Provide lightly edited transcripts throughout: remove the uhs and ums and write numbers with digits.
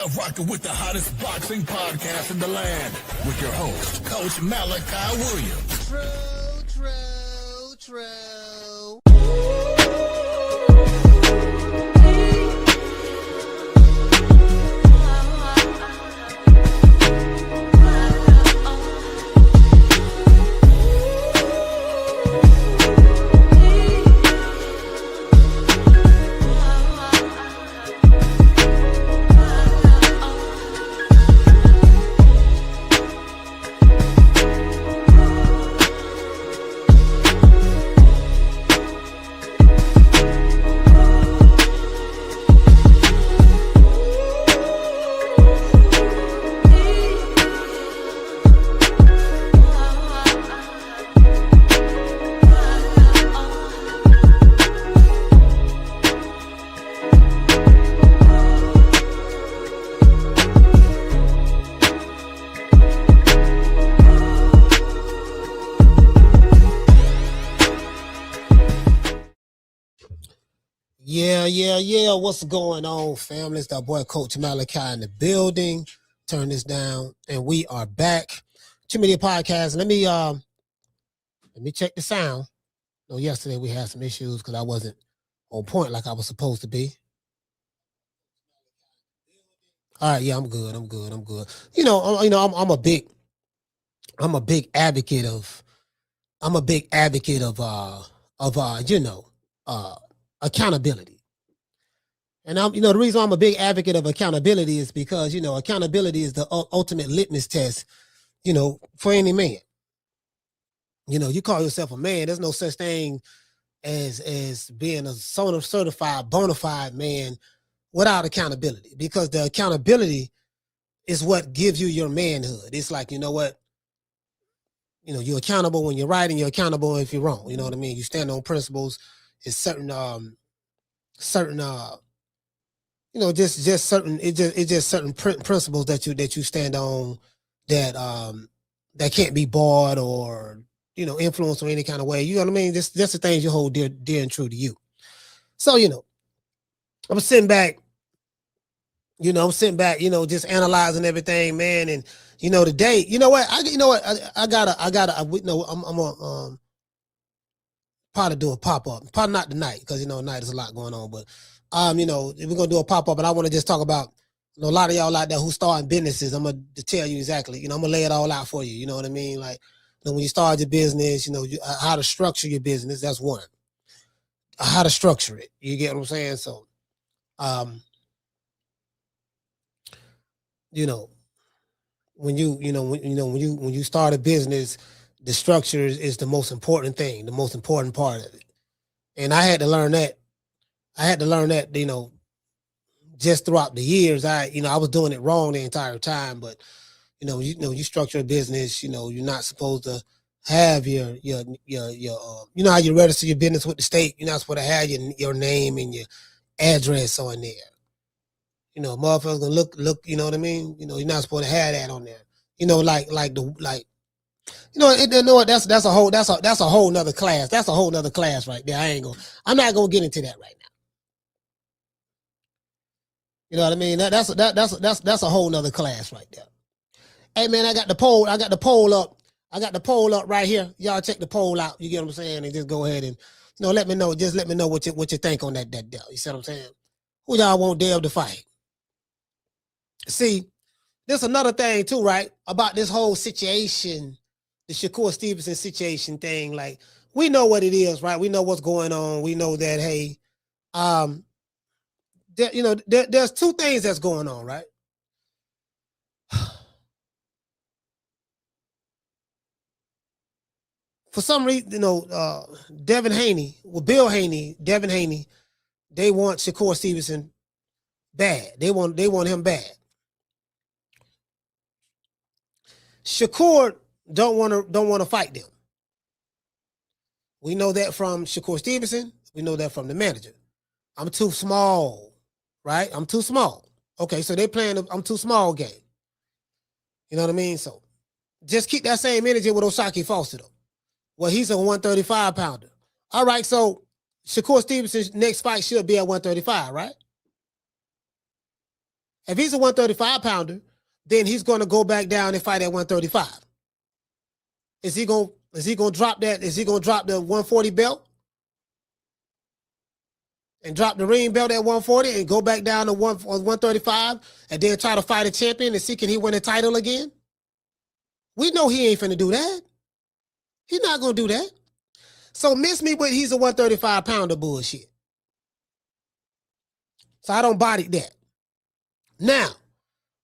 Rocking with the hottest boxing podcast in the land with your host, Coach Malachi Williams. True. Yeah. What's going on, family? It's that boy, Coach Malachi, in the building. Turn this down, and we are back. Too Many Podcast. Let me check the sound. Yesterday we had some issues because I wasn't on point like I was supposed to be. All right, yeah, I'm good. I'm a big advocate of accountability. And the reason I'm a big advocate of accountability is because, accountability is the ultimate litmus test, for any man. You call yourself a man, there's no such thing as being a certified, bona fide man without accountability, because the accountability is what gives you your manhood. It's like, you're accountable when you're right and you're accountable if you're wrong. You know what I mean? You stand on principles. It's certain principles that you stand on that can't be bought or influenced in any kind of way. You know what I mean? Just the things you hold dear and true to you. So I'm sitting back, just analyzing everything, man. And today, I'm gonna probably do a pop-up. Probably not tonight, because tonight there's a lot going on, but we're gonna do a pop-up, and I want to just talk about a lot of y'all out there who starting businesses. I'm gonna tell you exactly, I'm gonna lay it all out for you. You know what I mean? Like, when you start your business, how to structure your business. That's one. How to structure it. You get what I'm saying? So, when you start a business, the structure is the most important thing, the most important part of it. And I had to learn that. Just throughout the years. I was doing it wrong the entire time, but you structure a business, you're not supposed to have your how you register your business with the state. You're not supposed to have your name and your address on there. Motherfuckers gonna look, you know what I mean? You're not supposed to have that on there. That's a whole nother class. That's a whole nother class right there. I'm not gonna get into that right now. You know what I mean? That's a whole nother class right there. Hey man, I got the poll up. I got the poll up right here. Y'all check the poll out. You get what I'm saying? And just go ahead and let me know. Just let me know what you think on that deal. You see what I'm saying? Who y'all want Dale to fight? See, there's another thing too, right? About this whole situation, the Shakur Stevenson situation thing. Like, we know what it is, right? We know what's going on. We know that, hey, there's two things that's going on, right? For some reason, Devin Haney, Bill Haney, Devin Haney, they want Shakur Stevenson bad. They want him bad. Shakur don't want to fight them. We know that from Shakur Stevenson. We know that from the manager. I'm too small, right? I'm too small. Okay, so they playing I'm too small game. You know what I mean? So just keep that same energy with O'Shaquie Foster, though. Well, he's a 135 pounder. All right, so Shakur Stevenson's next fight should be at 135, right? If he's a 135 pounder, then he's going to go back down and fight at 135. Is he going to drop that? Is he going to drop the 140 belt and drop the ring belt at 140 and go back down to 135 and then try to fight a champion and see can he win a title again? We know he ain't finna do that. He's not going to do that. So miss me with he's a 135 pounder bullshit. So I don't body that. Now,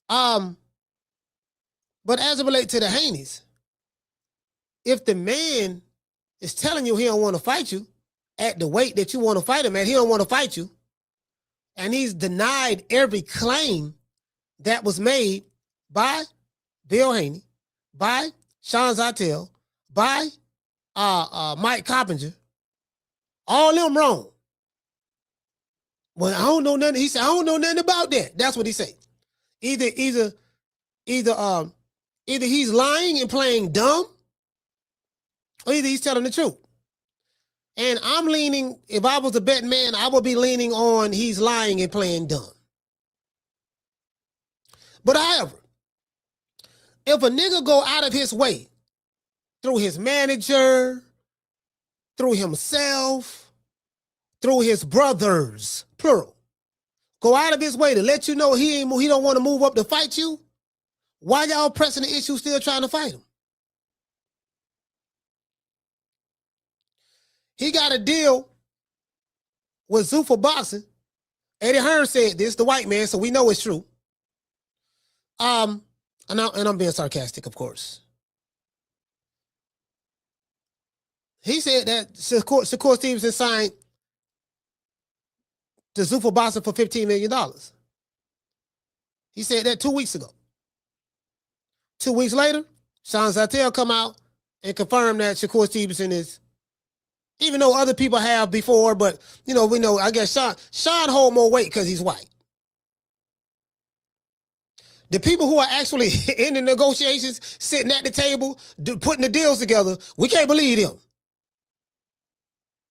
but as it relates to the Haneys, if the man is telling you he don't want to fight you at the weight that you want to fight him at, he don't want to fight you, and he's denied every claim that was made by Bill Haney, by Sean Zittel, by Mike Coppinger, all them wrong. Well, I don't know nothing. He said, I don't know nothing about that. That's what he said. Either he's lying and playing dumb, or either he's telling the truth. And I'm leaning, if I was a betting man, I would be leaning on he's lying and playing dumb. But however, if a nigga go out of his way through his manager, through himself, through his brothers, plural, go out of his way to let you know he don't want to move up to fight you, why y'all pressing the issue still trying to fight him? He got a deal with Zuffa Boxing. Eddie Hearn said this, the white man, so we know it's true. And I'm being sarcastic, of course. He said that Shakur Stevenson signed to Zuffa Boxing for $15 million. He said that 2 weeks ago. 2 weeks later, Sean Zittel come out and confirm that Shakur Stevenson is, even though other people have before, but we know, I guess Sean hold more weight because he's white. The people who are actually in the negotiations, sitting at the table, putting the deals together, we can't believe them.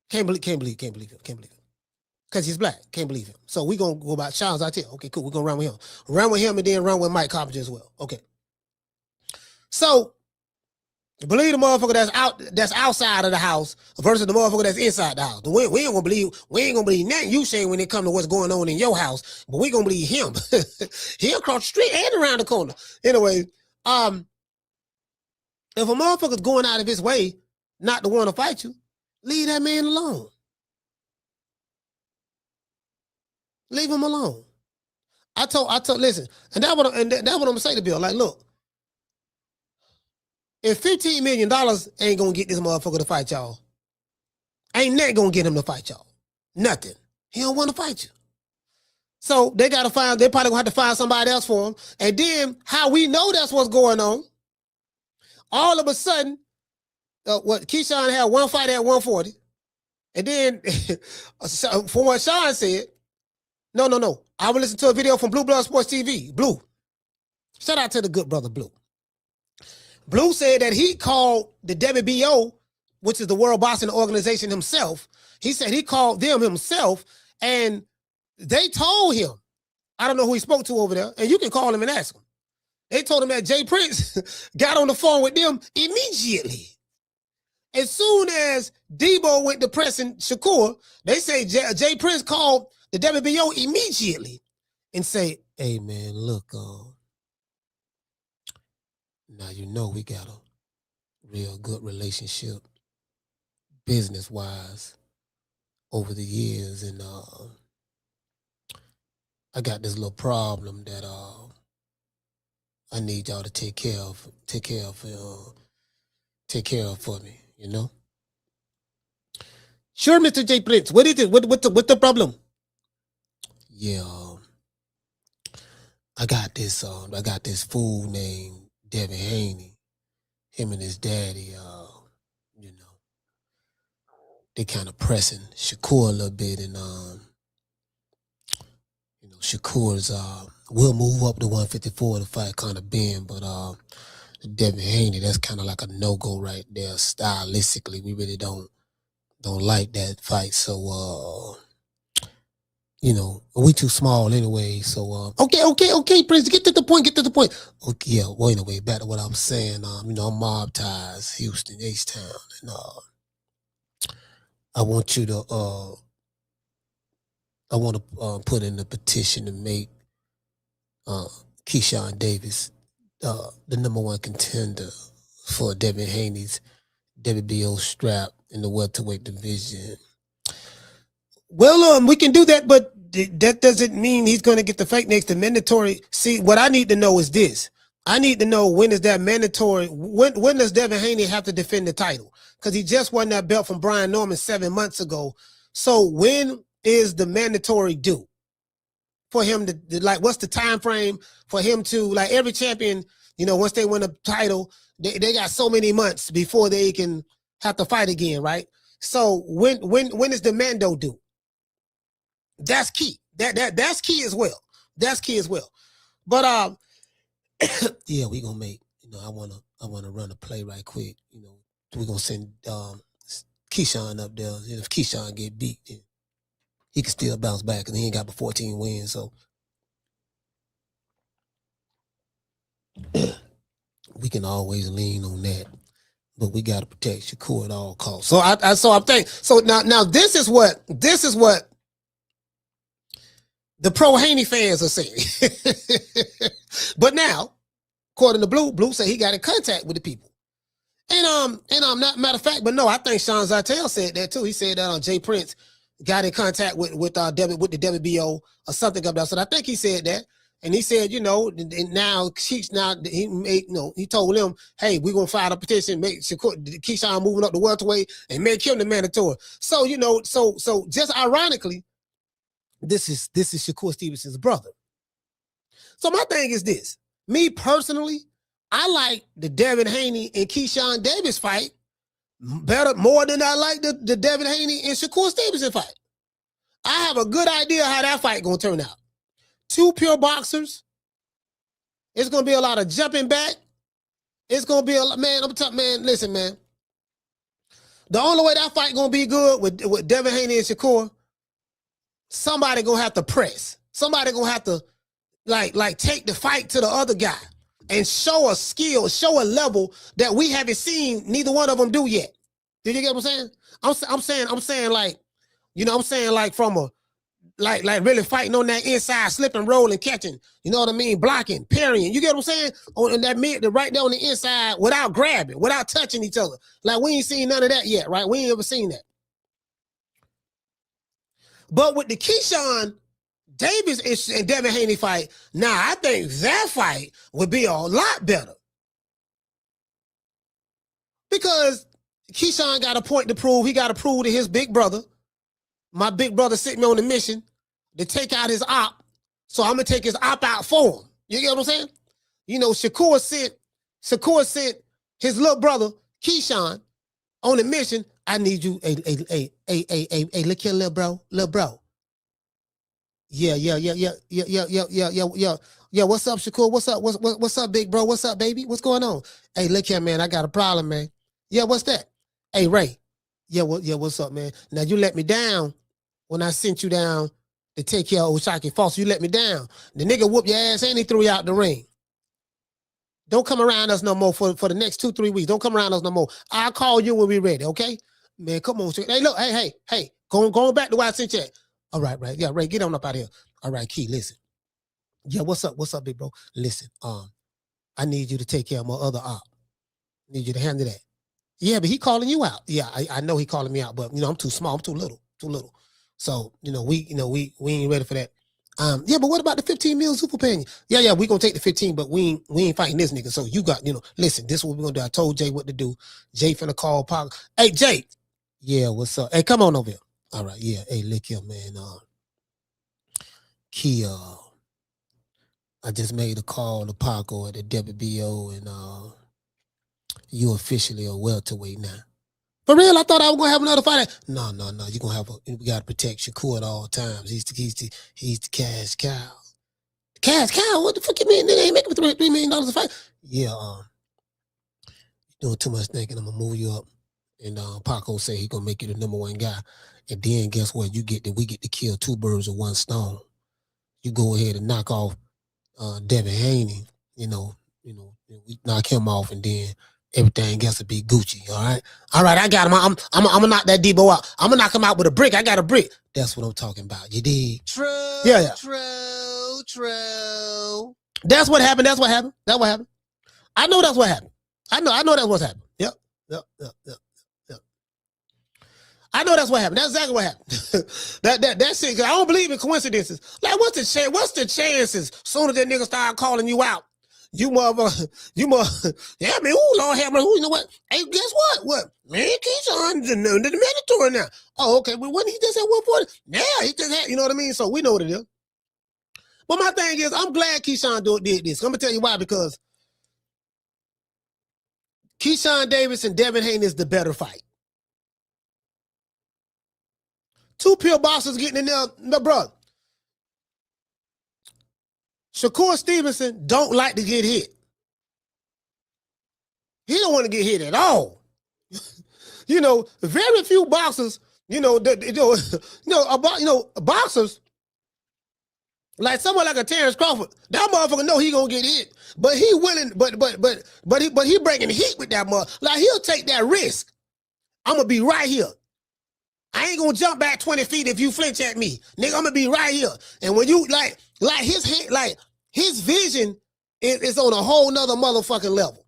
Can't believe him. Because he's black. Can't believe him. So we're going to go about Sean Zittel. Okay, cool. We're going to run with him. Run with him and then run with Mike Coppinger as well. Okay. So, believe the motherfucker that's outside of the house versus the motherfucker that's inside the house. We ain't gonna believe nothing you saying when it comes to what's going on in your house, but we gonna believe him. He across the street and around the corner. Anyway, if a motherfucker's going out of his way not to want to fight you, leave that man alone. Leave him alone. I told, listen, and that's what I'm gonna say to Bill. Like, look, if $15 million ain't gonna get this motherfucker to fight y'all, ain't nothing gonna get him to fight y'all. Nothing. He don't want to fight you. So they probably gonna have to find somebody else for him. And then how we know that's what's going on, all of a sudden, Keyshawn had one fight at 140. And then, from what Sean said, no. I would listen to a video from Blue Blood Sports TV. Blue. Shout out to the good brother Blue. Blue said that he called the WBO, which is the World Boxing Organization himself. He said he called them himself, and they told him, I don't know who he spoke to over there, and you can call him and ask him. They told him that Jay Prince got on the phone with them immediately. As soon as Deebo went to pressing Shakur, they say Jay Prince called the WBO immediately and say, hey, man, look, now you know we got a real good relationship business-wise over the years, and I got this little problem that I need y'all to take care of for me, you know? Sure, Mr. J. Prince. What is it? What's the problem? Yeah, I got this fool named Devin Haney. Him and his daddy, they kind of pressing Shakur a little bit, and Shakur's will move up to 154 to fight Conor Ben, but Devin Haney, that's kind of like a no-go right there. Stylistically, we really don't like that fight. So we too small anyway. So, okay, Prince, get to the point. Okay, yeah, well, anyway, back to what I was saying. I'm mob ties, Houston, H-Town, and I want to put in a petition to make Keyshawn Davis the number one contender for Devin Haney's WBO strap in the welterweight division. Well, we can do that, but that doesn't mean he's going to get the fight next to mandatory. See, what I need to know is this. I need to know when is that mandatory. When does Devin Haney have to defend the title? Because he just won that belt from Brian Norman 7 months ago. So when is the mandatory due for him to, like, what's the time frame for him to, like, every champion, once they win a title, they got so many months before they can have to fight again, right? So when is the mando due? That's key. That's key as well. That's key as well. But yeah, we gonna make. I wanna run a play right quick. We're gonna send Keyshawn up there. And if Keyshawn get beat, then he can still bounce back, and he ain't got but 14 wins. So we can always lean on that. But we gotta protect Shakur at all costs. So I'm thinking. So now this is what the pro Haney fans are saying. But now, according to Blue said he got in contact with the people. And not matter of fact, but no, I think Sean Zittel said that too. He said that Jay Prince got in contact with the WBO or something up there. So I think he said that. And he said, and now he told them, hey, we're gonna file a petition, make Keyshawn moving up the welterweight and make him the mandatory. So, so just ironically, this is Shakur Stevenson's brother. So my thing is this. Me personally, I like the Devin Haney and Keyshawn Davis fight more than I like the Devin Haney and Shakur Stevenson fight. I have a good idea how that fight gonna turn out. Two pure boxers. It's gonna be a lot of jumping back. It's gonna be listen, man. The only way that fight gonna be good with Devin Haney and Shakur, somebody gonna have to press. Somebody gonna have to like take the fight to the other guy and show a skill, show a level that we haven't seen neither one of them do yet. Did you get what I'm saying? I'm saying like, I'm saying like from a like really fighting on that inside, slipping, rolling, catching, you know what I mean? Blocking, parrying. You get what I'm saying? On that right there on the inside without grabbing, without touching each other. Like we ain't seen none of that yet, right? We ain't ever seen that. But with the Keyshawn Davis and Devin Haney fight, now I think that fight would be a lot better. Because Keyshawn got a point to prove. He got to prove to his big brother. My big brother sent me on a mission to take out his op. So I'm going to take his op out for him. You get what I'm saying? Shakur sent his little brother, Keyshawn, on a mission. I need you, look here, little bro. Yeah. What's up, Shakur? What's up, big bro? What's up, baby? What's going on? Hey, look here, man. I got a problem, man. Yeah, what's that? Hey, Ray. Yeah, what's up, man? Now you let me down when I sent you down to take care of Oshaki Foster. You let me down. The nigga whooped your ass and he threw you out the ring. Don't come around us no more for the next 2-3 weeks. Don't come around us no more. I'll call you when we're ready, okay? Man, come on. Hey, look, hey. Going back to why I sent you. All right. Yeah, Ray, get on up out of here. All right, Key, listen. Yeah, what's up, big bro? Listen, I need you to take care of my other op. I need you to handle that. Yeah, but he calling you out. Yeah, I know he calling me out, but I'm too small. I'm too little. So, we ain't ready for that. Yeah, but what about the 15 mil Zuffa paying? Yeah, we gonna take the 15, but we ain't fighting this nigga. So you got, listen, this is what we gonna do. I told Jay what to do. Jay finna call Pac. Hey, Jay. Yeah, what's up? Hey, come on over here. All right, yeah. Hey, look here, man. Key, I just made a call to Paco at the WBO, and you officially a welterweight now. For real, I thought I was gonna have another fight. No. You gonna have we gotta protect Shakur at all times. He's the cash cow. Cash cow? What the fuck you mean? They ain't making $3 million a fight. Yeah, you're doing too much thinking. I'm gonna move you up And Paco said he gonna make you the number one guy. And then guess what? We get to kill two birds with one stone. You go ahead and knock off Devin Haney, we knock him off, and then everything gets to be Gucci. All right, I got him. I'm gonna knock that Deebo out. I'm gonna knock him out with a brick. I got a brick. That's what I'm talking about. You dig? True. Yeah. True. That's what happened. I know that's what happened. I know that's what's happened. Yep. I know that's what happened. That's exactly what happened. That shit. I don't believe in coincidences. Like, what's the chance? What's the chances? Soon as that nigga start calling you out, yeah, man. Oh Lord have mercy. You know what? Hey, guess what? What? Man, Keyshawn the mandatory now. Oh, okay. Well, when he just at 140, yeah, he just had. You know what I mean? So we know what it is. But my thing is, I'm glad Keyshawn did this. I'm gonna tell you why, because Keyshawn Davis and Devin Haney is the better fight. Two pure boxers getting in there, no, bro. Shakur Stevenson don't like to get hit. He don't want to get hit at all. Very few boxers, boxers, like someone like a Terrence Crawford, that motherfucker know he gonna get hit, but he willing, but he bringing heat with that mother. Like, he'll take that risk. I'm gonna be right here. I ain't gonna jump back 20 feet if you flinch at me, nigga. I'm gonna be right here. And when you like his vision is on a whole nother motherfucking level.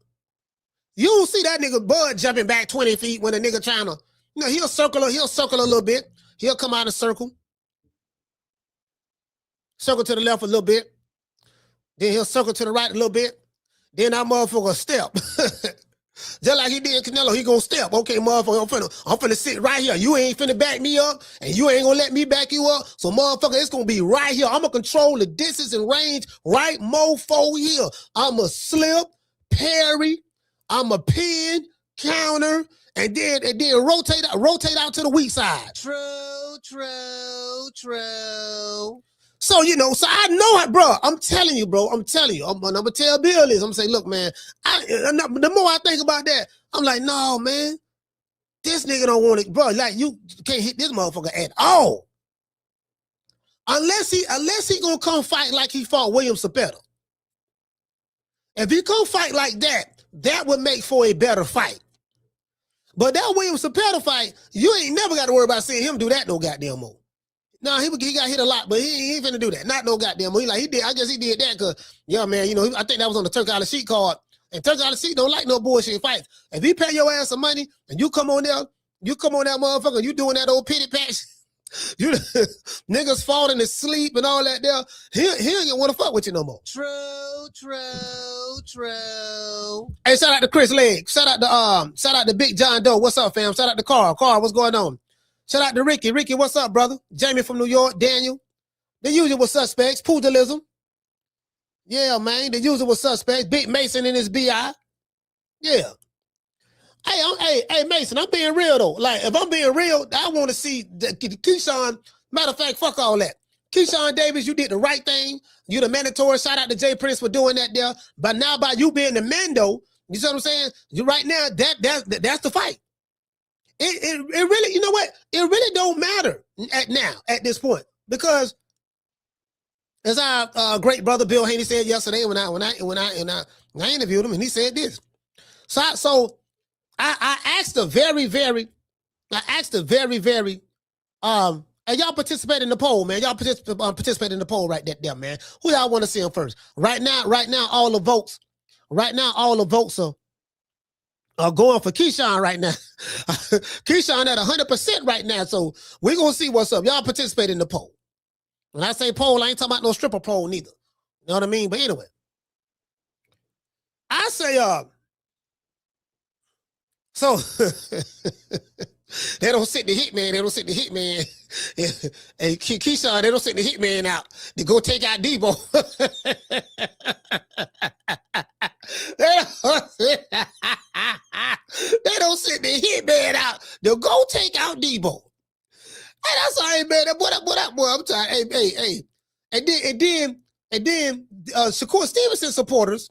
You don't see that nigga Bud jumping back 20 feet when a nigga trying to, he'll circle a little bit. He'll come out and circle to the left a little bit. Then he'll circle to the right a little bit. Then that motherfucker step. Just like he did Canelo, he gonna step. Okay, motherfucker, I'm finna sit right here. You ain't finna back me up, and you ain't gonna let me back you up. So, motherfucker, it's gonna be right here. I'm gonna control the distance and range right mofo here. I'm a slip, parry, I'm a pin, counter, and then rotate out to the weak side. True. So, so I know it, bro. I'm telling you, bro. I'm gonna tell Bill this. I'm gonna say, look, man, the more I think about that, I'm like, no, man, this nigga don't want it, bro. Like, you can't hit this motherfucker at all. Unless he gonna come fight like he fought William Cepeda. If he come fight like that, that would make for a better fight. But that William Cepeda fight, you ain't never got to worry about seeing him do that no goddamn more. No, he got hit a lot, but he ain't finna do that. Not no goddamn more. I guess he did that because, yeah, man, I think that was on the Turk out of Sheet card. And Turk out of Sheet don't like no bullshit fights. If he pay your ass some money and you come on there, motherfucker, you doing that old pity patch, you niggas falling asleep and all that there, he don't want to fuck with you no more. True. Hey, shout out to Chris Legg. Shout out to Big John Doe. What's up, fam? Shout out to Carl. Carl, what's going on? Shout out to Ricky. Ricky, what's up, brother? Jamie from New York. Daniel. The usual suspects. Poodleism. Yeah, man. The usual suspects. Big Mason in his BI. Yeah. Hey, Mason, I'm being real, though. Like, if I'm being real, I want to see Keyshawn. Matter of fact, fuck all that. Keyshawn Davis, you did the right thing. You the mandatory. Shout out to Jay Prince for doing that there. But now by you being the mando, you see what I'm saying? You right now, that's the fight. It really, you know what? It really don't matter at this point, because as our great brother Bill Haney said yesterday when I interviewed him, and he said this. So I asked a very and y'all participate in the poll, man. Y'all participate in the poll right there, man. Who y'all want to see him first? Right now, all the votes are going for Keyshawn right now. Keyshawn at 100% right now. So we're going to see what's up. Y'all participate in the poll. When I say poll, I ain't talking about no stripper poll neither. You know what I mean? But anyway, I say, so they don't sit the hitman. Hey, Keyshawn, they don't sit the hitman out. They go take out Deebo. They don't sit the hitman out. They'll go take out Deebo. Hey, that's all right, man. What up, boy? I'm tired. Hey. And then Shakur Stevenson supporters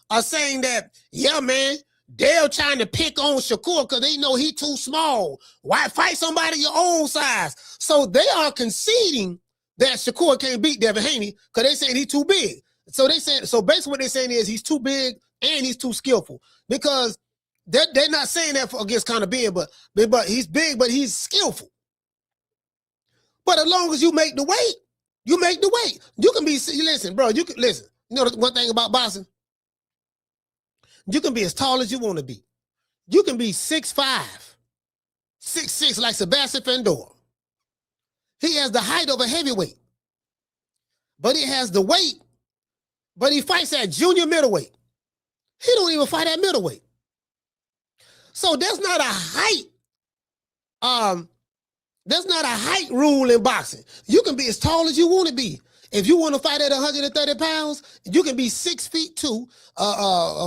are saying that, yeah, man, They're trying to pick on Shakur because they know he too small. Why fight somebody your own size? So they are conceding that Shakur can't beat Devin Haney because they saying he's too big. So basically what they're saying is he's too big and he's too skillful, because they're not saying that against Conor Ben, but he's big, but he's skillful. But as long as you make the weight, you make the weight. You can be, listen, bro, you can, listen. You know one thing about boxing? You can be as tall as you want to be. You can be 6'5", 6'6", like Sebastian Fendor. He has the height of a heavyweight, but he has the weight, but he fights at junior middleweight. He don't even fight at middleweight. So there's not a height, rule in boxing. You can be as tall as you want to be. If you want to fight at 130 pounds, you can be 6'2",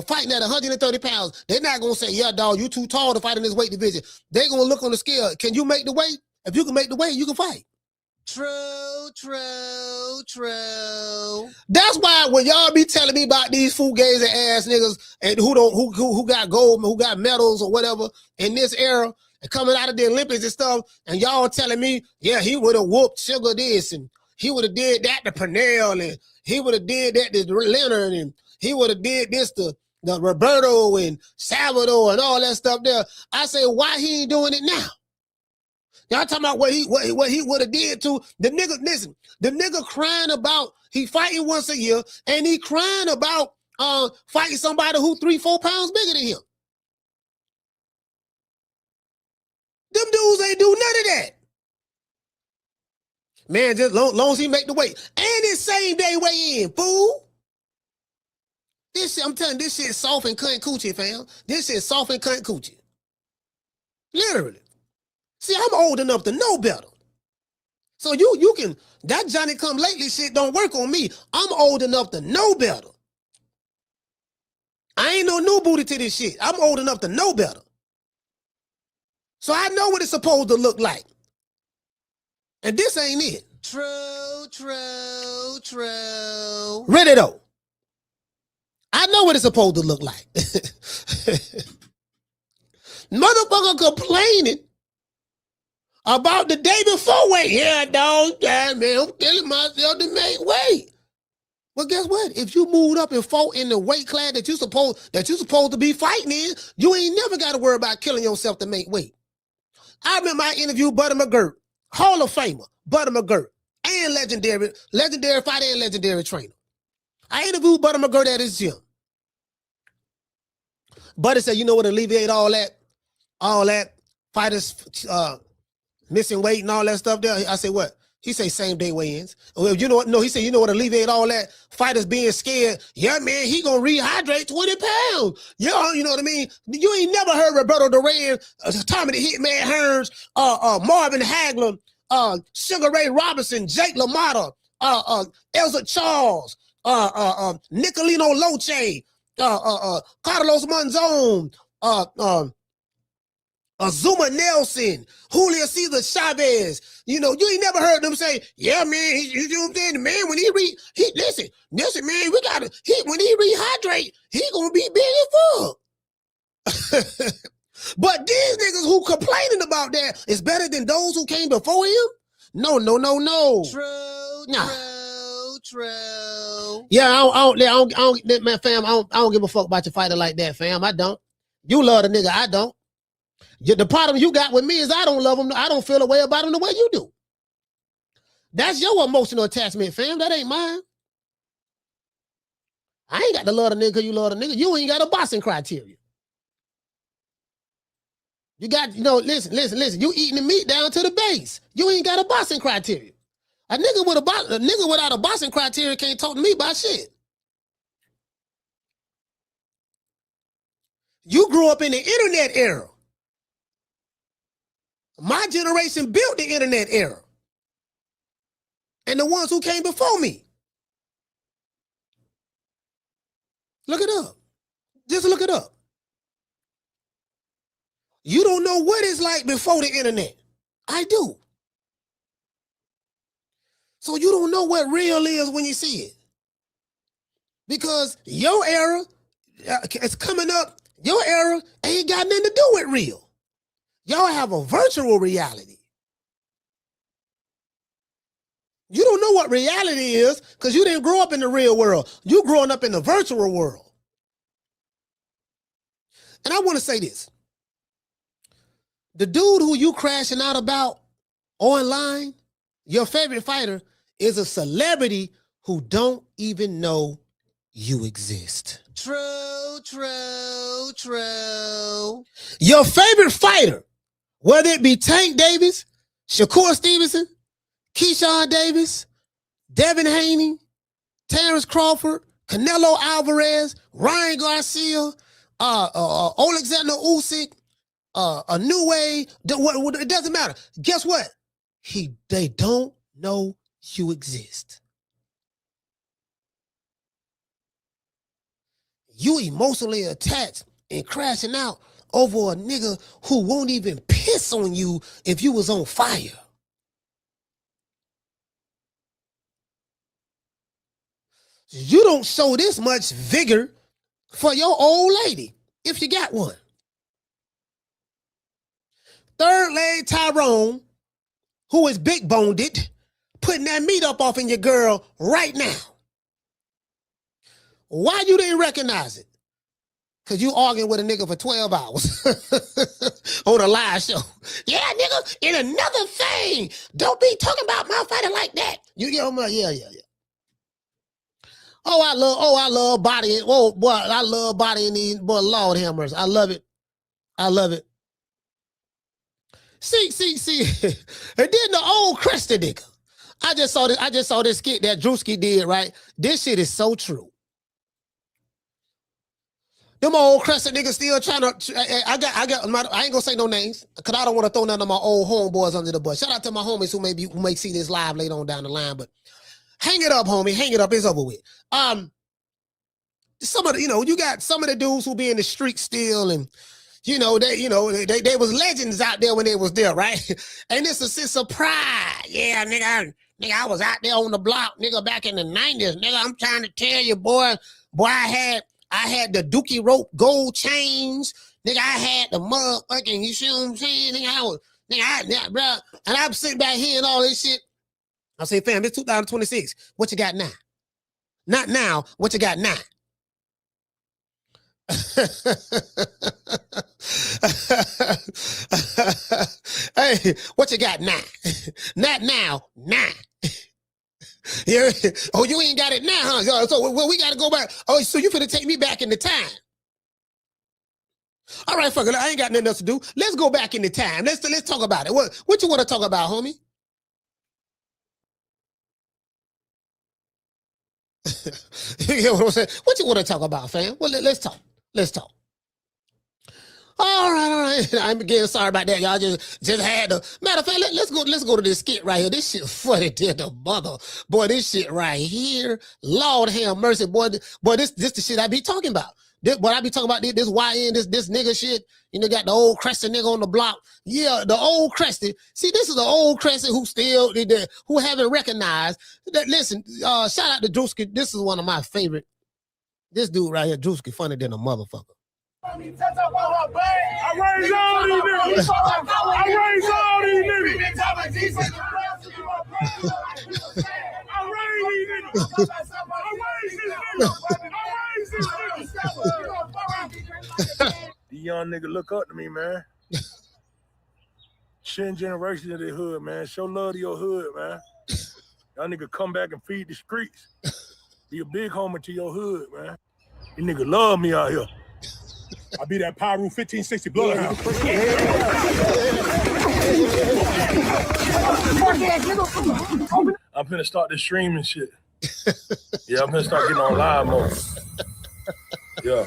fighting at 130 pounds. They're not going to say, yeah, dog, you too tall to fight in this weight division. They're going to look on the scale. Can you make the weight? If you can make the weight, you can fight. True. That's why when y'all be telling me about these fugazi ass niggas and who got gold, who got medals or whatever in this era and coming out of the Olympics and stuff, and y'all telling me, yeah, he would have whooped Sugar this and he would have did that to Pernell and he would have did that to Leonard and he would have did this to the Roberto and Salvador and all that stuff there. I say, why he ain't doing it now? Y'all talking about what he would have did to the nigga. Listen, the nigga crying about he fighting once a year, and he crying about fighting somebody who 3-4 pounds bigger than him. Them dudes ain't do none of that. Man, just long as he make the weight. And it's same day weigh in, fool. This shit, I'm telling you, this shit soft and cunt coochie, fam. This shit soft and cunt coochie. Literally. See, I'm old enough to know better. So you can, that Johnny come lately shit don't work on me. I'm old enough to know better. I ain't no new booty to this shit. I'm old enough to know better. So I know what it's supposed to look like. And this ain't it. True. Really though. I know what it's supposed to look like. Motherfucker complaining about the day before weight. Yeah, dog. Yeah, man, I'm killing myself to make weight. Well, guess what? If you moved up and fought in the weight class that you supposed to be fighting in, you ain't never got to worry about killing yourself to make weight. I remember I interviewed Buddy McGirt, Hall of Famer, Buddy McGirt, and legendary fighter and legendary trainer. I interviewed Buddy McGirt at his gym. Buddy said, you know what, alleviate all that fighters missing weight and all that stuff there. I said, what? He said, same day weigh-ins. Well, you know what? No, he said, you know what, alleviate all that fighters being scared. Yeah, man, he gonna rehydrate 20 pounds. Yeah, you know what I mean? You ain't never heard Roberto Duran, Tommy the Hitman Hearns, Marvin Hagler, Sugar Ray Robinson, Jake LaMotta, Elza Charles, Nicolino Loche, Carlos Monzon, Zuma Nelson, Julio Cesar Chavez. You know, you ain't never heard them say, yeah, man, you know what I'm saying? Man, when listen, man, when he rehydrate, he gonna be big as fuck. But these niggas who complaining about that is better than those who came before him? No. True. Yeah, I don't, man, fam, I don't give a fuck about your fighter like that, fam. I don't. You love the nigga, I don't. The problem you got with me is I don't love him. I don't feel a way about him the way you do. That's your emotional attachment, fam. That ain't mine. I ain't got to love the nigga because you love the nigga. You ain't got a boxing criteria. You got, listen. You eating the meat down to the base. You ain't got a boxing criteria. A nigga without a boxing criteria can't talk to me about shit. You grew up in the internet era. My generation built the internet era. And the ones who came before me. Look it up. Just look it up. You don't know what it's like before the internet. I do. So you don't know what real is when you see it. Because your era is coming up Your era ain't got nothing to do with real. Y'all have a virtual reality. You don't know what reality is because you didn't grow up in the real world. You growing up in the virtual world. And I want to say this. The dude who you crashing out about online, your favorite fighter, is a celebrity who don't even know you exist. True, true, true. Your favorite fighter, whether it be Tank Davis, Shakur Stevenson, Keyshawn Davis, Devin Haney, Terrence Crawford, Canelo Alvarez, Ryan Garcia, Alexander Usyk, a New Way, it doesn't matter. Guess what? They don't know you exist. You emotionally attached and crashing out over a nigga who won't even piss on you if you was on fire. You don't show this much vigor for your old lady, if you got one. Third leg Tyrone, who is big boned it, putting that meat up off in your girl right now. Why you didn't recognize it? Because you arguing with a nigga for 12 hours on a live show. Yeah, nigga, and another thing, don't be talking about my fighter like that. You get on my, yeah. Oh, I love bodying. Oh, boy, I love bodying these, boy, Lord have mercy. I love it. See. And then the old Krista nigga. I just saw this skit that Drewski did, right? This shit is so true. Them old Crescent niggas still trying to. I ain't gonna say no names because I don't want to throw none of my old homeboys under the bus. Shout out to my homies who may see this live later on down the line. But hang it up, homie. Hang it up. It's over with. Some of the, you got some of the dudes who be in the street still, and they was legends out there when they was there, right? And it's a sense of pride. Yeah, nigga, I was out there on the block, nigga, back in the 90s. Nigga, I'm trying to tell you, boy, I had the Dookie rope gold chains. Nigga, I had the motherfucking, you see what I'm saying? Bro. And I'm sitting back here and all this shit. I say, fam, it's 2026. What you got now? Not now. What you got now? Hey, what you got now? Not now. Now. Yeah. Oh, you ain't got it now, huh? So we got to go back. Oh, so you finna take me back in the time? All right, fuck it. I ain't got nothing else to do. Let's go back in the time. Let's talk about it. What you want to talk about, homie? You get what I'm saying? What you want to talk about, fam? Well, let's talk. All right. I'm again sorry about that. Y'all just had to. Matter of fact, let's go to this skit right here. This shit funny to the mother. Boy, this shit right here. Lord have mercy, boy. This the shit I be talking about. What I be talking about, this YN, this nigga shit. Got the old Crescent nigga on the block. Yeah, the old Crescent. See, this is the old Crescent who haven't recognized that. Listen, shout out to Drewski. This is one of my favorite. This dude right here, Drewski, funny than a motherfucker. I raise all these niggas. The young nigga look up to me, man. Shin generation of the hood, man. Show love to your hood, man. Y'all nigga come back and feed the streets. Be a big homie to your hood, man. You nigga love me out here. I be that Pyro 1560 bloodhound. I'm finna start this streaming shit. Yeah, I'm finna start getting on live more. Yeah.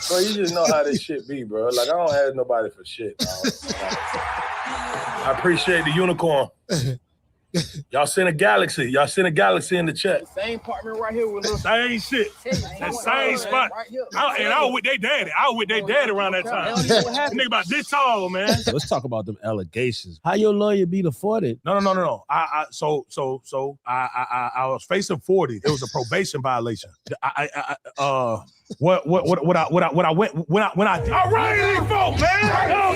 Bro, you just know how this shit be, bro. Like, I don't ask nobody for shit, dog. I appreciate the unicorn. Y'all send a galaxy. Y'all send a galaxy in the chat. Same apartment right here with little Same shit. That same spot. I was with their daddy. I was with their daddy around that time. Nigga about this tall, man. Let's talk about them allegations. How your lawyer beat afforded? No. I was facing 40. It was a probation violation. What I went when I raised these folks, man. Oh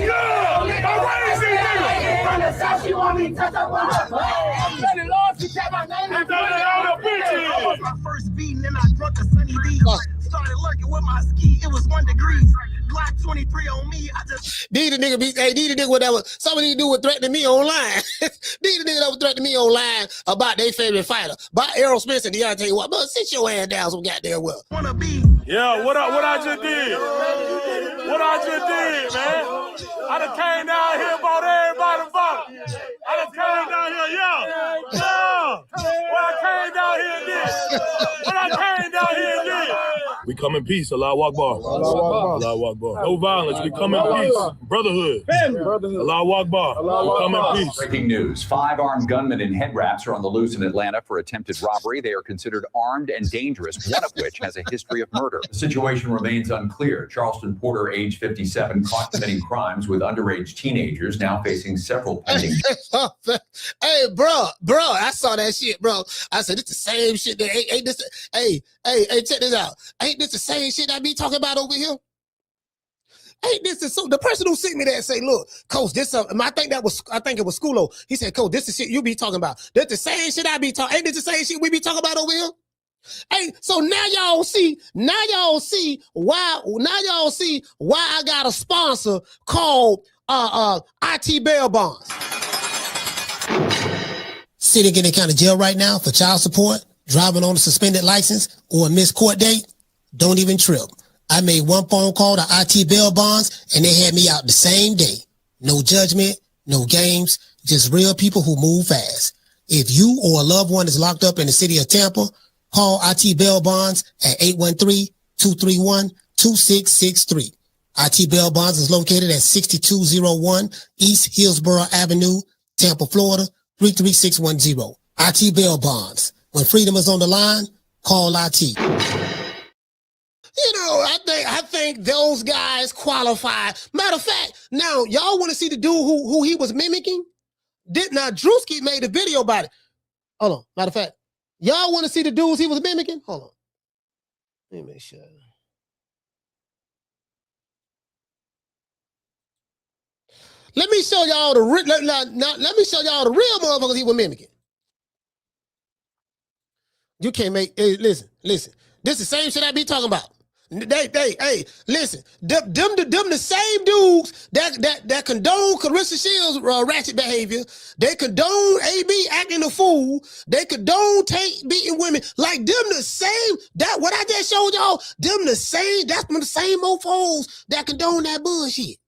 yeah, I raised these niggas. She want me to touch up on her. I'm ready, Lord. She kept my name. I'm done it all the bitches. Was my first beating and I drunk a Sunny D. Started lurking with my ski. It was 1 degree. Glock 23 on me. I just Need a nigga whatever. Some of these dudes were threatening me online. Need a nigga that was threatening me online about their favorite fighter. By Errol Spence and Deontay Wilder. But sit your ass down some goddamn well. wanna be. Yeah, what I just did. What I just did, man. I done came down here, bought everybody bottle. I done came down here, yeah. What I came down here and did. What I came down here and did. We come in peace, Allahu Akbar. Allahu Akbar. No violence, we come in peace. Brotherhood. Allahu Akbar. We come in peace. Breaking news. 5 armed gunmen in head wraps are on the loose in Atlanta for attempted robbery. They are considered armed and dangerous, one of which has a history of murder. The situation remains unclear. Charleston Porter, age 57, caught committing crimes with underage teenagers, now facing several pending. Hey, bro, I saw that shit, bro. I said, it's the same shit that ain't this. Hey, check this out. Ain't this the same shit I be talking about over here? Ain't this the, so the person who sent me that say, look, coach, this I think it was Skulo. He said, coach, this is shit you be talking about. That's the same shit I be talking. Ain't this the same shit we be talking about over here? Hey, so now y'all see why I got a sponsor called IT Bail Bonds. Sitting in any kind of jail right now for child support, driving on a suspended license, or a missed court date? Don't even trip. I made one phone call to IT Bail Bonds and they had me out the same day. No judgment, no games, just real people who move fast. If you or a loved one is locked up in the city of Tampa, call IT Bail Bonds at 813-231-2663. IT Bail Bonds is located at 6201 East Hillsborough Avenue, Tampa, Florida, 33610. IT Bail Bonds. When freedom is on the line, call IT. You know, I think those guys qualify. Matter of fact, now y'all want to see the dude who he was mimicking? Now Drewski made a video about it. Hold on. Matter of fact, y'all want to see the dudes he was mimicking? Hold on. Let me make sure. Let me show y'all the let me show y'all the real motherfuckers he was mimicking. You can't make. Hey, listen. This is the same shit I be talking about. Hey, listen. Them the same dudes that condone Carissa Shields' ratchet behavior. They condone AB acting a fool. They condone Tate beating women. Like them the same. That what I just showed y'all. Them the same. That's the same mofos that condone that bullshit.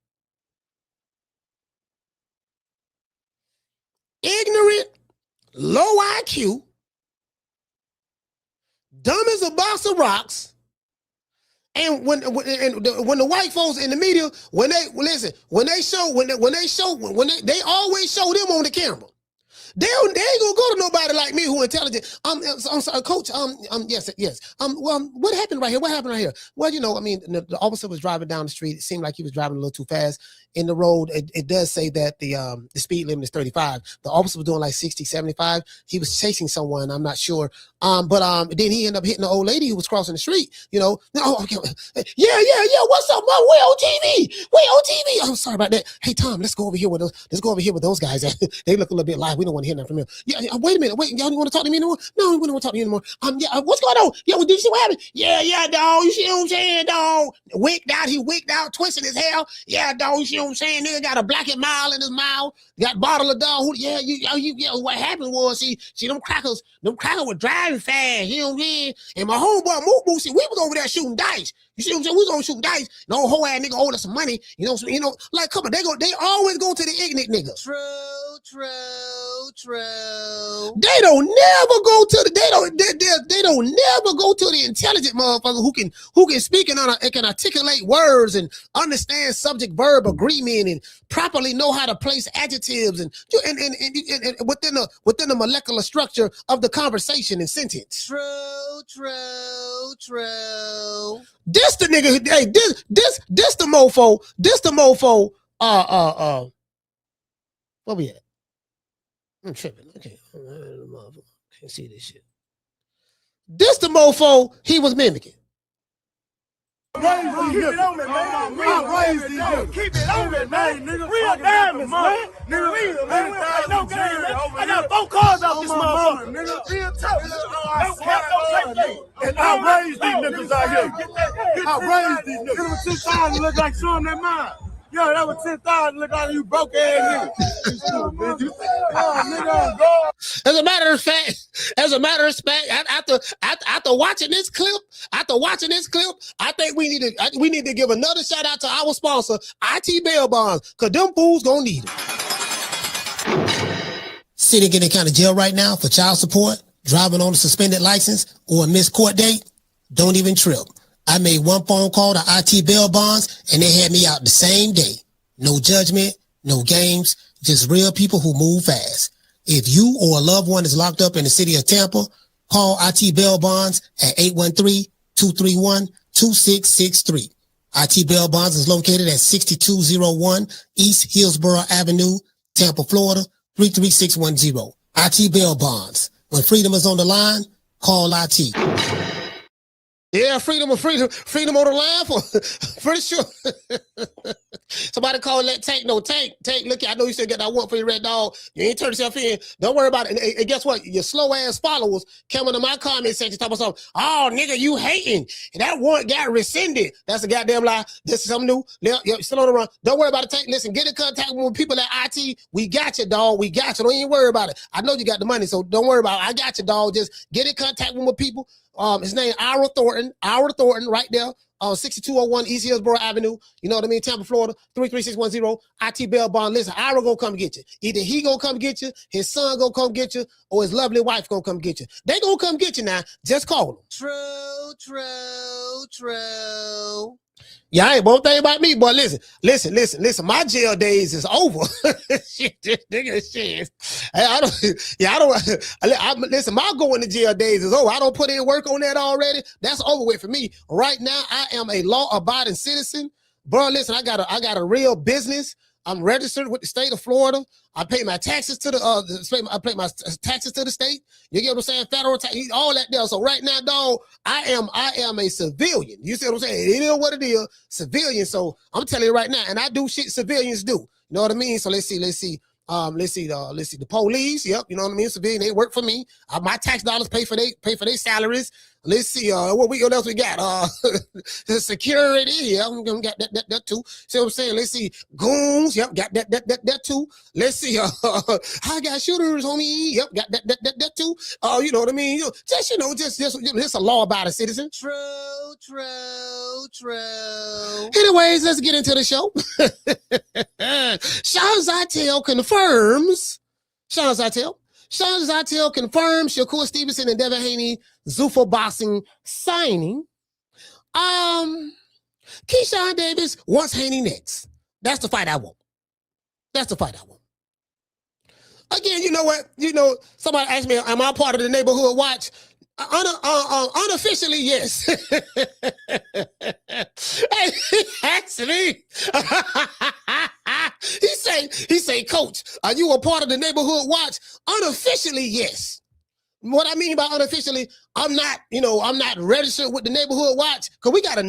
Ignorant, low IQ, dumb as a box of rocks. And when the white folks in the media, they always show them on the camera. They ain't gonna go to nobody like me who intelligent. I'm sorry, coach. Yes. What happened right here? Well, you know, I mean, the officer was driving down the street. It seemed like he was driving a little too fast. In the road, it does say that the speed limit is 35. The officer was doing like 60, 75. He was chasing someone. I'm not sure. But then he ended up hitting the old lady who was crossing the street. You know, okay. Yeah. What's up, man? We on TV. I'm sorry about that. Hey, Tom, let's go over here with those guys. They look a little bit live. We don't want to hear nothing from them. Yeah, wait a minute. Wait, y'all don't want to talk to me anymore? No, we don't want to talk to you anymore. What's going on? Yeah, well, did you see what happened? Yeah, dog. You see what I'm saying, dog? He wicked out, twisting his hair. Yeah, dog. You see what I'm saying? Nigga got a Black & Mild in his mouth. Got bottle of dog. What happened was, see them crackers were driving fast. You know what I'm saying? And my homeboy Moo, see, we was over there shooting dice. You see what I'm saying? We was gonna shoot dice. No whole ass nigga owed us some money. You know, like come on, they always go to the ignorant nigga. True. They don't never go to the they don't never go to the intelligent motherfucker who can speak and can articulate words and understand subject verb agreement and properly know how to place adjectives and within the molecular structure of the conversation and sentence. True. This the nigga. Hey, this the mofo. This the mofo. Where we at? I'm tripping. Okay, can't see this shit. This the mofo he was mimicking. Keep it on me, man. Keep it on me, man. Real diamonds, man. Nigga, real, man. No game, man. I got 4 cars off this motherfucker. Nigga, real tough. And I raised these niggas out here. I raised these niggas. It was 2,000 look like showing their mind. Yo, that was 10,000 look like you broke ass nigga. As a matter of fact, after watching this clip, I think we need to give another shout out to our sponsor, IT Bail Bonds, cause them fools gonna need it. Sitting in any kind of jail right now for child support, driving on a suspended license, or a missed court date? Don't even trip. I made one phone call to IT Bail Bonds and they had me out the same day. No judgment, no games, just real people who move fast. If you or a loved one is locked up in the city of Tampa, call IT Bail Bonds at 813-231-2663. IT Bail Bonds is located at 6201 East Hillsborough Avenue, Tampa, Florida, 33610. IT Bail Bonds. When freedom is on the line, call IT. Yeah, freedom on the line for pretty sure. Somebody call that Tank. No, Tank, look, I know you still got that one for your red dog. You ain't turned yourself in. Don't worry about it. And guess what? Your slow ass followers coming to my comment section talking about something. Oh, nigga, you hating. And that warrant got rescinded. That's a goddamn lie. This is something new. You're still on the run. Don't worry about it, Tank. Listen, get in contact with people at IT. We got you, dog. We got you. Don't even worry about it. I know you got the money, so don't worry about it. I got you, dog. Just get in contact with people. His name Ira Thornton, right there. 6201 East Hillsborough Avenue, you know what I mean, Tampa, Florida, 33610, IT Bail Bond. Listen, Ira gonna come get you. Either he gonna come get you, his son gonna come get you, or his lovely wife gonna come get you. They gonna come get you now. Just call them. True. Yeah, I ain't won't think about me, boy. Listen. My jail days is over. Shit. Listen, my going to jail days is over. I don't put in work on that already. That's over with for me. Right now, I am a law-abiding citizen. Bro, listen, I got a real business. I'm registered with the state of Florida. I pay my taxes to the taxes to the state. You get what I'm saying? Federal tax, all that there. So right now, dog, I am a civilian. You see what I'm saying? It is what it is, civilian. So I'm telling you right now, and I do shit civilians do. You know what I mean? So let's see the police. Yep, you know what I mean. Civilian, they work for me. My tax dollars pay for their salaries. Let's see, what else we got? The security, yeah, I'm gonna get that too. See what I'm saying? Let's see, goons, yep, got that too. Let's see, I got shooters, homie, yep, got that too. You know what I mean? Just a law-abiding citizen. True. Anyways, let's get into the show. Sean Zittel confirms. Sean Zittel confirms Shakur Stevenson and Devin Haney Zuffa Boxing signing. Keyshawn Davis wants Haney next. That's the fight I want. Again, you know what? Somebody asked me, am I part of the neighborhood watch? Unofficially, yes. Hey, he asked me. He say, Coach, are you a part of the neighborhood watch? Unofficially, yes. What I mean by unofficially, I'm not registered with the neighborhood watch because we got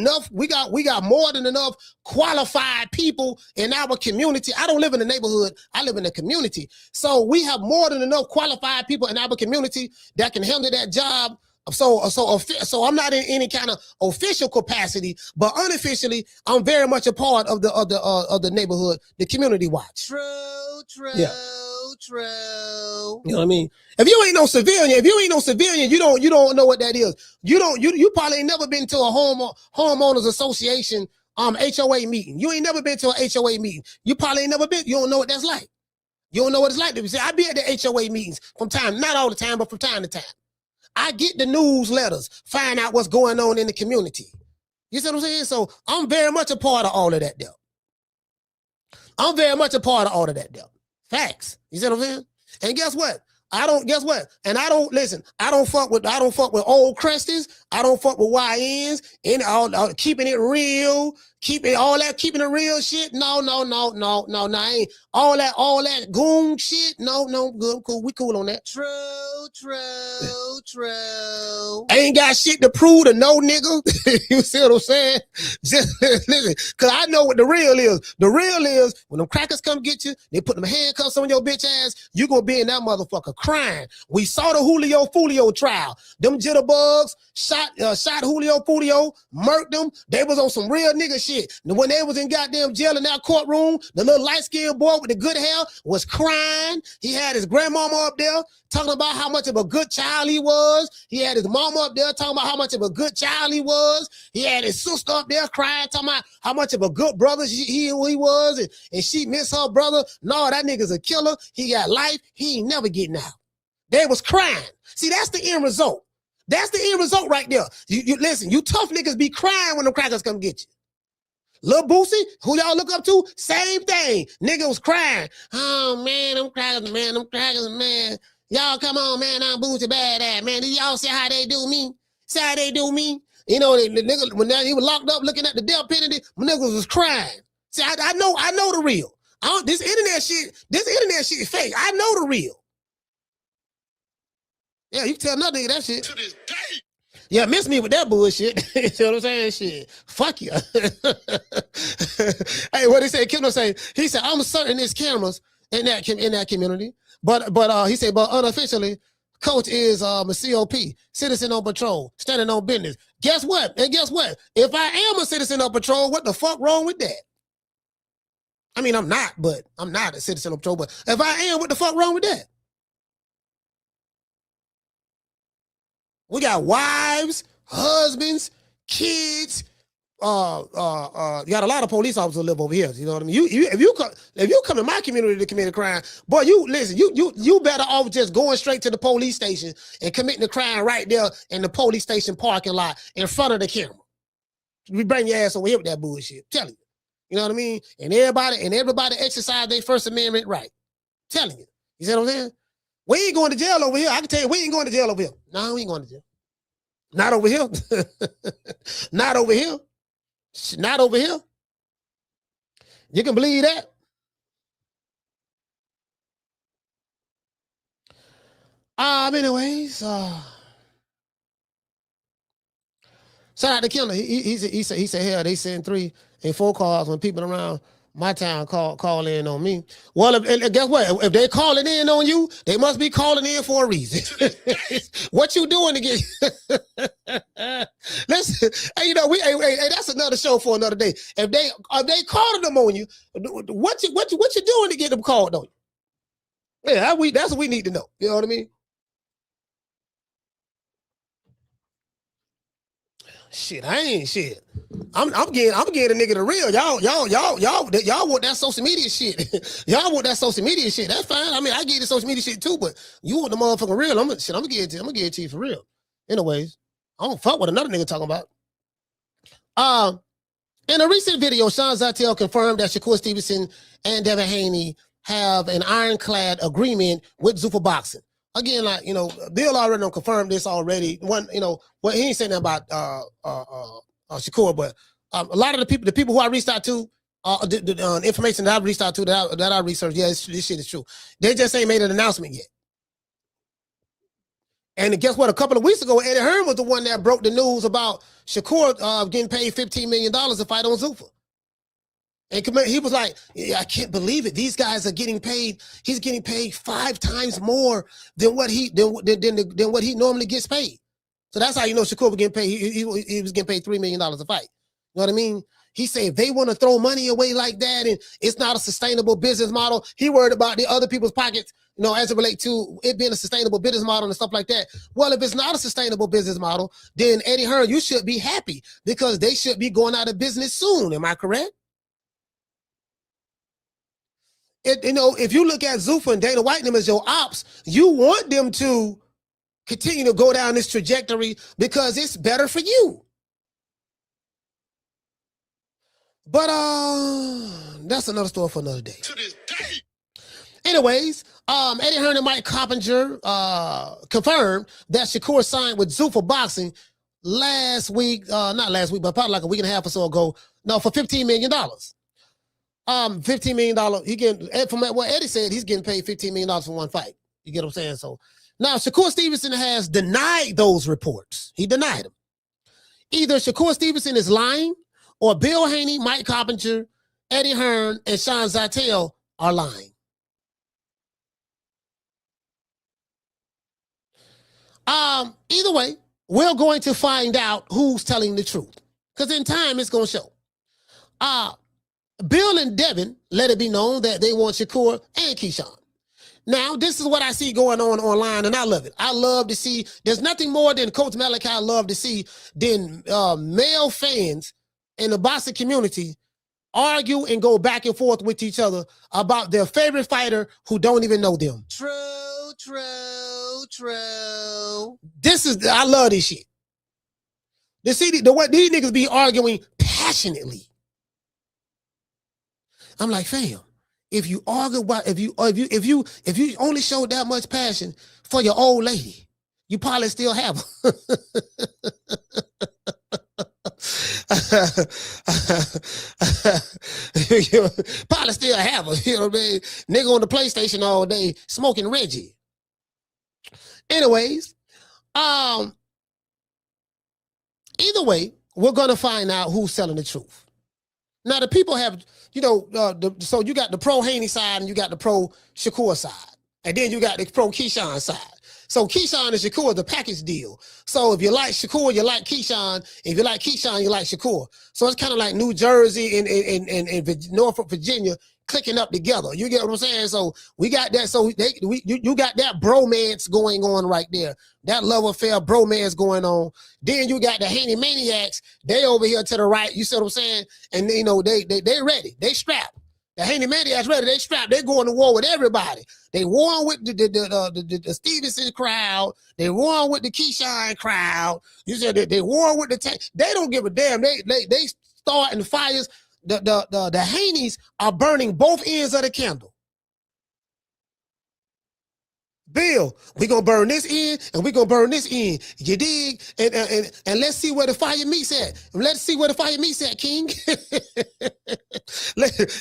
more than enough qualified people in our community. I don't live in the neighborhood. I live in the community. So we have more than enough qualified people in our community that can handle that job. So I'm not in any kind of official capacity, but unofficially, I'm very much a part of the neighborhood, the community watch. True. Yeah. True. You know what I mean? If you ain't no civilian, you don't know what that is. You probably ain't never been to a homeowners association HOA meeting. You ain't never been to a HOA meeting. You probably ain't never been. You don't know what that's like. You don't know what it's like to be. See, I be at the HOA meetings from time, not all the time, but from time to time. I get the newsletters, find out what's going on in the community. You see what I'm saying? So I'm very much a part of all of that deal. I'm very much a part of all of that deal. Facts. You see what I'm saying? And guess what? I don't fuck with old cresties. I don't fuck with YNs and all keeping it real, keeping it real shit. No, I ain't all that goon shit. No, good, cool. We cool on that. True. I ain't got shit to prove to no nigga. You see what I'm saying? Just listen, cause I know what the real is. The real is when them crackers come get you, they put them handcuffs on your bitch ass, you gonna be in that motherfucker crying. We saw the Julio Fulio trial. Them jitterbugs shot Julio Fulio, murked them. They was on some real nigga shit. And when they was in goddamn jail in that courtroom, the little light-skinned boy with the good hair was crying. He had his grandmama up there talking about how much of a good child he was. He had his mama up there talking about how much of a good child he was. He had his sister up there crying, talking about how much of a good brother he was, and she missed her brother. No, that nigga's a killer. He got life. He ain't never getting out. They was crying. See, that's the end result. That's the end result right there. You listen, you tough niggas be crying when the crackers come get you. Lil Boosie, who y'all look up to, same thing. Nigga was crying. Oh, man, them crackers, man. Y'all come on, man, I'm Boosie badass, man. Did y'all see how they do me? See how they do me? You know, the nigga, when he was locked up looking at the death penalty, my niggas was crying. See, I know the real. This internet shit is fake. I know the real. Yeah, you can tell another nigga that shit. To this day. Yeah, miss me with that bullshit. You know what I'm saying? Shit. Fuck you. Hey, what he said, Kim say, he said, I'm certain there's cameras in that community. But he said, but unofficially, Coach is a COP, citizen on patrol, standing on business. Guess what? And guess what? If I am a citizen on patrol, what the fuck wrong with that? I mean, I'm not a citizen on patrol, but if I am, what the fuck wrong with that? We got wives, husbands, kids. You got a lot of police officers live over here. You know what I mean? If you come in my community to commit a crime, boy, you better off just going straight to the police station and committing a crime right there in the police station parking lot in front of the camera. We bring your ass over here with that bullshit. Telling you. You know what I mean? And everybody exercise their First Amendment right. Telling you. You see what I'm saying? We ain't going to jail over here. I can tell you, we ain't going to jail over here. No, we ain't going to jail. Not over here. Not over here. Not over here. You can believe that. Anyways, shout out to Killer. He said, hell, they send 3 and 4 calls when people around my town call in on me. Well, guess what? If they calling in on you, they must be calling in for a reason. What you doing to get? Listen, hey, you know, hey, that's another show for another day. If they calling them on you, what you doing to get them called on you? Yeah, that's what we need to know. You know what I mean? Shit, I ain't shit. I'm getting a nigga the real. Y'all want that social media shit. Y'all want that social media shit. That's fine. I mean, I get the social media shit too, but you want the motherfucking real. I'm gonna give it to you for real. Anyways, I don't fuck what another nigga talking about. In a recent video, Sean Zittel confirmed that Shakur Stevenson and Devin Haney have an ironclad agreement with Zuffa Boxing. Again, like, you know, Bill already confirmed this already. One, you know, well, he ain't saying nothing about Shakur, but a lot of the people who I reached out to, the information that I reached out to, that I researched, yeah, this shit is true. They just ain't made an announcement yet. And guess what? A couple of weeks ago, Eddie Hearn was the one that broke the news about Shakur getting paid $15 million to fight on Zuffa. And he was like, yeah, I can't believe it. These guys are getting paid. He's getting paid 5 times more than what he normally gets paid. So that's how you know Shakur was getting paid. He was getting paid $3 million a fight. You know what I mean? He said if they want to throw money away like that and it's not a sustainable business model, he worried about the other people's pockets, you know, as it relates to it being a sustainable business model and stuff like that. Well, if it's not a sustainable business model, then Eddie Hearn, you should be happy because they should be going out of business soon. Am I correct? if you look at Zuffa and Dana White and them as your ops, you want them to continue to go down this trajectory because it's better for you. But that's another story for another day. To this day. Anyways, Eddie Hearn and Mike Coppinger confirmed that Shakur signed with Zuffa Boxing last week, not last week, but probably like a week and a half or so ago. No, for $15 million. $15 million. He getting, from what Eddie said, he's getting paid $15 million for one fight. You get what I'm saying? So now Shakur Stevenson has denied those reports. He denied them. Either Shakur Stevenson is lying, or Bill Haney, Mike Coppinger, Eddie Hearn, and Sean Zittel are lying. Either way, we're going to find out who's telling the truth. Because in time, it's going to show. Bill and Devin let it be known that they want Shakur and Keyshawn. Now, this is what I see going on online, and I love it. I love to see, there's nothing more than Coach Malachi I love to see than male fans in the boxing community argue and go back and forth with each other about their favorite fighter who don't even know them. True. I love this shit. The way these niggas be arguing passionately. I'm like, fam, if you argue about, if you only show that much passion for your old lady, you probably still have her. Probably still have her. You know what I mean? Nigga on the PlayStation all day smoking Reggie. Anyways, either way, we're gonna find out who's telling the truth. Now the people have, so you got the pro Haney side and you got the pro Shakur side, and then you got the pro Keyshawn side. So Keyshawn and Shakur, the package deal. So if you like Shakur, you like Keyshawn. If you like Keyshawn, you like Shakur. So it's kind of like New Jersey and Norfolk, Virginia clicking up together. You get what I'm saying? So we got that. So you got that bromance going on right there. That love affair bromance going on. Then you got the Haney Maniacs. They over here to the right. You see what I'm saying? And they ready. They strapped. The Haney Maniacs ready. They strapped. They going to war with everybody. They warring with the Stevenson crowd. They warring with the Keyshawn crowd. You said they warring with the tank. They don't give a damn. They starting fires. The Haneys are burning both ends of the candle. Bill, we gonna burn this end and we gonna burn this end. You dig? And let's see where the fire meets at. Let's see where the fire meets at, King.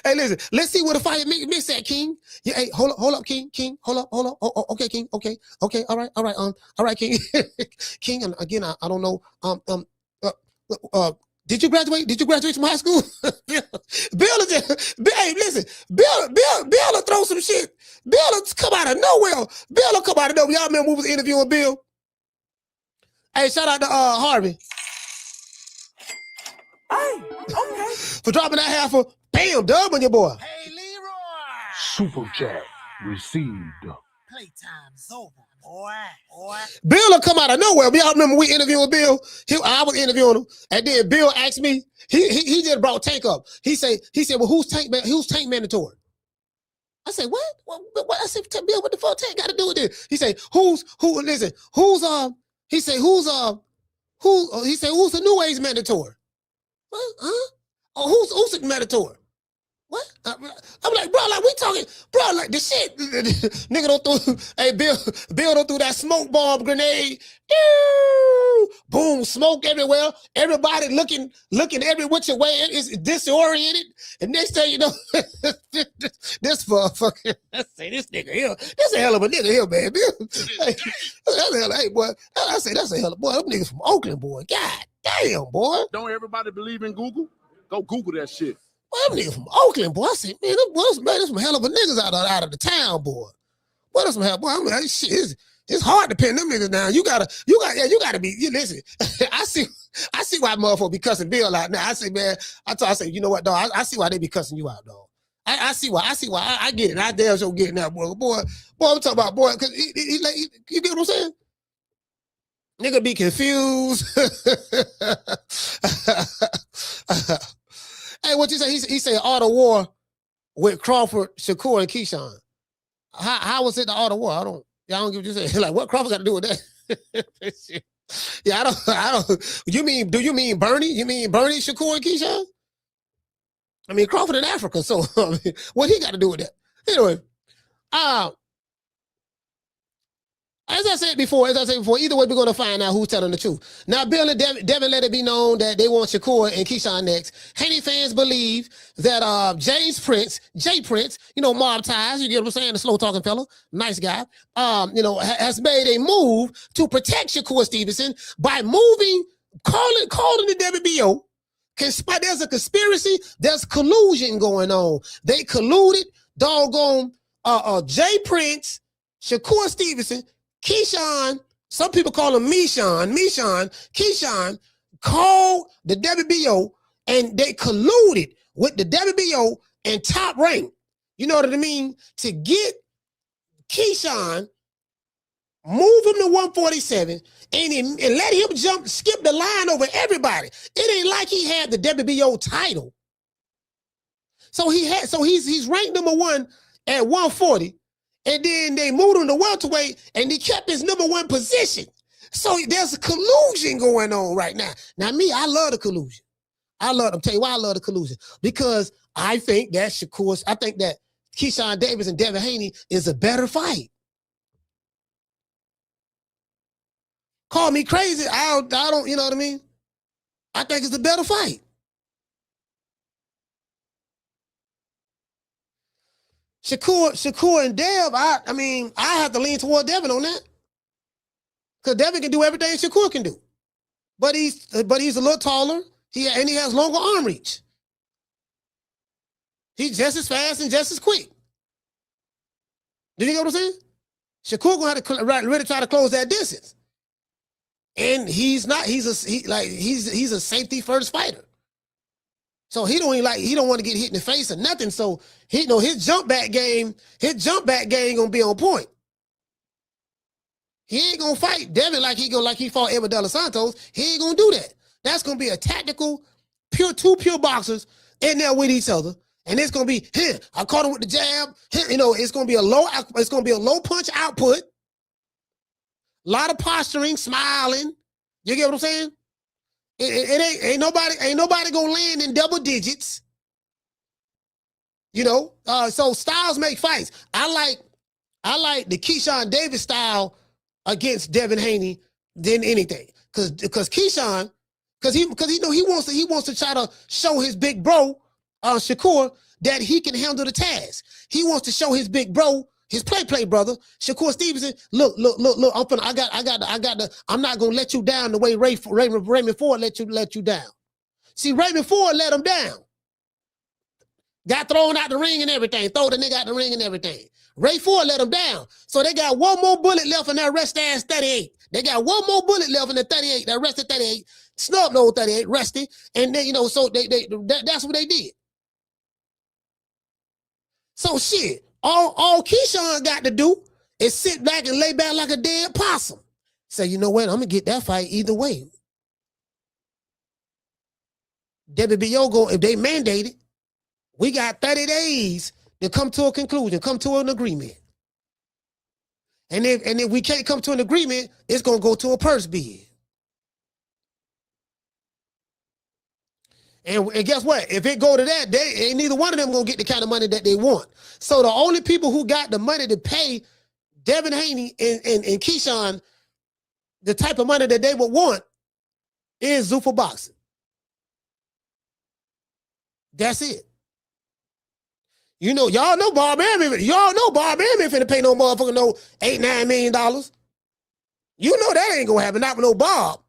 Hey, listen. Let's see where the fire meets at, King. Yeah, hey, hold up, King. Hold up. Oh, okay, King. Okay. All right, King. King. And again, I don't know. Did you graduate? Did you graduate from high school? Bill is, hey, listen, Bill will throw some shit. Bill will come out of nowhere. Bill will come out of nowhere. Y'all remember who was interviewing Bill? Hey, shout out to Harvey. Hey, okay. For dropping that half a bam dub on your boy. Hey, Leroy. Super chat received. Playtime's over, boy. Bill will come out of nowhere. Y'all remember we interviewing Bill? I was interviewing him, and then Bill asked me. He just brought Tank up. He said, well, who's Tank mandatory? I said, what? I said, Bill, what the fuck Tank got to do with this? He said, who's the new age mandatory? What? Huh? Oh, who's the mandatory? What? I'm like, bro, like we talking, bro, like the shit. Nigga don't throw, hey, Bill don't throw that smoke bomb grenade. Boom, smoke everywhere. Everybody looking every which way. It's disoriented. And next thing you know, this motherfucker, I say this nigga here, that's a hell of a nigga here, man. Hey, boy, I say that's a hell of a boy. Them niggas from Oakland, boy. God damn, boy. Don't everybody believe in Google? Go Google that shit. Well, them niggas from Oakland, boy. I said, man, there's some hell of a niggas out of the town, boy. What is some hell, boy? I mean, shit, it's hard to pin them niggas down. You gotta be. Listen, I see why motherfuckers be cussing Bill out now. I say, man, I say, you know what, dog? I see why they be cussing you out, dog. I see why. I get it. I damn sure get it now, boy. Boy, I'm talking about boy, cause you get what I'm saying? Nigga be confused. Hey, what you say? He said art of war with Crawford, Shakur, and Keyshawn. How was it the Art of War? Y'all don't get what you say. Like, what Crawford got to do with that? Yeah, I don't. Do you mean Bernie? You mean Bernie, Shakur, and Keyshawn? I mean, Crawford in Africa, so I mean, what he got to do with that? Anyway, as I said before, either way, we're going to find out who's telling the truth. Now, Bill and Devin let it be known that they want Shakur and Keyshawn next. Haney fans believe that Jay Prince, mob ties, you get what I'm saying, the slow-talking fella, nice guy, has made a move to protect Shakur Stevenson by calling the WBO. There's a conspiracy, there's collusion going on. They colluded, doggone Jay Prince, Shakur Stevenson, Keyshawn, some people call him Keyshawn called the WBO and they colluded with the WBO and Top Rank. You know what I mean? To get Keyshawn, move him to 147 and let him skip the line over everybody. It ain't like he had the WBO title. So he's ranked number 1 at 140. And then they moved him to welterweight, and he kept his number 1 position. So there's a collusion going on right now. Now, me, I love the collusion. I'll tell you why I love the collusion. Because I think that Keyshawn Davis and Devin Haney is a better fight. Call me crazy. I don't, you know what I mean? I think it's a better fight. Shakur and Dev, I have to lean toward Devin on that. Because Devin can do everything Shakur can do. But he's a little taller. He has longer arm reach. He's just as fast and just as quick. Did you get what I'm saying? Shakur gonna have to really try to close that distance. And he's a safety first fighter. So he don't want to get hit in the face or nothing. So his jump back game gonna be on point. He ain't gonna fight Devin like he fought Edward De Los Santos. He ain't gonna do that. That's gonna be a tactical, two pure boxers in there with each other. And it's gonna be I caught him with the jab. It's gonna be a low punch output. A lot of posturing, smiling. You get what I'm saying? Ain't nobody gonna land in double digits. So styles make fights. I like the Keyshawn Davis style against Devin Haney than anything. Cause Keyshawn, he wants to try to show his big bro, Shakur, that he can handle the task. He wants to show his big bro, his play brother, Shakur Stevenson. Look. I'm not gonna let you down the way Raymond Ford let you down. See, Raymond Ford let him down. Got thrown out the ring and everything. Throw the nigga out the ring and everything. Ray Ford let him down. So they got one more bullet left in that rest ass 38. They got one more bullet left in the 38. That rested 38. Snubbed old 38, rested. And then, so that's what they did. So shit. All Keyshawn got to do is sit back and lay back like a dead possum. Say, you know what? I'm going to get that fight either way. WBO, if they mandate it, we got 30 days to come to a conclusion, come to an agreement. And if we can't come to an agreement, it's going to go to a purse bid. And guess what? If it go to that, ain't neither one of them going to get the kind of money that they want. So the only people who got the money to pay Devin Haney and Keyshawn the type of money that they would want is Zuffa Boxing. That's it. Y'all know Bob Ammon finna pay no motherfucker no $8-9 million. You know that ain't gonna happen, not with no Bob.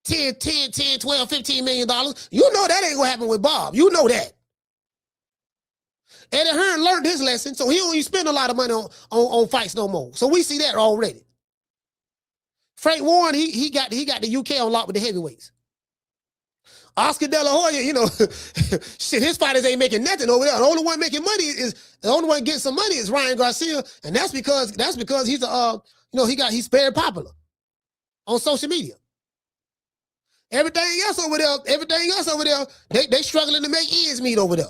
10, 12, $15 million. You know that ain't gonna happen with Bob. You know that. Eddie Hearn learned his lesson, so he don't even spend a lot of money on fights no more. So we see that already. Frank Warren, he got the UK on lock with the heavyweights. Oscar De La Hoya, shit, his fighters ain't making nothing over there. The only one making money the only one getting some money is Ryan Garcia, and that's because he's he's very popular on social media. Everything else over there, they struggling to make ends meet over there.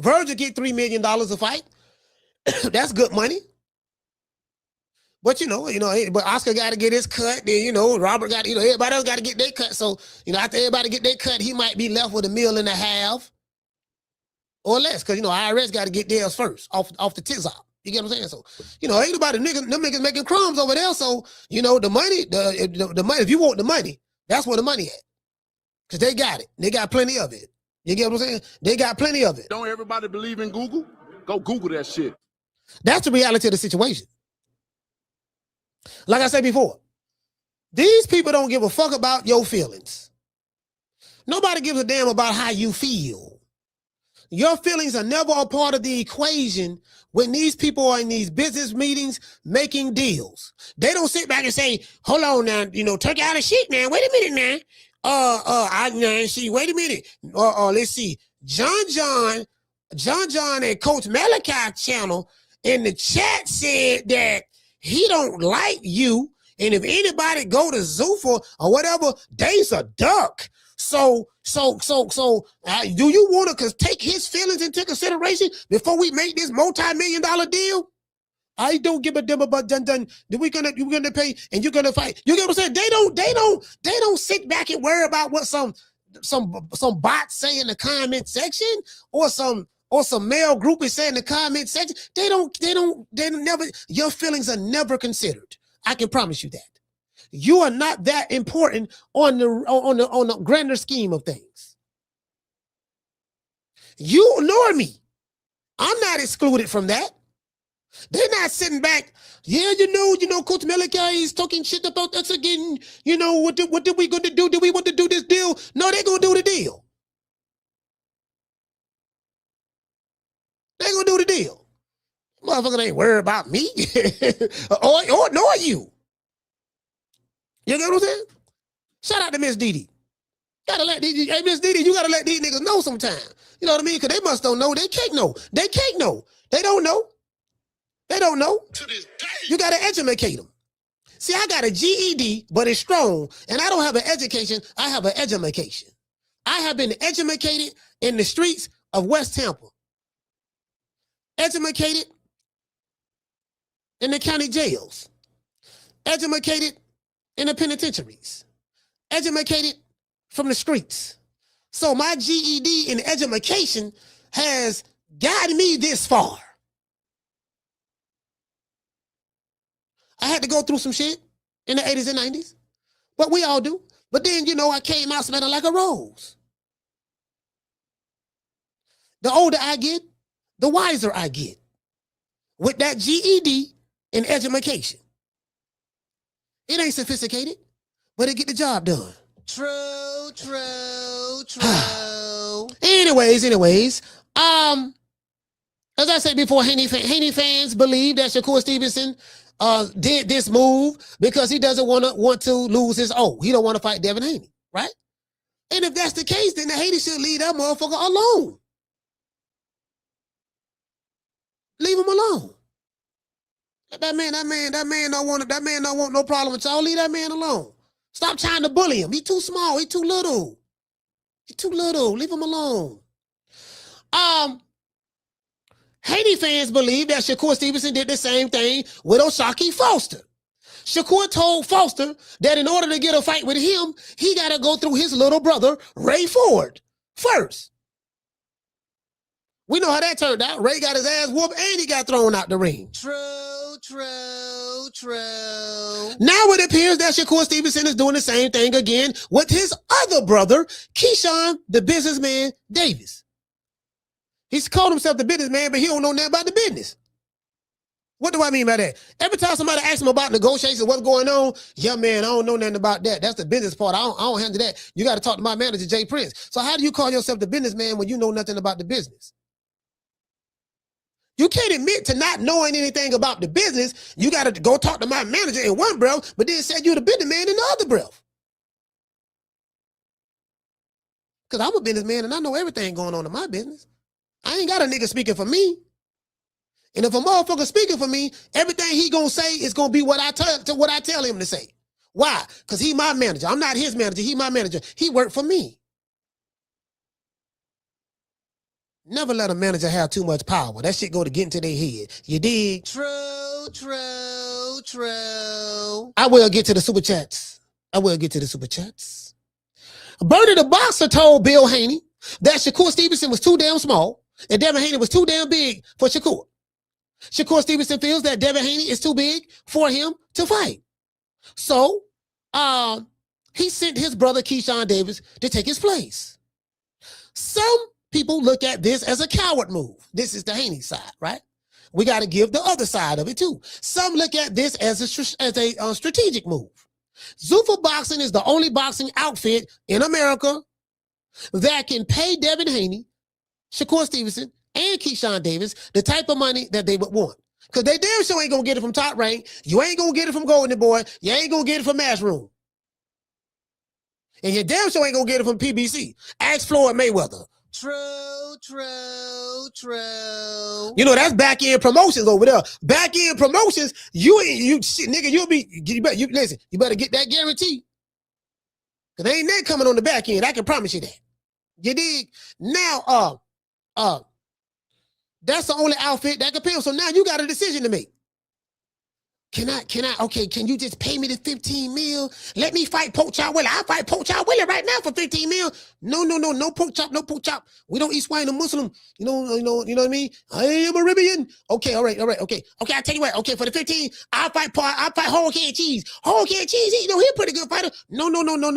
Virgil get $3 million a fight. That's good money. But but Oscar got to get his cut. Then Robert got, everybody else got to get their cut. So after everybody get their cut, he might be left with $1.5 million or less, because IRS got to get theirs first off the tip off. You get what I'm saying? So ain't nobody them niggas making crumbs over there. So the money, the money. If you want the money, that's where the money at, because they got it. They got plenty of it. You get what I'm saying? They got plenty of it. Don't everybody believe in Google? Go Google that shit. That's the reality of the situation. Like I said before, these people don't give a fuck about your feelings. Nobody gives a damn about how you feel. Your feelings are never a part of the equation when these people are in these business meetings making deals. They don't sit back and say, hold on now, turkey out of shit now. Wait a minute now. See, wait a minute. Let's see. John and Coach Malachi channel in the chat said that he don't like you, and if anybody go to Zuffa or whatever, they's a duck. So, do you want to take his feelings into consideration before we make this multi-million-dollar deal? I don't give a damn about done. We're gonna pay, and you're gonna fight. You get what I'm saying? They don't sit back and worry about what some bots say in the comment section, or some male group is saying in the comment section. They never. Your feelings are never considered. I can promise you that. You are not that important on the grander scheme of things. You nor me. I'm not excluded from that. They're not sitting back. Yeah, Coach Malachi is talking shit about us again. What did we going to do? Do we want to do this deal? No, they're going to do the deal. They're going to do the deal. Motherfucker ain't worried about me. or nor you. You get what I'm saying? Shout out to Miss Didi. Gotta let Didi, hey, Miss Didi, you gotta let these niggas know sometime. You know what I mean? Because they must don't know. They can't know. They can't know. They don't know. They don't know. To this day. You gotta educate them. See, I got a GED, but it's strong, and I don't have an education. I have an education. I have been educated in the streets of West Tampa. Educated in the county jails. Educated in the penitentiaries, educated from the streets. So my GED in education has guided me this far. I had to go through some shit in the 80s and 90s, but we all do. But then, I came out smelling like a rose. The older I get, the wiser I get with that GED in education. It ain't sophisticated, but it get the job done. True. Anyways, as I said before, Haney fans believe that Shakur Stevenson did this move because he doesn't want to lose his O. He don't want to fight Devin Haney, right? And if that's the case, then the Haney should leave that motherfucker alone. Leave him alone. That man don't want no problem with y'all. Leave that man alone. Stop trying to bully him. He too small. He too little. Leave him alone. Haney fans believe that Shakur Stevenson did the same thing with O'Shaquie Foster. Shakur told Foster that in order to get a fight with him, he got to go through his little brother, Ray Ford, first. We know how that turned out. Ray got his ass whooped and he got thrown out the ring. True. Now it appears that Shakur Stevenson is doing the same thing again with his other brother, Keyshawn, the businessman, Davis. He's called himself the businessman, but he don't know nothing about the business. What do I mean by that? Every time somebody asks him about negotiations, what's going on, yeah, man, I don't know nothing about that. That's the business part. I don't handle that. You got to talk to my manager, Jay Prince. So how do you call yourself the businessman when you know nothing about the business? You can't admit to not knowing anything about the business. You got to go talk to my manager in one breath, but then say you're the businessman in the other breath. Because I'm a businessman and I know everything going on in my business. I ain't got a nigga speaking for me. And if a motherfucker speaking for me, everything he gonna say is gonna be what I tell him to say. Why? Because he my manager. I'm not his manager. He my manager. He worked for me. Never let a manager have too much power. That shit go to get into their head. You dig? True. I will get to the super chats. Bernie the Boxer told Bill Haney that Shakur Stevenson was too damn small and Devin Haney was too damn big for Shakur. Shakur Stevenson feels that Devin Haney is too big for him to fight. So, he sent his brother Keyshawn Davis to take his place. Some people look at this as a coward move. This is the Haney side, right? We got to give the other side of it too. Some look at this as a strategic move. Zuffa Boxing is the only boxing outfit in America that can pay Devin Haney, Shakur Stevenson, and Keyshawn Davis the type of money that they would want. Because they damn sure ain't going to get it from Top Rank. You ain't going to get it from Golden Boy. You ain't going to get it from Matchroom. And you damn sure ain't going to get it from PBC. Ask Floyd Mayweather. True. You know, that's back-end promotions over there. Back-end promotions, nigga, listen, you better get that guarantee. Because ain't that coming on the back end. I can promise you that. You dig? Now, that's the only outfit that can pay him. So now you got a decision to make. Can you just pay me the 15 mil? Let me fight Pork Chop Willie. I'll fight Pork Chop Willie right now for 15 mil. No pork chop. We don't eat swine or Muslim. You know what I mean? I am Arabian. Okay, all right. Okay, I'll tell you what. Okay, for the 15, I'll fight Whole Head Cheese. Whole Head Cheese, he's a pretty good fighter. No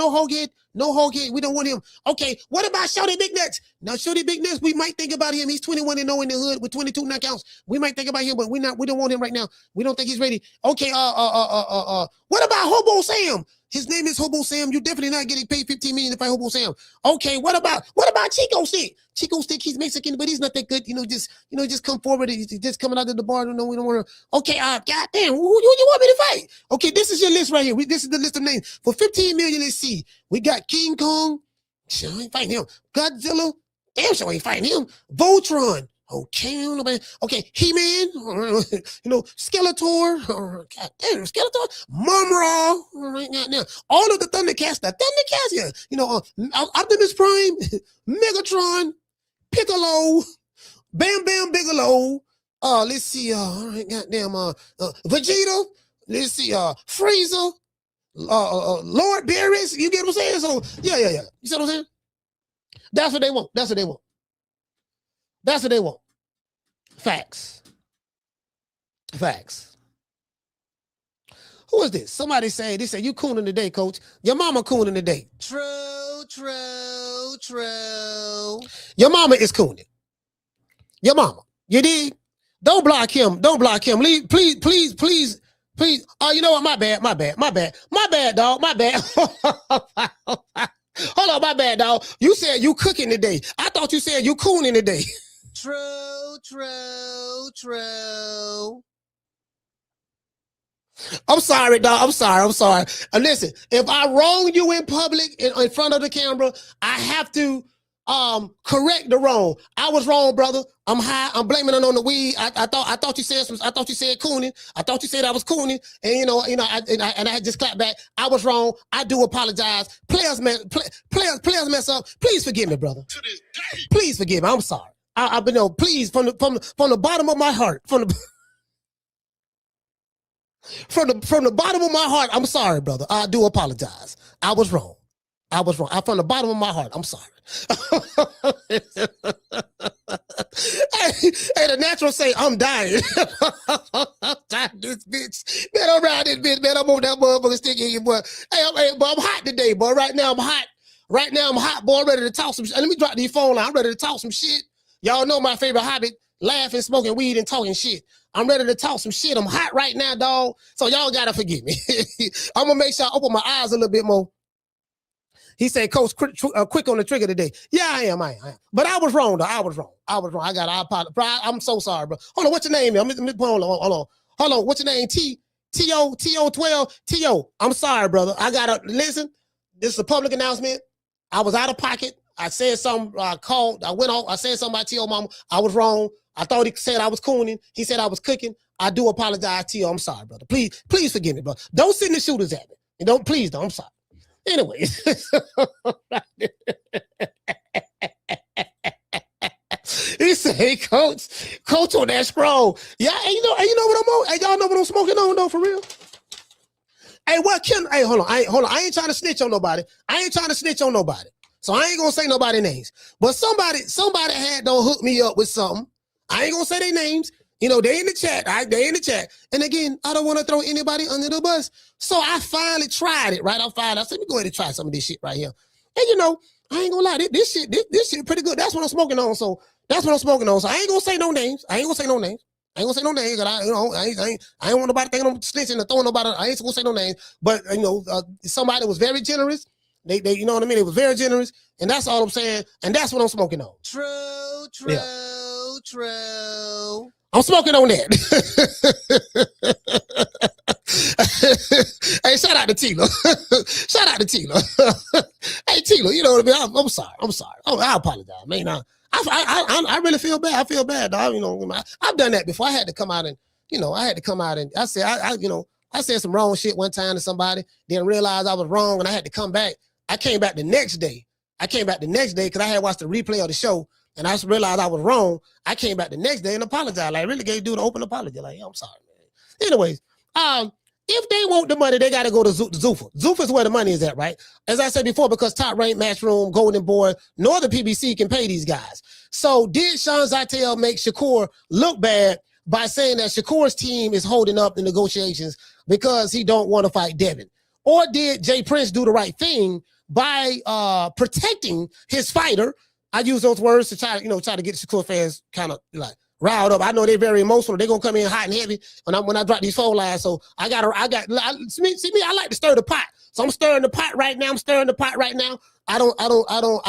Whole Head. No Whole Head. We don't want him. Okay, what about Shorty Big Nuts? Now, Shorty Big Nuts, we might think about him. He's 21-0 in the hood with 22 knockouts. We might think about him, but we don't want him right now. We don't think he's ready. Okay, what about Hobo Sam? His name is Hobo Sam. You're definitely not getting paid $15 million to fight Hobo Sam. Okay, what about Chico Stick? Chico Stick, he's Mexican, but he's not that good. Just come forward. He's just coming out of the bar. No, we don't want to. Okay, goddamn, who you want me to fight? Okay, this is your list right here. This is the list of names. For $15 million, let's see. We got King Kong. Sure, I ain't fighting him. Godzilla. Damn sure I ain't fighting him. Voltron. Okay, He-Man, Skeletor, God damn, Skeletor, Mumra, right now. All of the Thundercats, Optimus Prime, Megatron, Piccolo, Bam Bam Bigelow, let's see, all right, goddamn, Vegeta, let's see, Frieza, Lord Beerus, you get what I'm saying? So, yeah. You see what I'm saying? That's what they want. Facts. Who is this? Somebody said, you cooning today, coach. Your mama cooning today. True. Your mama is cooning. Your mama. You dig? Don't block him. Leave, please. Oh, you know what? My bad, dog. My bad. Hold on, my bad, dog. You said you cooking today. I thought you said you cooning today. True. I'm sorry, dog. I'm sorry. Listen, if I wrong you in public in front of the camera, I have to correct the wrong. I was wrong, brother. I'm high. I'm blaming it on the weed. I thought you said cooning. I thought you said I was cooning, and I just clapped back. I was wrong. I do apologize. Players mess up. Please forgive me, brother. To this day. Please forgive me. I'm sorry. I've been please from the bottom of my heart, from the bottom of my heart, I'm sorry, brother. I do apologize. I was wrong. From the bottom of my heart, I'm sorry. Hey, the natural say, I'm dying. I'm dying this bitch. Man, I'm riding this bitch, man. I'm on that motherfucker stick in your boy. Hey, but I'm hot today, boy. Right now, I'm hot, boy. I'm ready to talk some shit. Let me drop these phone line. I'm ready to talk some shit. Y'all know my favorite hobby, laughing, smoking weed, and talking shit. I'm ready to talk some shit. I'm hot right now, dog. So y'all gotta forgive me. I'm gonna make sure I open my eyes a little bit more. He said, Coach, quick on the trigger today. Yeah, I am. But I was wrong, though. I was wrong. I apologize. I'm so sorry, bro. Hold on, what's your name? Hold on. What's your name? T.O. T.O. I'm sorry, brother. I gotta listen. This is a public announcement. I was out of pocket. I said something, I went off, I said something about T.O. mama. I was wrong. I thought he said I was cooning. He said I was cooking. I do apologize, T.O. I'm sorry, brother. Please forgive me, brother. Don't send the shooters at me. Please don't. I'm sorry. Anyways. He Hey, coach on that scroll. Yeah, and you know what I'm on? Hey, y'all know what I'm smoking on though, for real? Hey, what Kim? Hey, hold on. I ain't trying to snitch on nobody. So I ain't gonna say nobody names. But somebody had to hook me up with something. I ain't gonna say their names. You know, they in the chat. They in the chat. And again, I don't want to throw anybody under the bus. So I finally tried it, right? I said, let me go ahead and try some of this shit right here. And you know, I ain't gonna lie, this shit pretty good. That's what I'm smoking on. So that's what I'm smoking on. So I ain't gonna say no names. I ain't gonna say no names. Cause I ain't want nobody thinking I'm snitching or throwing nobody. I ain't gonna say no names. But you know, somebody was very generous. They you know what I mean? They was very generous, and that's all I'm saying. And that's what I'm smoking on. True. I'm smoking on that. Hey, shout out to Tila. Hey, Tila, you know what I mean? I'm sorry. I apologize, man. I really feel bad. I feel bad, dog. You know, I've done that before. I had to come out and I said, I said some wrong shit one time to somebody, then realized I was wrong, and I had to come back. I came back the next day. Because I had watched the replay of the show, and I realized I was wrong. I came back the next day and apologized. Like, really gave dude an open apology. Like, I'm sorry, man. Anyways, if they want the money, they got to go to Zuffa. Zuffa is where the money is at, right? As I said before, because Top Rank, Matchroom, Golden Boy, nor the PBC can pay these guys. So did Sean Zittel make Shakur look bad by saying that Shakur's team is holding up the negotiations because he don't want to fight Devin? Or did Jay Prince do the right thing by protecting his fighter? I use those words to try to get Shakur fans kind of like riled up. I know they're very emotional. They're gonna come in hot and heavy when I drop these phone lines. So I like to stir the pot. So I'm stirring the pot right now. I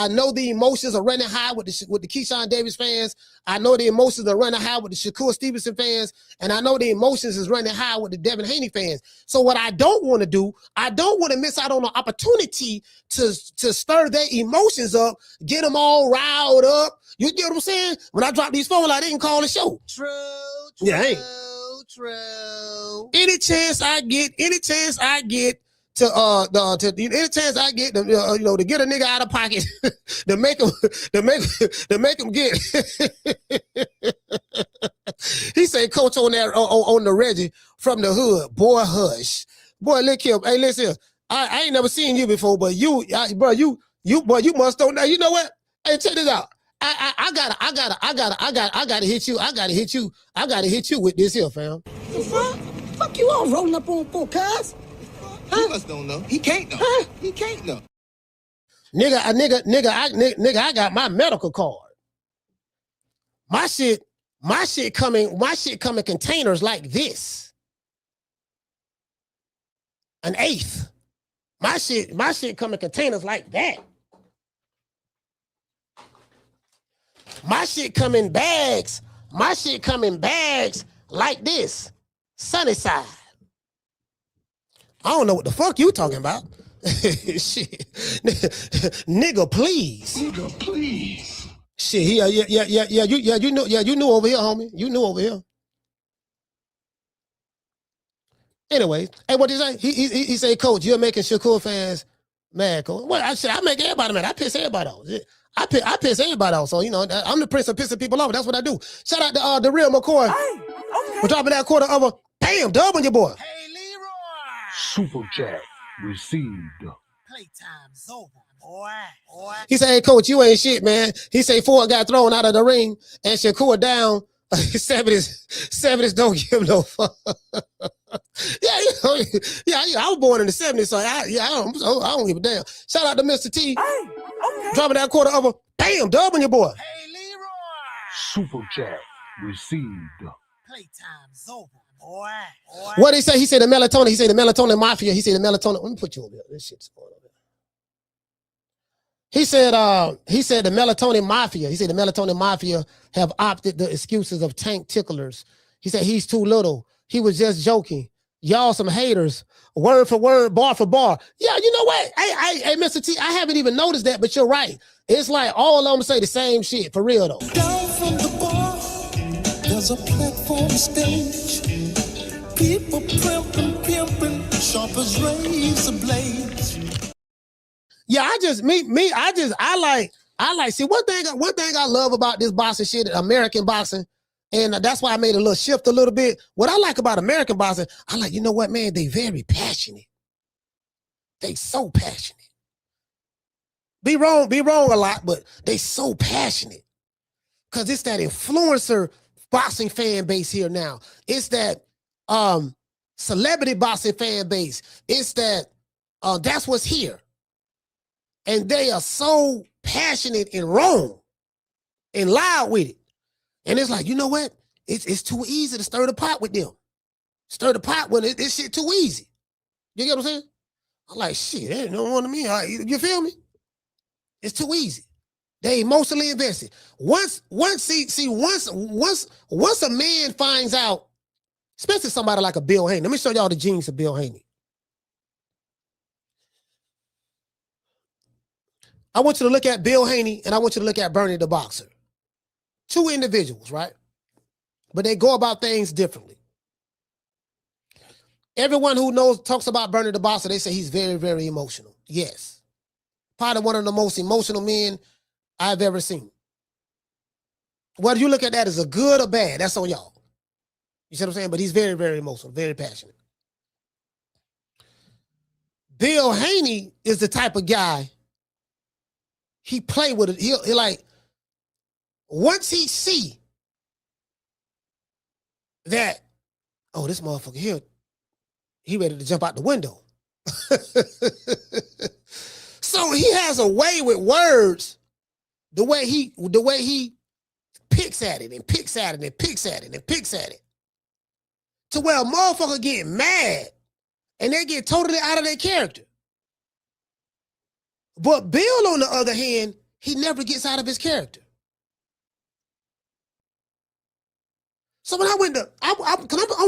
know the emotions are running high with the Keyshawn Davis fans. I know the emotions are running high with the Shakur Stevenson fans, and I know the emotions is running high with the Devin Haney fans. So what I don't want to do, I don't want to miss out on the opportunity to stir their emotions up, get them all riled up. You get what I'm saying? When I drop these phones, I didn't call the show. True. Any chance I get to get a nigga out of pocket to make him get. He said, Coach on that on the Reggie from the hood, boy, hush, boy, look here. Hey, listen, I ain't never seen you before, but you must don't know. You know what? Hey, check this out. I gotta hit you. I gotta hit you with this here, fam. The fuck? Fuck you all rolling up on full cuz? He must don't know. He can't know. Huh? He can't know. Nigga, I got my medical card. My shit come in containers like this. An eighth. My shit come in containers like that. My shit come in bags. Like this. Sunny side. I don't know what the fuck you talking about. Shit. Nigga, please. Shit, yeah, you knew over here, homie. You knew over here. Anyway, hey, what did he say? He said, Coach, you're making Shakur fans mad, Coach. Well, I make everybody mad. I piss everybody off. I piss everybody off. So, you know, I'm the prince of pissing people off. That's what I do. Shout out to the real McCoy. Hey, okay. For dropping that quarter of a bam, dub on your boy. Hey, Leroy. Super chat received. Playtime's over, boy. He said, hey, Coach, you ain't shit, man. He said Ford got thrown out of the ring and Shakur down. 70s don't give no fuck. I was born in the 70s, so I don't give a damn. Shout out to Mr. T. Hey, okay. Dropping that quarter of a bam, dub on your boy. Hey, Leroy. Super chat received. Playtime's over, boy. What did he say? He said the melatonin. He said the melatonin mafia. He said the melatonin. Let me put you over here. This shit's going on. He said the melatonin mafia. He said the melatonin mafia have opted the excuses of tank ticklers. He said he's too little. He was just joking. Y'all some haters. Word for word, bar for bar. Yeah, you know what? Hey, Mr. T, I haven't even noticed that, but you're right. It's like all of them say the same shit, for real though. Down from the bar, there's a platform stage. People pimping, sharp as razor blades. Yeah, I see one thing I love about this boxing shit, American boxing, and that's why I made a little shift a little bit. What I like about American boxing, I like, you know what, man, they very passionate. They so passionate. Be wrong a lot, but they so passionate. Cause it's that influencer boxing fan base here now. It's that celebrity boxing fan base. It's that that's what's here. And they are so passionate and wrong and loud with it. And it's like, you know what? It's too easy to stir the pot with them. Stir the pot when this shit too easy. You get what I'm saying? I'm like, shit, they don't want me. You feel me? It's too easy. They emotionally invested. Once a man finds out, especially somebody like a Bill Haney. Let me show y'all the genius of Bill Haney. I want you to look at Bill Haney and I want you to look at Bernie the Boxer. Two individuals, right? But they go about things differently. Everyone who talks about Bernie the Boxer, they say he's very, very emotional. Yes. Probably one of the most emotional men I've ever seen. Whether you look at that as a good or bad, that's on y'all. You see what I'm saying? But he's very, very emotional, very passionate. Bill Haney is the type of guy, he play with it. He like, once he see that, oh, this motherfucker here, he ready to jump out the window. So he has a way with words, the way he picks at it and picks at it and picks at it and picks at it, to where a motherfucker get mad and they get totally out of their character. But Bill, on the other hand, he never gets out of his character. So when I went to, I'm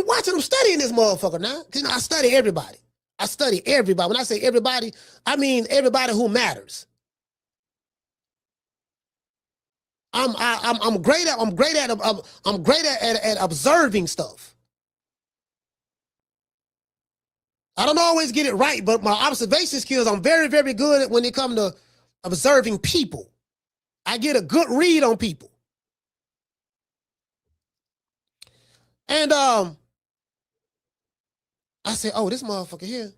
watching, I'm studying this motherfucker now. You know, I study everybody. When I say everybody, I mean everybody who matters. I'm great at observing stuff. I don't always get it right, but my observation skills, I'm very, very good at when it comes to observing people. I get a good read on people. And I said, oh, this motherfucker here.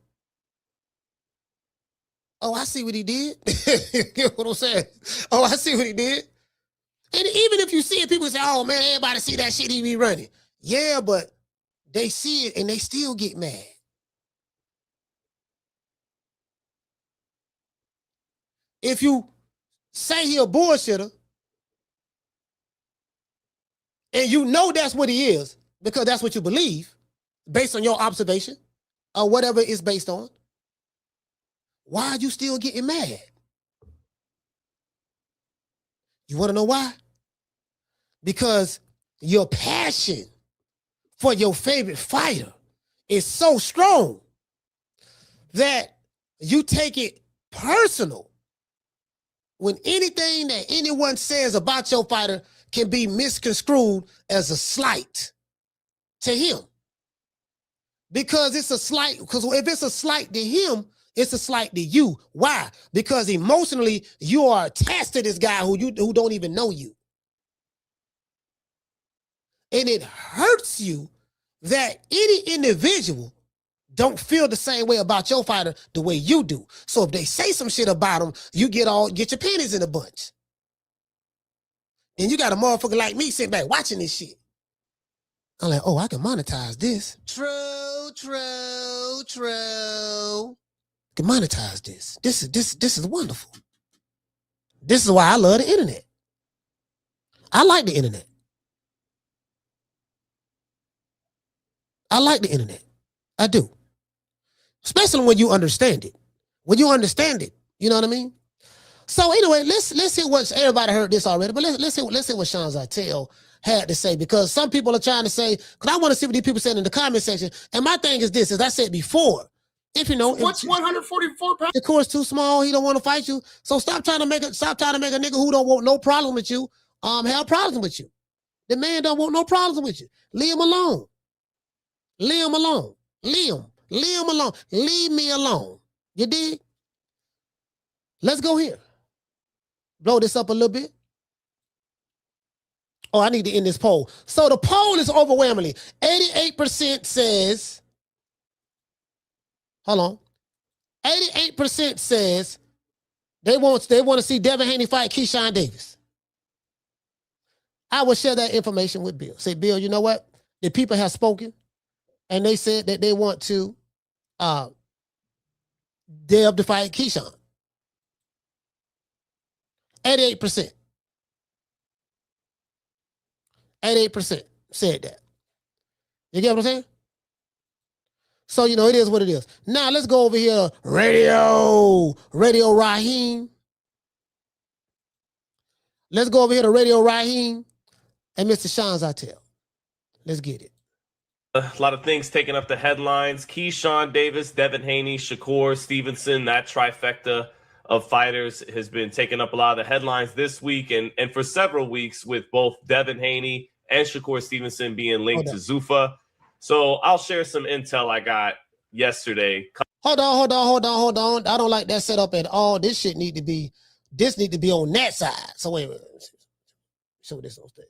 Oh, I see what he did. You know what I'm saying? Oh, I see what he did. And even if you see it, people say, oh man, everybody see that shit he be running. Yeah, but they see it and they still get mad. If you say he a bullshitter, and you know that's what he is, because that's what you believe, based on your observation, or whatever it's based on, why are you still getting mad? You want to know why? Because your passion for your favorite fighter is so strong that you take it personal when anything that anyone says about your fighter can be misconstrued as a slight to him. Because it's a slight, because if it's a slight to him, it's a slight to you. Why? Because emotionally, you are attached to this guy who don't even know you. And it hurts you that any individual don't feel the same way about your fighter the way you do. So if they say some shit about him, you get your panties in a bunch. And you got a motherfucker like me sitting back watching this shit. I'm like, oh, I can monetize this. True. I can monetize this. This is wonderful. This is why I love the internet. I like the internet. I do. Especially when you understand it. When you understand it, you know what I mean? So anyway, let's hear what everybody heard this already, but let's hear what Sean Zittel had to say, because some people are trying to say, because I want to see what these people said in the comment section. And my thing is this, as I said before, if you know, What's 144 pounds? the course too small, he don't want to fight you. So stop trying to make a nigga who don't want no problem with you have problems with you. The man don't want no problems with you. Leave him alone. Leave him alone. Leave him alone. Leave me alone. You dig? Let's go here. blow this up a little bit. Oh, I need to end this poll. So the poll is overwhelmingly 88% says, hold on. 88% says they want to see Devin Haney fight Keyshawn Davis. I will share that information with Bill. Say, Bill, you know what? The people have spoken, and they said that they want to dare to fight Keyshawn. 88%. 88% said that. You get what I'm saying? So, you know, it is what it is. Now, let's go over here. Radio Raheem. Let's go over here to Radio Raheem and Mr. Sean Zittel. Let's get it. A lot of things taking up the headlines. Keyshawn Davis, Devin Haney, Shakur Stevenson, that trifecta of fighters has been taking up a lot of the headlines this week and for several weeks, with both Devin Haney and Shakur Stevenson being linked to Zuffa. So I'll share some intel I got yesterday. Hold on. I don't like that setup at all. This need to be on that side. So wait. Show this on stage.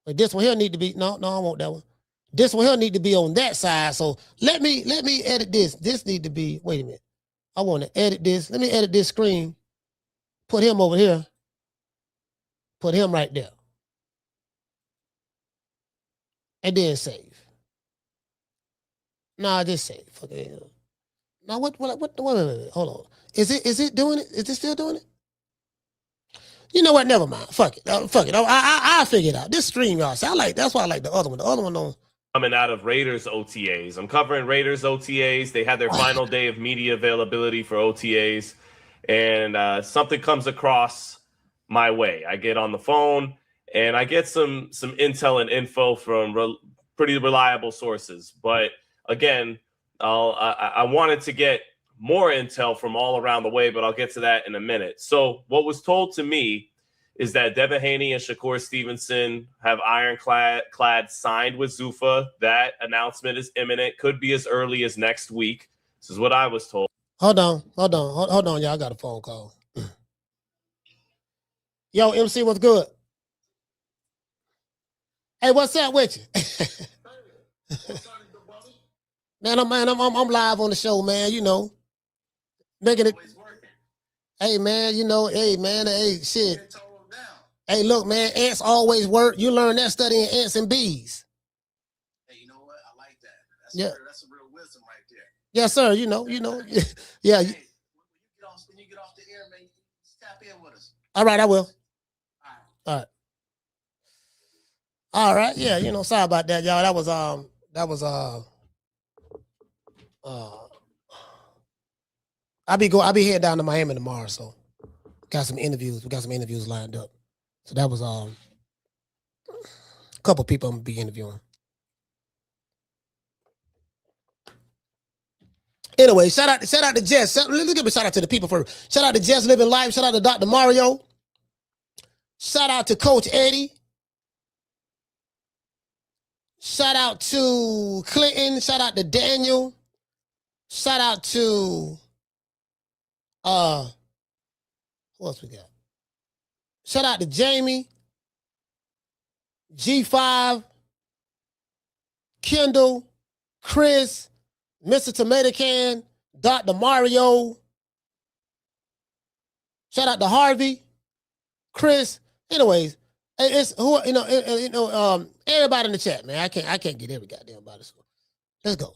But this one here need to be, no, I want that one. This one here need to be on that side. So let me edit this. This need to be, wait a minute. I want to edit this. Let me edit this screen. Put him over here. Put him right there. And then save. Nah, just save. Okay. Now what, wait, hold on. Is it doing it? Is it still doing it? You know what? Never mind. Fuck it. I'll figure it out. This stream, y'all. That's why I like the other one. The other one don't. Coming out of Raiders OTAs. I'm covering Raiders OTAs. They had their final day of media availability for OTAs. And something comes across my way. I get on the phone and I get some intel and info from pretty reliable sources. But again, I wanted to get more intel from all around the way, but I'll get to that in a minute. So what was told to me is that Devin Haney and Shakur Stevenson have ironclad signed with Zuffa. That announcement is imminent, could be as early as next week. This is what I was told. Hold on, y'all. I got a phone call. Yo, MC, what's good? Hey, what's up with you? Man, I'm live on the show, man. You know, making it. Hey, man. You know, hey, shit. Hey, look, man. Ants always work. You learn that studying ants and bees. Hey, you know what? I like that. That's some real wisdom right there. Yes, sir. You know. Yeah. Hey, when you get off the air, man, just tap in with us. All right, I will. All right. Yeah, you know, sorry about that, y'all. I'll be heading down to Miami tomorrow, so got some interviews. We got some interviews lined up. So that was a couple people I'm gonna be interviewing. Anyway, shout out to Jess. Let's give a shout out to the people first. Shout out to Jess Living Life. Shout out to Dr. Mario. Shout out to Coach Eddie. Shout out to Clinton. Shout out to Daniel. Shout out to who else we got? Shout out to Jamie, G5, Kendall, Chris, Mr. Tomato Can, Dr. Mario. Shout out to Harvey, Chris. Anyways, it's who everybody in the chat, man. I can't get every goddamn body. So let's go.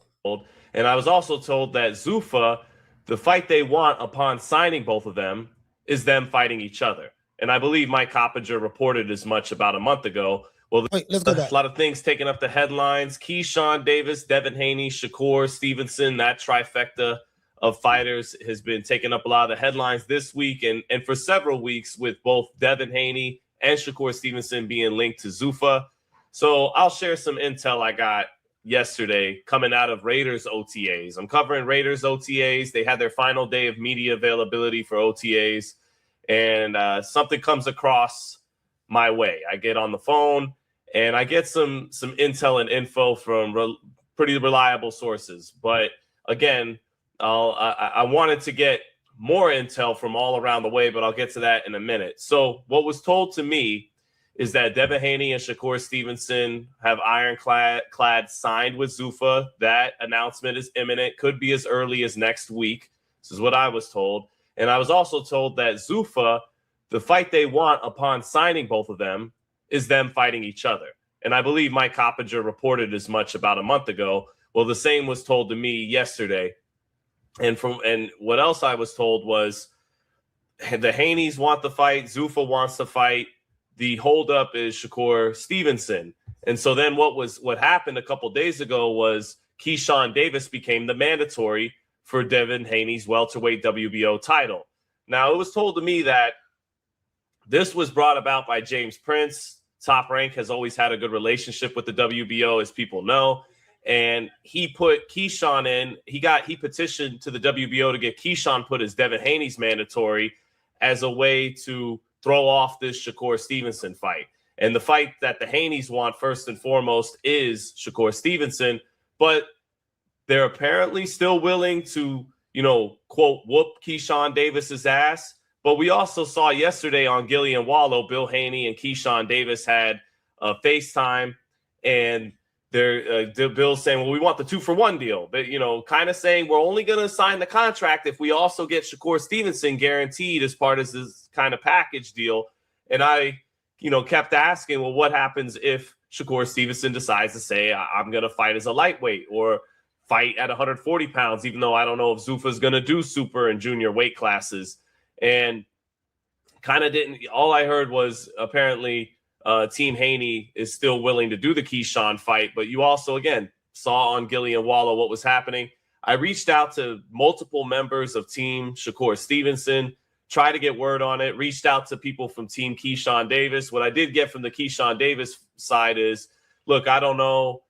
And I was also told that Zuffa, the fight they want upon signing both of them is them fighting each other. And I believe Mike Coppinger reported as much about a month ago. Well, wait, let's go back. A lot of things taking up the headlines. Keyshawn Davis, Devin Haney, Shakur Stevenson, that trifecta of fighters has been taking up a lot of the headlines this week and for several weeks, with both Devin Haney and Shakur Stevenson being linked to Zuffa. So I'll share some intel I got yesterday coming out of Raiders OTAs. I'm covering Raiders OTAs. They had their final day of media availability for OTAs, and something comes across my way. I get on the phone and I get some intel and info from pretty reliable sources. But again, I wanted to get more intel from all around the way, but I'll get to that in a minute. So what was told to me is that Devin Haney and Shakur Stevenson have ironclad signed with Zuffa. That announcement is imminent, could be as early as next week. This is what I was told. And I was also told that Zuffa, the fight they want upon signing both of them is them fighting each other. And I believe Mike Coppinger reported as much about a month ago. Well, the same was told to me yesterday. And what else I was told was the Haneys want the fight. Zuffa wants to fight. The holdup is Shakur Stevenson. And so then what happened a couple days ago was Keyshawn Davis became the mandatory for Devin Haney's welterweight WBO title. Now, it was told to me that this was brought about by James Prince. Top Rank has always had a good relationship with the WBO, as people know. And he put Keyshawn in. He petitioned to the WBO to get Keyshawn put as Devin Haney's mandatory as a way to throw off this Shakur Stevenson fight. And the fight that the Haneys want first and foremost is Shakur Stevenson, but they're apparently still willing to, quote, whoop Keyshawn Davis's ass. But we also saw yesterday on Gilly and Wallow, Bill Haney and Keyshawn Davis had a FaceTime, and Bill's saying, well, we want the 2-for-1 deal, but, kind of saying we're only going to sign the contract if we also get Shakur Stevenson guaranteed as part of this kind of package deal. And I, kept asking, well, what happens if Shakur Stevenson decides to say, I'm going to fight as a lightweight or fight at 140 pounds, even though I don't know if Zuffa's going to do super and junior weight classes. And kind of didn't, all I heard was apparently Team Haney is still willing to do the Keyshawn fight, but you also, again, saw on Gilly and Wallow what was happening. I reached out to multiple members of Team Shakur Stevenson, tried to get word on it, reached out to people from Team Keyshawn Davis. What I did get from the Keyshawn Davis side is, look, I don't know,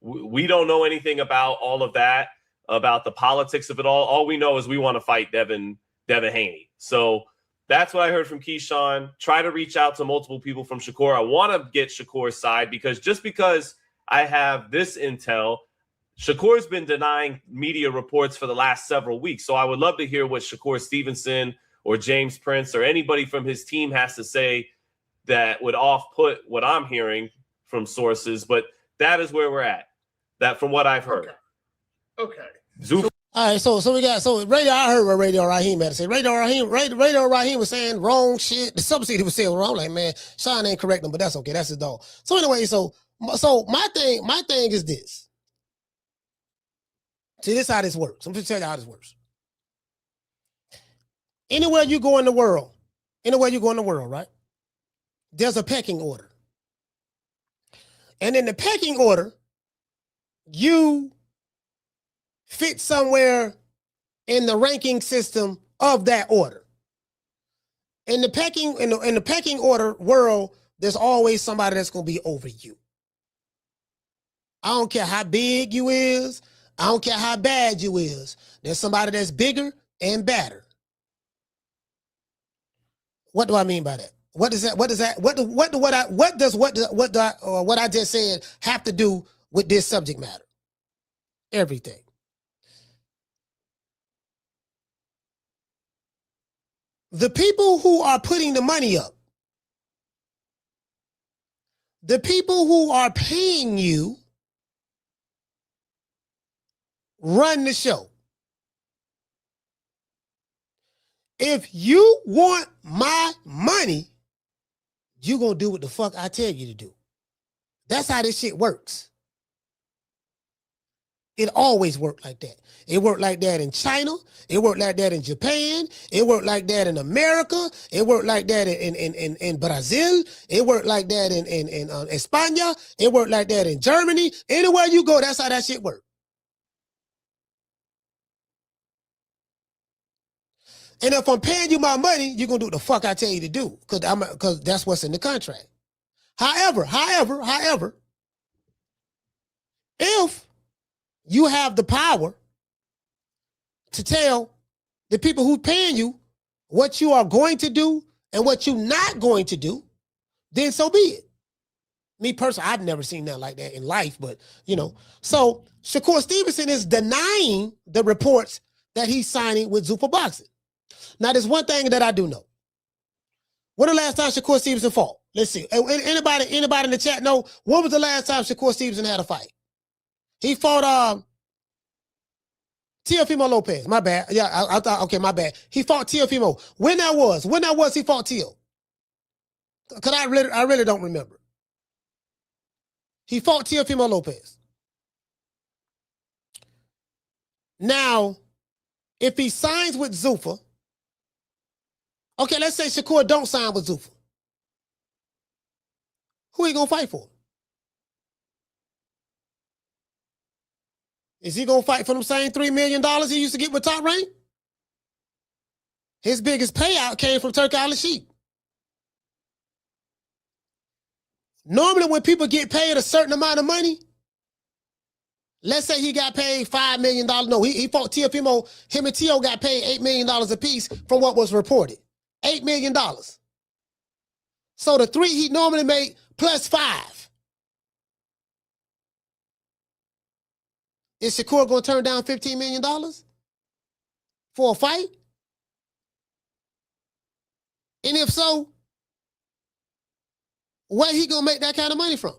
we don't know anything about all of that, about the politics of it all. All we know is we want to fight Devin Haney. So that's what I heard from Keyshawn. Try to reach out to multiple people from Shakur. I want to get Shakur's side because I have this intel, Shakur's been denying media reports for the last several weeks. So I would love to hear what Shakur Stevenson or James Prince or anybody from his team has to say that would off-put what I'm hearing from sources. But that is where we're at. That from what I've heard. Okay. All right, so we got Radio. I heard what Radio Raheem had to say. Radio Raheem was saying wrong shit. The subsidy was saying wrong. Like, man, Sean ain't correct him, but that's okay. That's his dog. So anyway, so my thing is this. See, this is how this works. I'm just tell you how this works. Anywhere you go in the world, right? There's a pecking order, and in the pecking order, you fit somewhere in the ranking system of that order. In the pecking order world, there's always somebody that's going to be over you. I don't care how big you is. I don't care how bad you is. There's somebody that's bigger and badder. What do I mean by that? What does what I just said have to do with this subject matter? Everything. The people who are putting the money up, the people who are paying you, run the show. If you want my money, you're going to do what the fuck I tell you to do. That's how this shit works. It always worked like that. It worked like that in China. It worked like that in Japan. It worked like that in America. It worked like that in Brazil. It worked like that in España. It worked like that in Germany. Anywhere you go, that's how that shit works. And if I'm paying you my money, you're going to do what the fuck I tell you to do because that's what's in the contract. However, if you have the power to tell the people who paying you what you are going to do and what you're not going to do, then so be it. Me personally, I've never seen nothing like that in life, but, So Shakur Stevenson is denying the reports that he's signing with Zuffa Boxing. Now, there's one thing that I do know. When the last time Shakur Stevenson fought? Let's see. Anybody in the chat know when was the last time Shakur Stevenson had a fight? He fought Teofimo Lopez. My bad. Yeah, I thought, okay, my bad. He fought Teofimo. When that was he fought Teo? Because I really don't remember. He fought Teofimo Lopez. Now, if he signs with Zuffa, okay, let's say Shakur don't sign with Zuffa. Who he gonna fight for? Is he gonna fight for them same $3 million he used to get with Top Rank? His biggest payout came from Turkey Island Sheep. Normally, when people get paid a certain amount of money, let's say he got paid $5 million. No, he fought Teofimo. Him and Teo got paid $8 million apiece from what was reported. $8 million. So the 3 he normally made plus 5. Is Shakur going to turn down $15 million for a fight? And if so, where he going to make that kind of money from?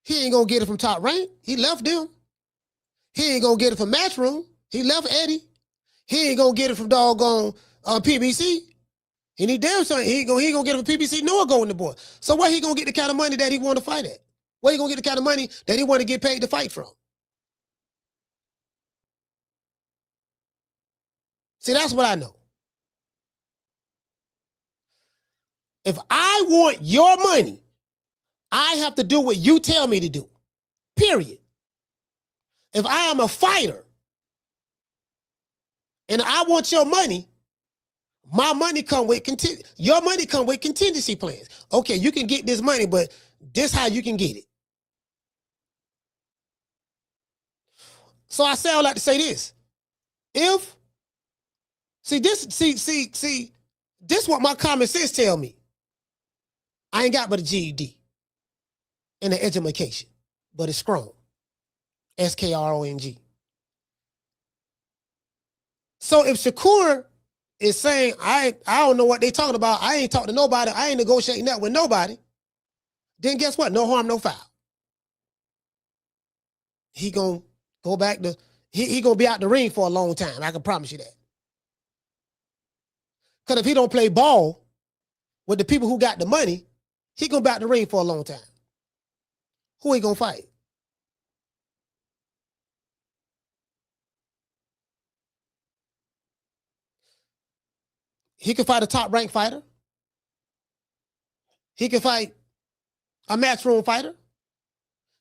He ain't going to get it from Top Rank. He left them. He ain't going to get it from Matchroom. He left Eddie. He ain't going to get it from doggone PBC. And he damn sure he ain't gonna get it from PBC nor going to board. So where he going to get the kind of money that he want to fight at? Where he going to get the kind of money that he want to get paid to fight from? See, that's what I know. If I want your money, I have to do what you tell me to do. Period. If I am a fighter and I want your money, my money come with your money come with contingency plans. Okay, you can get this money, but this how you can get it. So I say I like to say this. This what my common sense tell me. I ain't got but a GED and an education, but it's strong. SKRONG. So if Shakur is saying, I don't know what they talking about, I ain't talking to nobody, I ain't negotiating that with nobody, then guess what? No harm, no foul. He gonna go back to, he gonna be out the ring for a long time. I can promise you that. Because if he don't play ball with the people who got the money, he gonna be out the ring for a long time. Who he gonna fight? He can fight a top-ranked fighter. He can fight a matchroom fighter.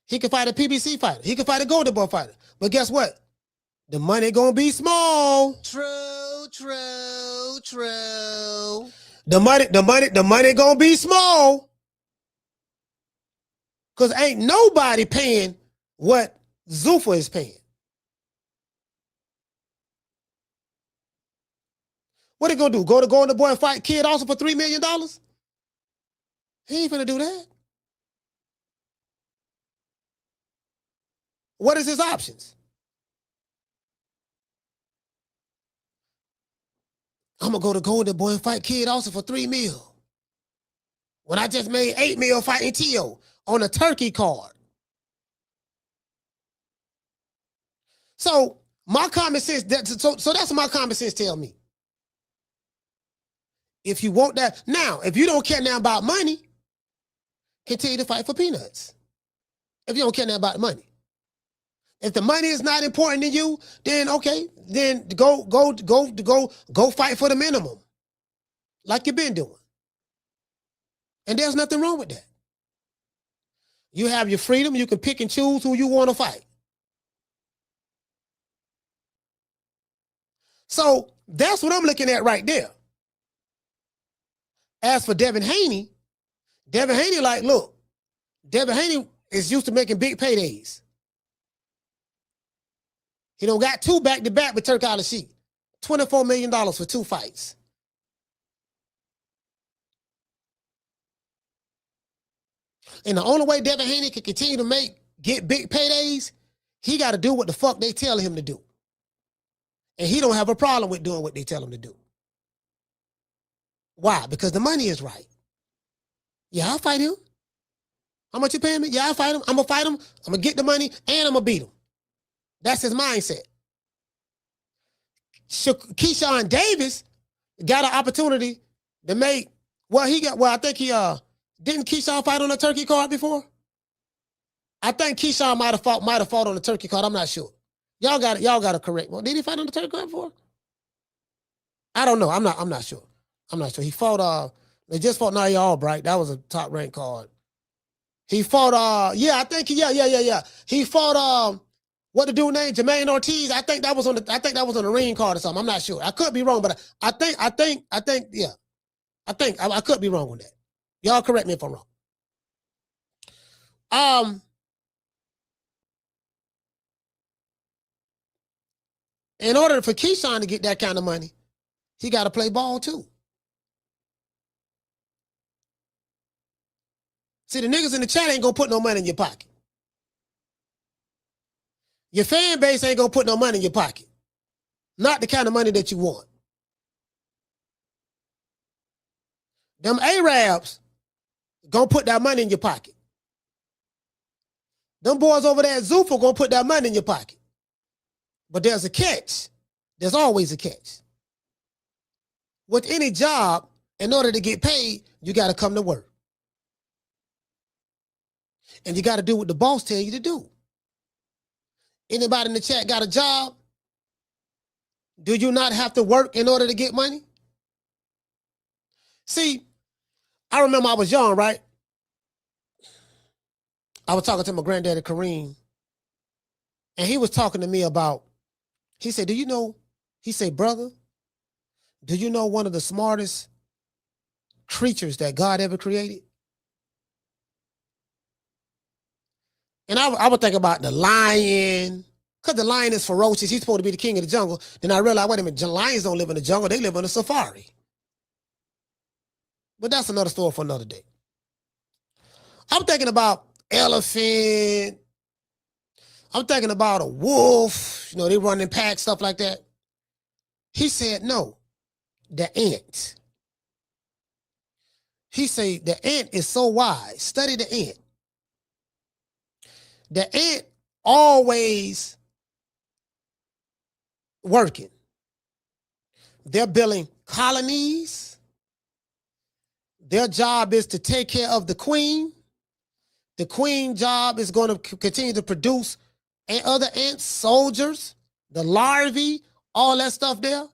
He can fight a PBC fighter. He can fight a Golden Boy fighter. But guess what? The money gonna be small. True. The money gonna be small. Because ain't nobody paying what Zuffa is paying. What he gonna do? Go to Golden Boy and fight Kid also for $3 million? He ain't finna do that. What is his options? I'm gonna go to Golden Boy and fight Kid also for $3 million. When I just made $8 million fighting Tio on a turkey card. So my common sense, so that's what my common sense tell me. If you want that, now, if you don't care now about money, continue to fight for peanuts. If you don't care now about the money. If the money is not important to you, then okay, then go fight for the minimum. Like you've been doing. And there's nothing wrong with that. You have your freedom, you can pick and choose who you want to fight. So that's what I'm looking at right there. As for Devin Haney like, look, Devin Haney is used to making big paydays. He don't got 2 back-to-back with Turk Island Sheep. $24 million for 2 fights. And the only way Devin Haney can continue to get big paydays, he got to do what the fuck they tell him to do. And he don't have a problem with doing what they tell him to do. Why? Because the money is right. Yeah, I'll fight him. How much you paying me? Yeah, I'll fight him. I'm going to fight him. I'm going to get the money, and I'm going to beat him. That's his mindset. Keyshawn Davis got an opportunity to make, I think didn't Keyshawn fight on a turkey card before? I think Keyshawn might have fought on the turkey card. I'm not sure. Y'all got to correct. Well, did he fight on the turkey card before? I don't know. I'm not sure. He fought, they just fought Nia Albright. That was a top ranked card. He fought, I think, He fought, what the dude named Jermaine Ortiz. I think that was on the ring card or something. I'm not sure. I could be wrong, but I think, I could be wrong on that. Y'all correct me if I'm wrong. In order for Keyshawn to get that kind of money, he got to play ball too. See, the niggas in the chat ain't gonna put no money in your pocket. Your fan base ain't gonna put no money in your pocket. Not the kind of money that you want. Them Arabs gonna put that money in your pocket. Them boys over there at Zuffa gonna put that money in your pocket. But there's a catch. There's always a catch. With any job, in order to get paid, you got to come to work. And you got to do what the boss tell you to do. Anybody in the chat got a job? Do you not have to work in order to get money? See, I remember I was young, right? I was talking to my granddaddy, Kareem, and he was talking to me about, he said, brother, do you know one of the smartest creatures that God ever created? And I would think about the lion, because the lion is ferocious. He's supposed to be the king of the jungle. Then I realized, wait a minute, lions don't live in the jungle. They live on a safari. But that's another story for another day. I'm thinking about elephant. I'm thinking about a wolf. They run in packs, stuff like that. He said, no, the ant. He said, the ant is so wise. Study the ant. The ant always working. They're building colonies. Their job is to take care of the queen. The queen job is going to continue to produce other ants, soldiers, the larvae, all that stuff there.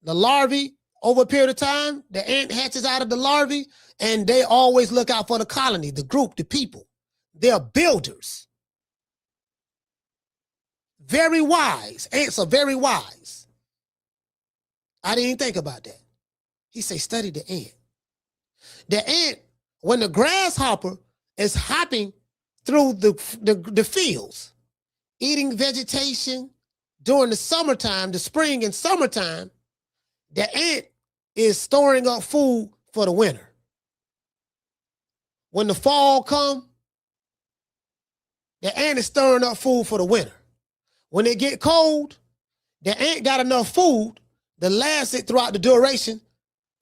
The larvae, over a period of time, the ant hatches out of the larvae, and they always look out for the colony, the group, the people. They're builders. Very wise. Ants are very wise. I didn't even think about that. He said, study the ant. The ant, when the grasshopper is hopping through the fields, eating vegetation during the summertime, the spring and summertime, the ant is storing up food for the winter. When the fall comes, the ant is stirring up food for the winter. When it get cold, the ant got enough food to last it throughout the duration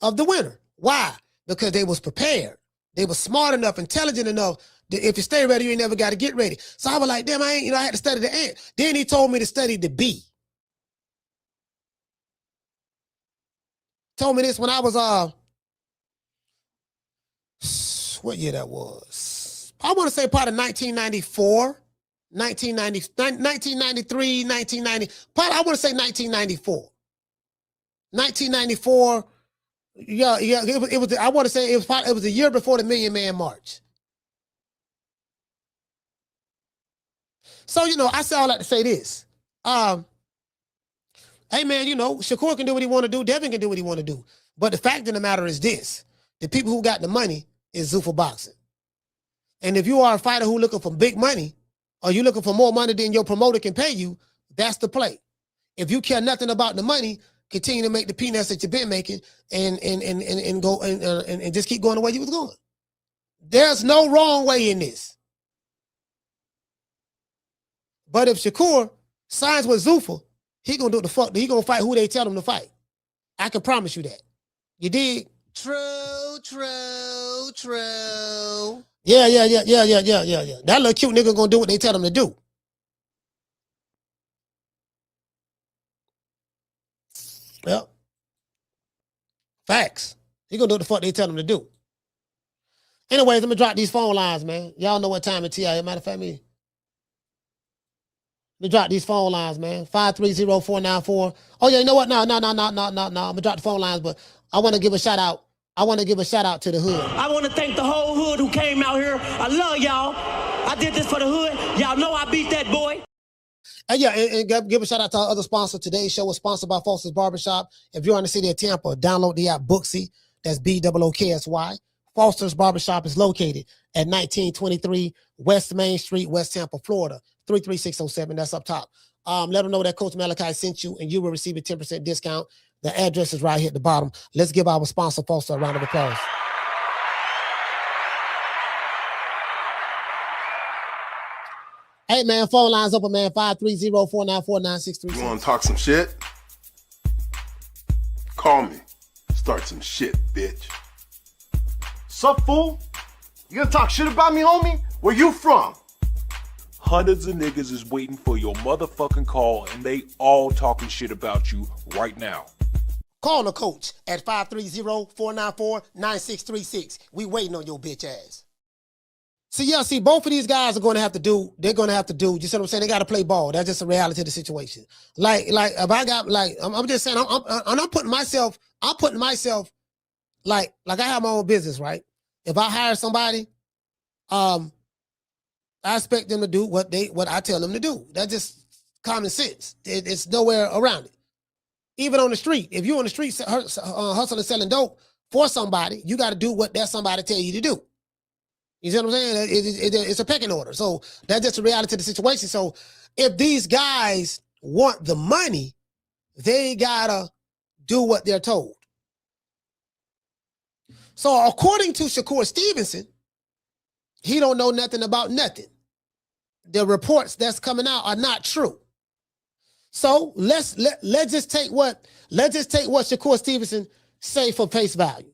of the winter. Why? Because they was prepared. They was smart enough, intelligent enough that if you stay ready, you ain't never got to get ready. So I was like, damn, I had to study the ant. Then he told me to study the bee. Told me this when I was, what year that was? I want to say part of 1994, 1993, 1990. Probably I want to say 1994. 1994. Yeah. It was. I want to say it was a year before the Million Man March. So I say all that to say this. Hey man, Shakur can do what he want to do. Devin can do what he want to do. But the fact of the matter is this: the people who got the money is Zuffa Boxing. And if you are a fighter who looking for big money, or you looking for more money than your promoter can pay you, that's the play. If you care nothing about the money, continue to make the peanuts that you've been making, and go and just keep going the way you was going. There's no wrong way in this. But if Shakur signs with Zuffa, he gonna do the fuck. He gonna fight who they tell him to fight. I can promise you that. You dig? True. Yeah. That little cute nigga gonna do what they tell him to do. Yep. Facts. He gonna do what the fuck they tell him to do. Anyways, let me drop these phone lines, man. Y'all know what time it is. Matter of fact, let me drop these phone lines, man. 530-494. Oh yeah, you know what? No. I'm gonna drop the phone lines, but I want to give a shout out. I want to give a shout out to the hood. I want to thank the whole hood who came out here. I love y'all. I did this for the hood. Y'all know I beat that boy. And yeah, and give a shout out to our other sponsor. Today's show was sponsored by Foster's Barbershop. If you're in the city of Tampa, download the app Booksy. That's BOOKSY. Foster's Barbershop is located at 1923 West Main Street, West Tampa, Florida, 33607. That's up top. Let them know that Coach Malachi sent you, and you will receive a 10% discount. The address is right here at the bottom. Let's give our sponsor, Foster, a round of applause. Hey, man, phone lines open, man. 530-494-9636. You want to talk some shit? Call me. Start some shit, bitch. Sup, fool? You gonna talk shit about me, homie? Where you from? Hundreds of niggas is waiting for your motherfucking call, and they all talking shit about you right now. Call the coach at 530-494-9636. We waiting on your bitch ass. See, both of these guys are going to have to do, you see what I'm saying? They got to play ball. That's just a reality of the situation. Like, if I got, I'm just saying, I'm putting myself, like I have my own business, right? If I hire somebody, I expect them to do what I tell them to do. That's just common sense. It's nowhere around it. Even on the street, if you're on the street hustling, selling dope for somebody, you got to do what that somebody tell you to do. You see what I'm saying? It's a pecking order. So that's just a reality of the situation. So if these guys want the money, they got to do what they're told. So according to Shakur Stevenson, he don't know nothing about nothing. The reports that's coming out are not true. So let's just take what Shakur Stevenson say for face value.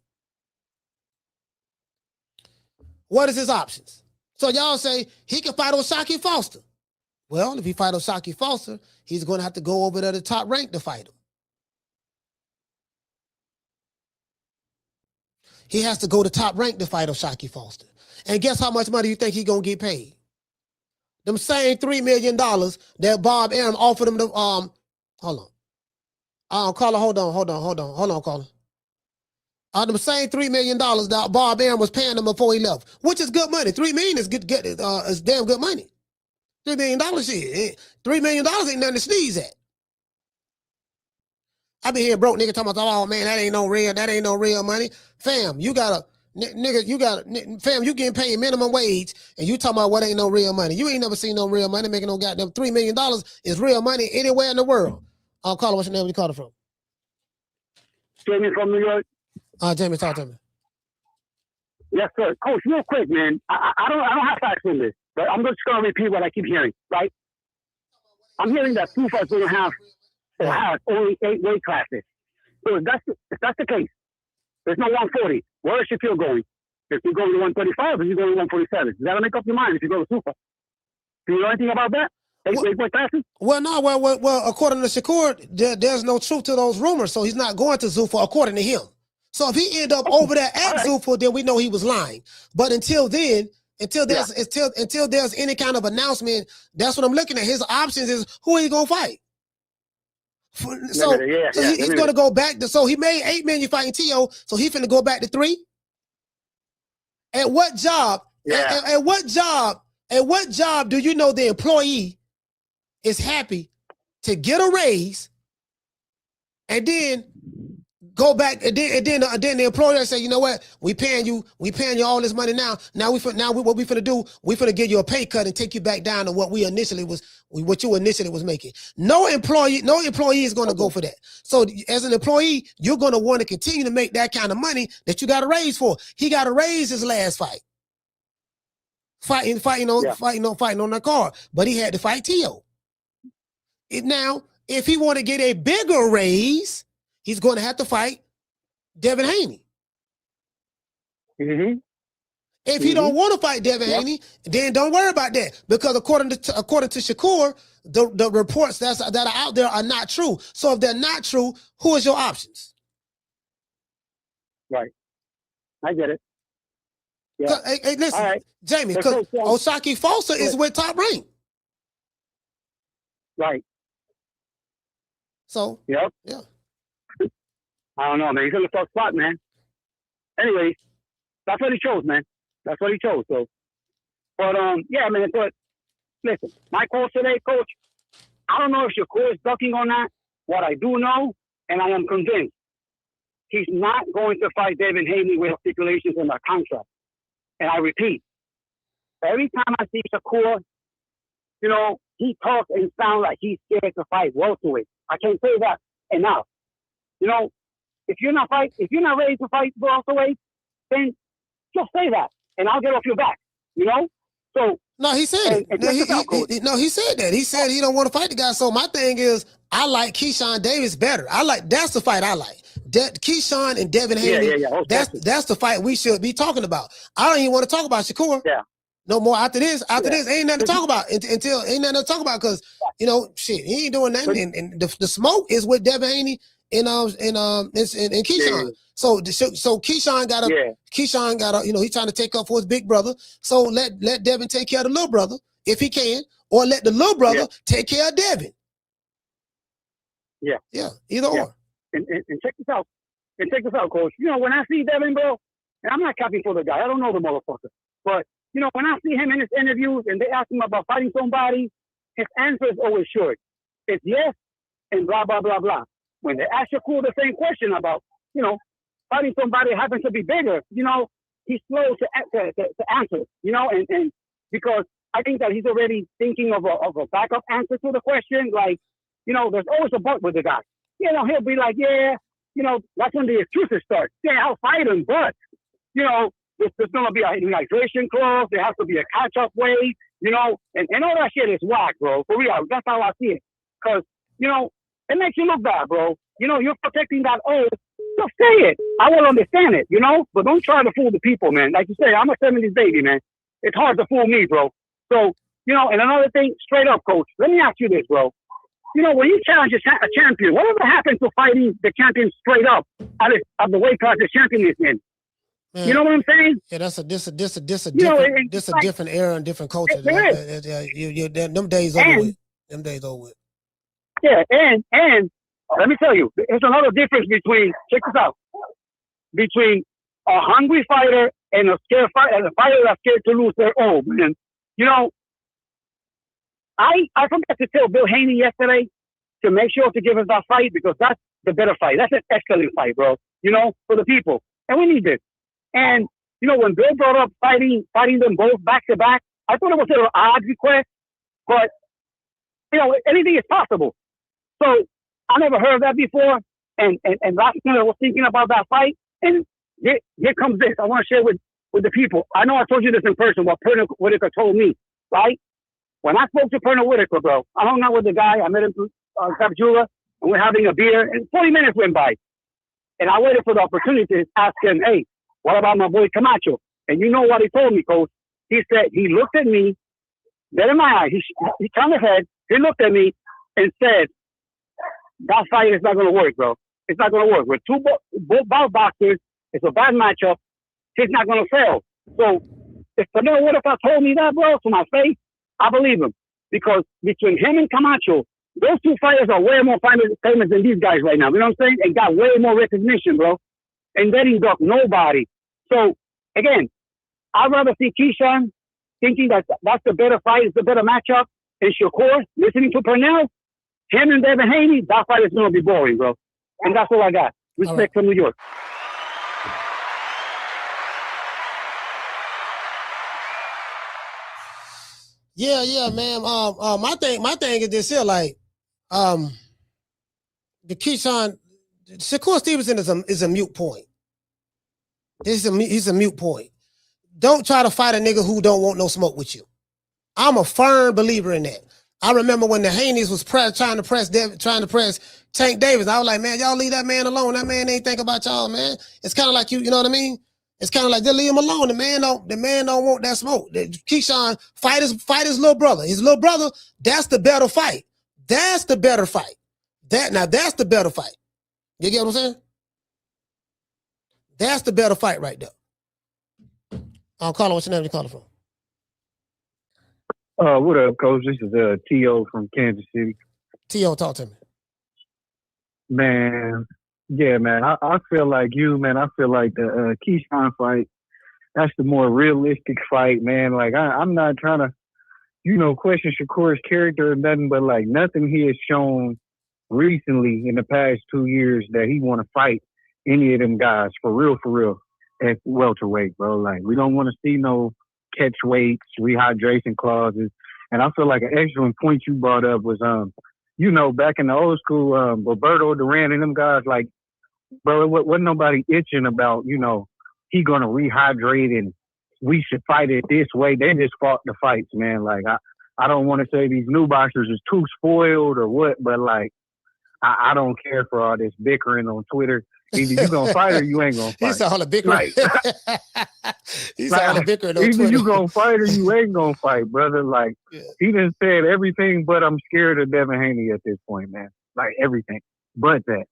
What is his options? So y'all say he can fight O'Shaquie Foster. Well, if he fight O'Shaquie Foster, he's going to have to go over to the top rank to fight him. He has to go to top rank to fight O'Shaquie Foster. And guess how much money you think he's going to get paid? Them same $3 million that Bob Arum offered him to, hold on. Caller, hold on, caller. The same $3 million that Bob Arum was paying him before he left, which is good money. $3 million is good, is damn good money. $3 million shit. $3 million ain't nothing to sneeze at. I been hearing broke nigga talking about, oh man, that ain't no real money. Fam, you getting paid minimum wage, and you talking about what ain't no real money. You ain't never seen no real money making no goddamn $3 million is real money anywhere in the world. Caller, what's your name? Where you calling from? Jamie from New York. Jamie, talk to me. Yes, sir. Coach, real quick, man. I don't have facts on this, but I'm just going to repeat what I keep hearing, right? I'm hearing that Zuffa is going to have only 8 weight classes. So if that's the case, there's no 140. Where is Shakur going? If you go to 135, or you go to 147? You got to make up your mind if you go to Zuffa. Do you know anything about that? 8 weight classes? Well, according to Shakur, there's no truth to those rumors, so he's not going to Zuffa according to him. So if he end up over there at Zuffa, then we know he was lying. But until there's any kind of announcement, that's what I'm looking at. His options is who he gonna fight. He's gonna go back to. So he made $8 million fighting T.O. So he finna go back to 3. At what job? Yeah. At what job do you know the employee is happy to get a raise and then go back and then the employer say, you know what, we paying you all this money now. What we finna do, we finna give you a pay cut and take you back down to what you initially was making. No employee is gonna go for that. So as an employee, you're gonna want to continue to make that kind of money that you got a raise for. He got a raise his last fight. Fighting on that card, but he had to fight T.O. Now, if he want to get a bigger raise, he's going to have to fight Devin Haney. Mm-hmm. If he don't want to fight Devin Haney, then don't worry about that, because according to Shakur, the reports that are out there are not true. So if they're not true, who is your options? Right. I get it. Yeah. Hey, listen, Jamie, because Osaki Fosa is with Top Rank. Right. So, yeah. I don't know, man. He's in the tough spot, man. Anyways, that's what he chose, man. That's what he chose. So, but yeah, man. But listen, my call today, Coach. I don't know if Shakur is ducking on that. What I do know, and I am convinced, he's not going to fight Devin Haney with stipulations in the contract. And I repeat, every time I see Shakur, you know, he talks and sounds like he's scared to fight welterweight. I can't say that enough. You know, if you're not ready to fight welterweight, then just say that, and I'll get off your back. You know. So no, he said it. He said that. He said he don't want to fight the guy. So my thing is, I like Keyshawn Davis better. That's the fight I like. Keyshawn and Devin Haney. That's the fight we should be talking about. I don't even want to talk about Shakur. Yeah. No more after this. After this, ain't nothing to talk about until ain't nothing to talk about, because you know, shit, he ain't doing nothing. And the smoke is with Devin Haney and Keyshawn. So Keyshawn got you know, he's trying to take up for his big brother. So let Devin take care of the little brother if he can, or let the little brother take care of Devin. Yeah. Either or. And check this out. And check this out, Coach. You know, when I see Devin, bro, and I'm not copying for the guy. I don't know the motherfucker. But, you know, when I see him in his interviews and they ask him about fighting somebody, his answer is always short. It's yes and blah, blah, blah, blah. When they ask Shakur the same question about, you know, fighting somebody that happens to be bigger, you know, he's slow to answer, you know, and because I think that he's already thinking of a backup answer to the question. Like, you know, there's always a but with the guy. You know, he'll be like, yeah, you know, that's when the excuses start. Yeah, I'll fight him, but, you know, there's going to be an immunization clause. There has to be a catch-up weight, you know, and all that shit is whack, bro. For real, that's how I see it. Because, you know, it makes you look bad, bro. You know, you're protecting that oath. Just say it. I will understand it, you know, but don't try to fool the people, man. Like you say, I'm a 70s baby, man. It's hard to fool me, bro. So, you know, and another thing, straight up, Coach, let me ask you this, bro. You know, when you challenge a champion, whatever happens to fighting the champion straight up at the weight class the champion is in? Man, you know what I'm saying? Yeah, this a different era and different culture. Them days over with. Them days over with. Yeah, and let me tell you, there's another difference between, check this out, between a hungry fighter and a scared fighter, and a fighter that's scared to lose their own. And, you know, I forgot to tell Bill Haney yesterday to make sure to give us that fight, because that's the better fight. That's an excellent fight, bro, you know, for the people. And we need this. And, you know, when Bill brought up fighting them both back to back, I thought it was an odd request, but, you know, anything is possible. So I never heard of that before. And last night I was thinking about that fight. And here comes this. I want to share with the people. I know I told you this in person, what Pernell Whitaker told me, right? When I spoke to Pernell Whitaker, bro, I hung out with the guy. I met him at Capjula, and we're having a beer, and 40 minutes went by. And I waited for the opportunity to ask him, hey, what about my boy Camacho? And you know what he told me, Coach? He said, he looked at me, dead in my eye. He turned his head, he looked at me and said, that fight is not going to work, bro. It's not going to work. We're both boxers. It's a bad matchup. He's not going to fail. So if Pernell Whitaker told me that, bro, to my face, I believe him. Because between him and Camacho, those two fighters are way more famous than these guys right now. You know what I'm saying? And got way more recognition, bro. And they didn't duck nobody. So, again, I'd rather see Keyshawn thinking that that's the better fight, it's the better matchup. And Shakur, listening to Pernell, him and Devin Haney, that fight is going to be boring, bro. And that's all I got. Respect from New York. Yeah, man. My thing is this here, like, the Keyshawn, Shakur Stevenson is a mute point. He's a mute point. Don't try to fight a nigga who don't want no smoke with you. I'm a firm believer in that. I remember when the Haneys was trying to press Tank Davis. I was like, man, y'all leave that man alone. That man ain't think about y'all, man. It's kind of like you know what I mean? It's kind of like just leave him alone. The man don't want that smoke. Keyshawn fight his little brother. His little brother, that's the better fight. That's the better fight. That's the better fight. You get what I'm saying? That's the better fight right there. I'll call him. What's your name? You calling from? What up, Coach? This is T.O. from Kansas City. T.O., talk to me. Man, yeah, man. I feel like you, man. I feel like the Keyshawn fight, that's the more realistic fight, man. Like, I'm not trying to, question Shakur's character or nothing, but, like, nothing he has shown recently in the past 2 years that he want to fight any of them guys, for real, at welterweight, bro. Like, we don't want to see no catch weights, rehydration clauses. And I feel like an excellent point you brought up was, back in the old school, Roberto Duran and them guys, like, bro, wasn't nobody itching about, he going to rehydrate and we should fight it this way. They just fought the fights, man. Like, I don't want to say these new boxers is too spoiled or what, but, like, I don't care for all this bickering on Twitter. Either you gonna fight or you ain't gonna fight. He said all the bickering. He said all the bickering on Either Twitter. you gonna fight or you ain't gonna fight, brother. Like, he done said everything but I'm scared of Devin Haney at this point, man. Like, everything but that.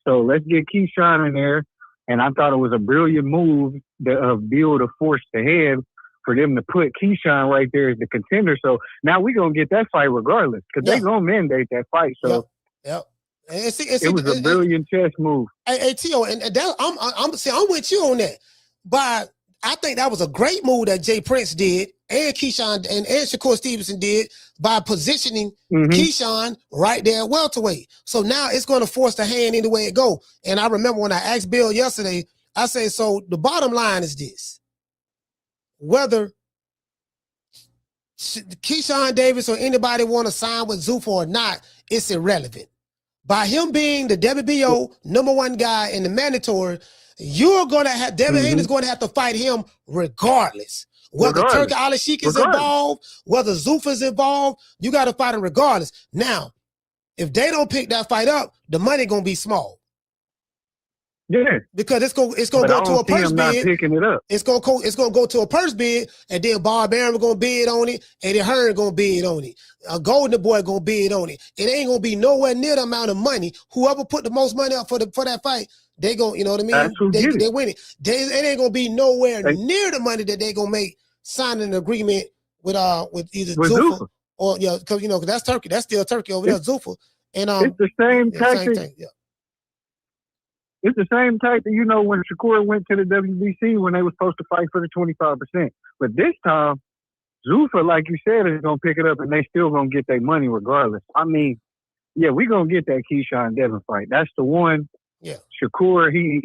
So let's get Keyshawn in there. And I thought it was a brilliant move of Bill to force the hand for them to put Keyshawn right there as the contender. So now we gonna get that fight regardless, because they gonna mandate that fight. So Yep. It was a brilliant chess move. Hey, T.O., and that, I'm with you on that. But I think that was a great move that Jay Prince did, and Keyshawn and Shakur Stevenson did, by positioning Keyshawn right there at welterweight. So now it's going to force the hand any way it go. And I remember when I asked Bill yesterday, I said, so the bottom line is this: whether Keyshawn Davis or anybody want to sign with Zuffa or not, it's irrelevant. By him being the WBO #1 guy in the mandatory, you're going to have, Devin Haney's going to have to fight him regardless. Whether Turki Al-Sheikh is involved, whether Zuffa's involved, you got to fight him regardless. Now, if they don't pick that fight up, the money going to be small. Yeah, because it's going to go to a purse bid. Picking it up. It's going to go to a purse bid, and then Bob Aaron going to bid on it, and then Hearn going to bid on it. Golden Boy going to bid on it. It ain't going to be nowhere near the amount of money. Whoever put the most money up for that fight, they going, you know what I mean? They win it. It ain't going to be nowhere near the money that they going to make signing an agreement with either Zuffa or because that's Turkey. That's still Turkey over there, Zuffa. And it's the same tactic. Same thing, yeah. It's the same tactic, when Shakur went to the WBC when they were supposed to fight for the 25%. But this time, Zuffa, like you said, is going to pick it up, and they still going to get their money regardless. I mean, yeah, we're going to get that Keyshawn Devin fight. That's the one. Yeah. Shakur, he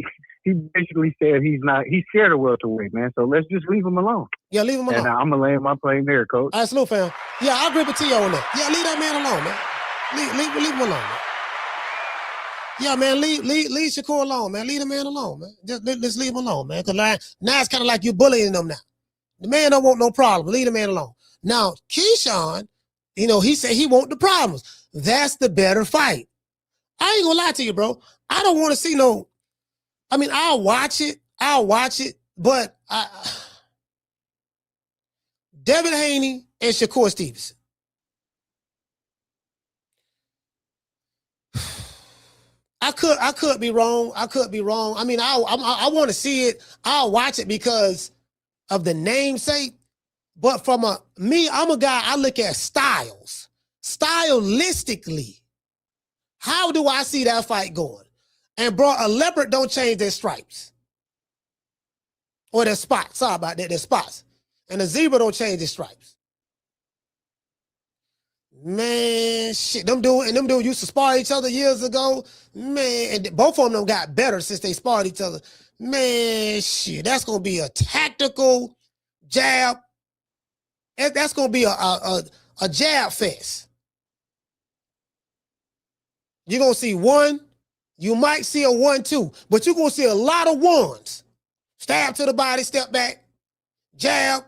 basically said he's scared of welterweight, man. So let's just leave him alone. Yeah, leave him alone. And I'm going to land my plane there, Coach. All right, salute, fam. Yeah, I agree with T.O. on that. Yeah, leave that man alone, man. Leave him alone, man. Yeah, man, leave Shakur alone, man. Leave the man alone, man. Just leave him alone, man. Because now it's kind of like you're bullying them now. The man don't want no problem. Leave the man alone. Now, Keyshawn, he said he want the problems. That's the better fight. I ain't gonna lie to you, bro. I don't want to see no. I mean, I'll watch it, but Devin Haney and Shakur Stevenson. I could be wrong. I mean, I want to see it. I'll watch it because of the namesake. But I'm a guy, I look at styles. Stylistically, how do I see that fight going? And bro, a leopard don't change their stripes. Or their spots. Sorry about that, their spots. And a zebra don't change their stripes. Man, shit, them dudes used to spar each other years ago. Man, and both of them got better since they sparred each other. Man, shit, that's gonna be a tactical jab. That's gonna be a jab fest. You're gonna see one, you might see a 1-2, but you're gonna see a lot of ones. Stab to the body, step back, jab,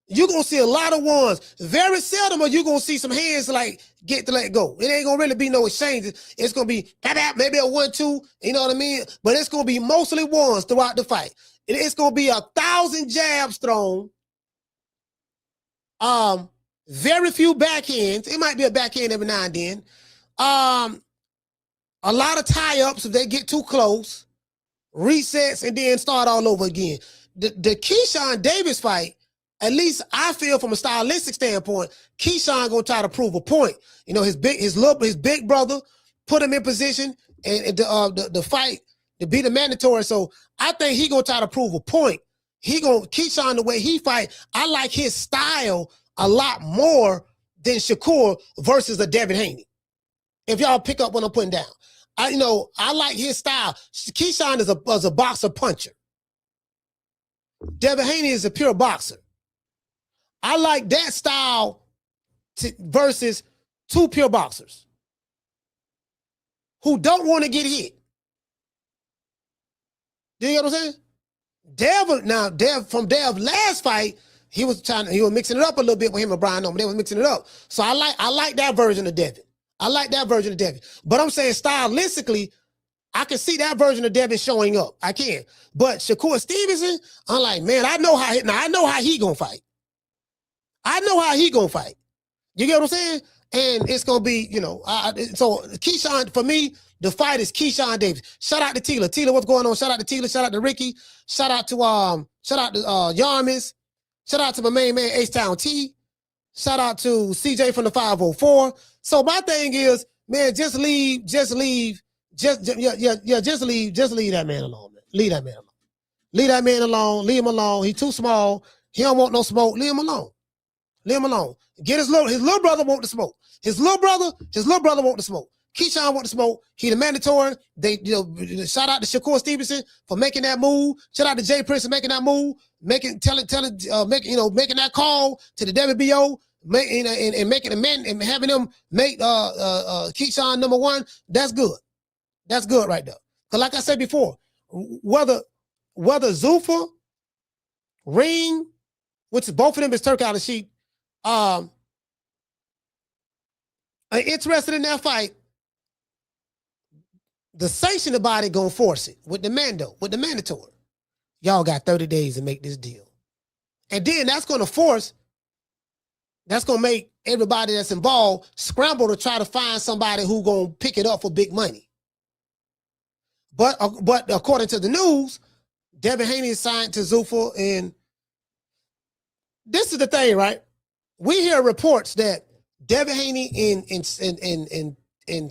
You're going to see a lot of ones. Very seldom are you going to see some hands like get to let go. It ain't going to really be no exchanges. It's going to be maybe a 1-2, you know what I mean? But it's going to be mostly ones throughout the fight. It's going to be 1,000 jabs thrown. Very few backhands. It might be a backhand every now and then. A lot of tie-ups if they get too close. Resets and then start all over again. The Keyshawn Davis fight, at least I feel from a stylistic standpoint, Keyshawn gonna try to prove a point. You know, his big brother put him in position and the fight to be the mandatory. So I think he gonna try to prove a point. Keyshawn, the way he fight, I like his style a lot more than Shakur versus a Devin Haney. If y'all pick up what I'm putting down. I like his style. Keyshawn is a boxer puncher. Devin Haney is a pure boxer. I like that style versus two pure boxers who don't want to get hit. Do you get what I'm saying? Dev's last fight, he was mixing it up a little bit with him and Brian Norman. They was mixing it up. So I like that version of Devin. But I'm saying stylistically, I can see that version of Devin showing up. I can. But Shakur Stevenson, I'm like, man, I know how he gonna fight. You get what I'm saying? And it's gonna be, so Keyshawn, for me, the fight is Keyshawn Davis. Shout out to Tila. Tila, what's going on? Shout out to Tila. Shout out to Ricky. Shout out to Yarmis. Shout out to my main man, H-Town T. Shout out to CJ from the 504. So my thing is, man, just leave that man alone, man. Leave that man alone. Leave him alone. He too small. He don't want no smoke. Leave him alone. Get his little brother want the smoke. His little brother want the smoke. Keyshawn want the smoke. He the mandatory. Shout out to Shakur Stevenson for making that move. Shout out to Jay Prince for making that move, making that call to the WBO, and making a man and having them make Keyshawn number one. That's good. That's good right there. Because like I said before, whether Zuffa, Ring, which both of them is Turk out of sheep, are interested in that fight, the sanctioned body gonna force it with the mandatory. Y'all got 30 days to make this deal. And then that's gonna make everybody that's involved scramble to try to find somebody who gonna pick it up for big money. But according to the news, Devin Haney is signed to Zuffa, and this is the thing, right? We hear reports that Devin Haney and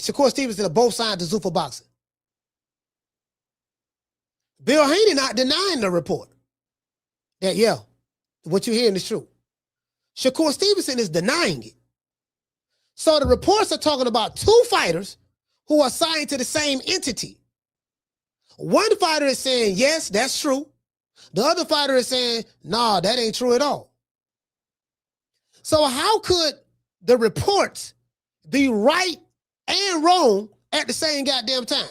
Shakur Stevenson are both signed to Zuffa Boxing. Bill Haney not denying the report that, yeah, what you're hearing is true. Shakur Stevenson is denying it. So the reports are talking about two fighters who are signed to the same entity. One fighter is saying, yes, that's true. The other fighter is saying, nah, that ain't true at all. So how could the reports be right and wrong at the same goddamn time?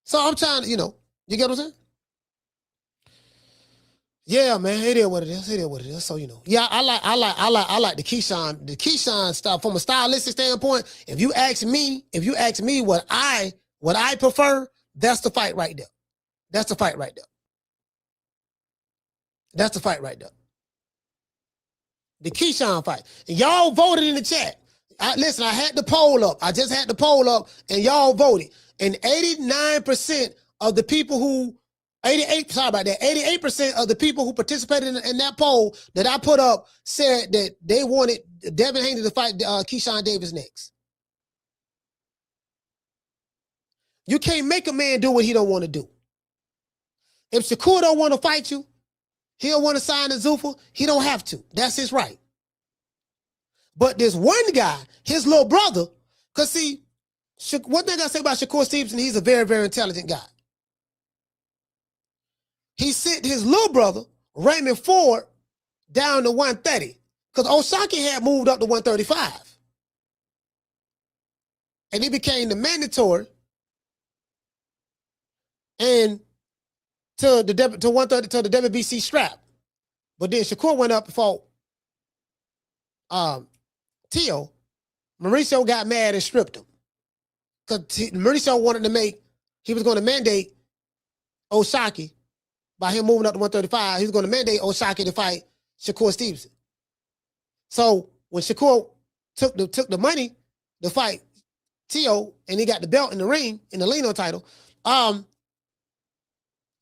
So I'm trying to, you get what I'm saying? Yeah, man, it is what it is. So, yeah, I like the Keyshawn stuff from a stylistic standpoint. If you ask me what I prefer, that's the fight right there. The Keyshawn fight. And y'all voted in the chat. Listen, I had the poll up. I just had the poll up, and y'all voted. And 89% of the people who 88% of the people who participated in that poll that I put up said that they wanted Devin Haney to fight Keyshawn Davis next. You can't make a man do what he don't want to do. If Shakur don't want to fight you, he don't want to sign to Zuffa, he don't have to. That's his right. But this one guy, his little brother, because see, one thing I say about Shakur Stevenson, he's a very, very intelligent guy. He sent his little brother, Raymond Ford, down to 130 because Osaki had moved up to 135. And he became the mandatory. And to the 130 to the WBC strap. But then Shakur went up and fought Tio. Mauricio got mad and stripped him. Because Mauricio wanted to he was going to mandate O'Shaquie by him moving up to 135. He was going to mandate O'Shaquie to fight Shakur Stevenson. So when Shakur took the money to fight Tio and he got the belt in the ring in the Lino title,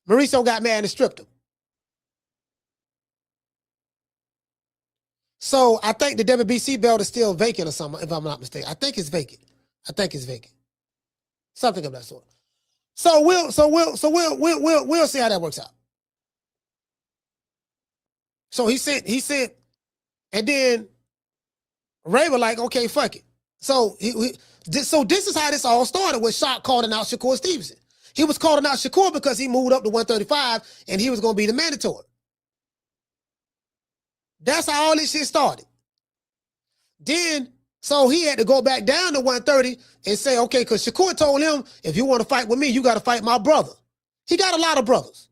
Mauricio got mad and stripped him. So I think the WBC belt is still vacant or something, if I'm not mistaken. I think it's vacant. Something of that sort. So we'll see how that works out. So he said, and then Ray was like, okay, fuck it. So so this is how this all started with Shock calling out Shakur Stevenson. He was calling out Shakur because he moved up to 135 and he was going to be the mandatory. That's how all this shit started. Then, so he had to go back down to 130 and say, okay, because Shakur told him, if you want to fight with me, you got to fight my brother. He got a lot of brothers.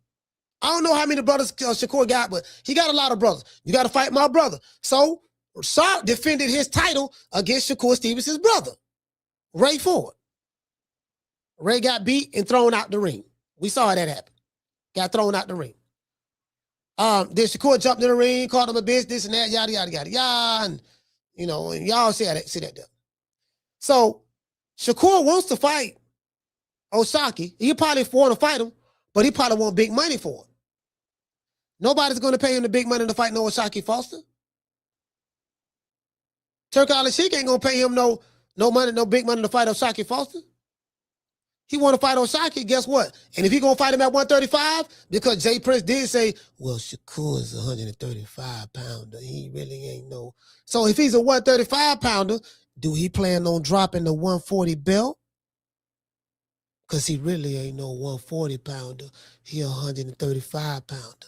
I don't know how many brothers Shakur got, but he got a lot of brothers. You got to fight my brother. So Sharp defended his title against Shakur Stevenson's brother, Ray Ford. Ray got beat and thrown out the ring. We saw that happen. Got thrown out the ring. Then Shakur jumped in the ring, called him a bitch, this and that, yada, yada, yada, yada. And, you know, and y'all see that there. So Shakur wants to fight O'Shaquie. He probably want to fight him, but he probably want big money for it. Nobody's going to pay him the big money to fight no O'Shaquie Foster. Turk Al-Sheikh ain't going to pay him no big money to fight O'Shaquie Foster. He want to fight O'Shaquie, guess what? And if he going to fight him at 135, because Jay Prince did say, well, Shakur is a 135-pounder. He really ain't no. So if he's a 135-pounder, do he plan on dropping the 140 belt? Because he really ain't no 140-pounder. He a 135-pounder.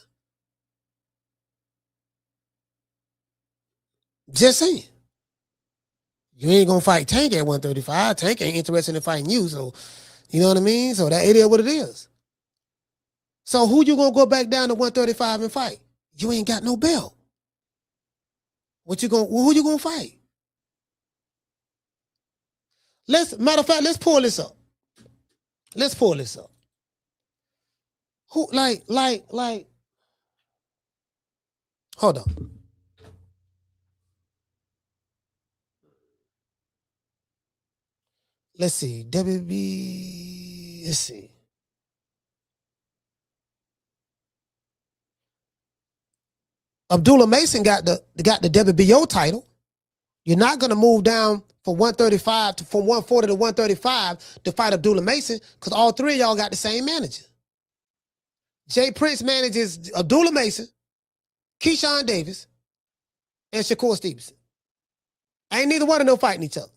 Just saying. You ain't going to fight Tank at 135. Tank ain't interested in fighting you, so... You know what I mean? So that it is what it is. So who you gonna go back down to 135 and fight? You ain't got no belt. Who you gonna fight? Matter of fact, let's pull this up. Who hold on. Let's see. WB. Let's see. Abdullah Mason got the WBO title. You're not gonna move down from 135 from 140 to 135 to fight Abdullah Mason because all three of y'all got the same manager. Jay Prince manages Abdullah Mason, Keyshawn Davis, and Shakur Stevenson. Ain't neither one of them fighting each other.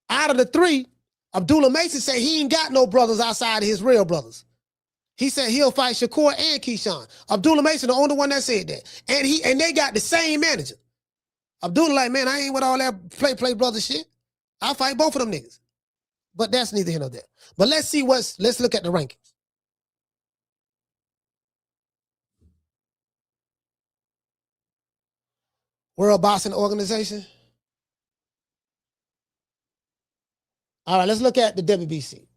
Out of the three, Abdullah Mason said he ain't got no brothers outside of his real brothers. He said he'll fight Shakur and Keyshawn. Abdullah Mason, the only one that said that. And they got the same manager. Abdullah like, man, I ain't with all that play brother shit. I'll fight both of them niggas. But that's neither here nor there. But let's look at the rankings. World Boxing Organization. All right, let's look at the WBC.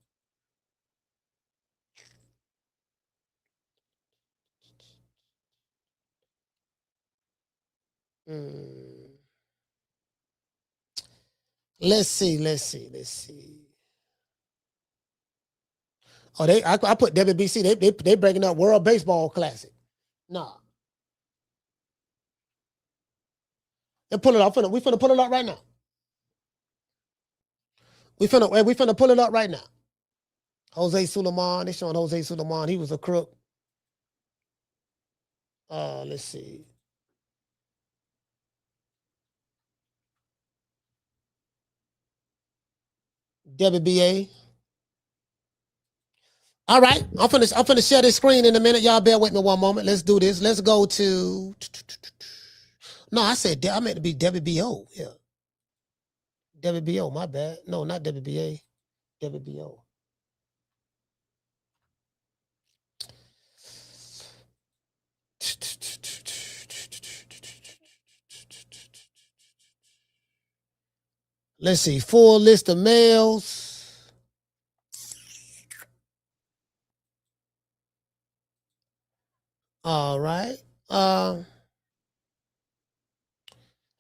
Let's see. Oh, I put WBC. They breaking up World Baseball Classic. Nah. They pull it up. We finna pull it up right now. We finna pull it up right now. Jose Sulaiman. They showing Jose Sulaiman. He was a crook. Let's see. WBA. All right. I'm finna share this screen in a minute. Y'all bear with me one moment. Let's do this. Let's go to. No, I meant to be WBO. Yeah. WBO, my bad. No, not WBA. WBO. Let's see. Full list of males. All right.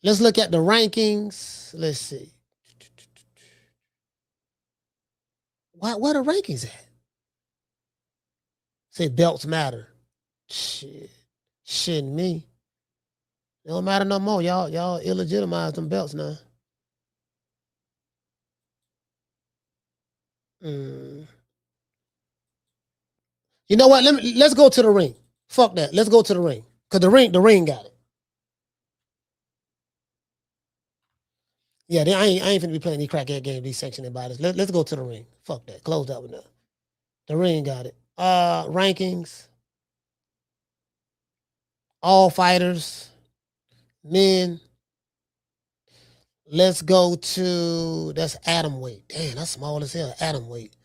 Let's look at the rankings. Let's see. Where the rankings at? Say belts matter. Shit. Shitting me. It don't matter no more. Y'all illegitimize them belts now. You know what? Let's go to the ring. Fuck that. Let's go to the ring. Cause the ring got it. Yeah, I ain't finna be playing these crackhead games, these sanctioned bodies. Let's go to the ring. Fuck that. Close that one up. The ring got it. Rankings. All fighters. Men. Let's go to, that's atom weight. Damn, that's small as hell. Atom weight.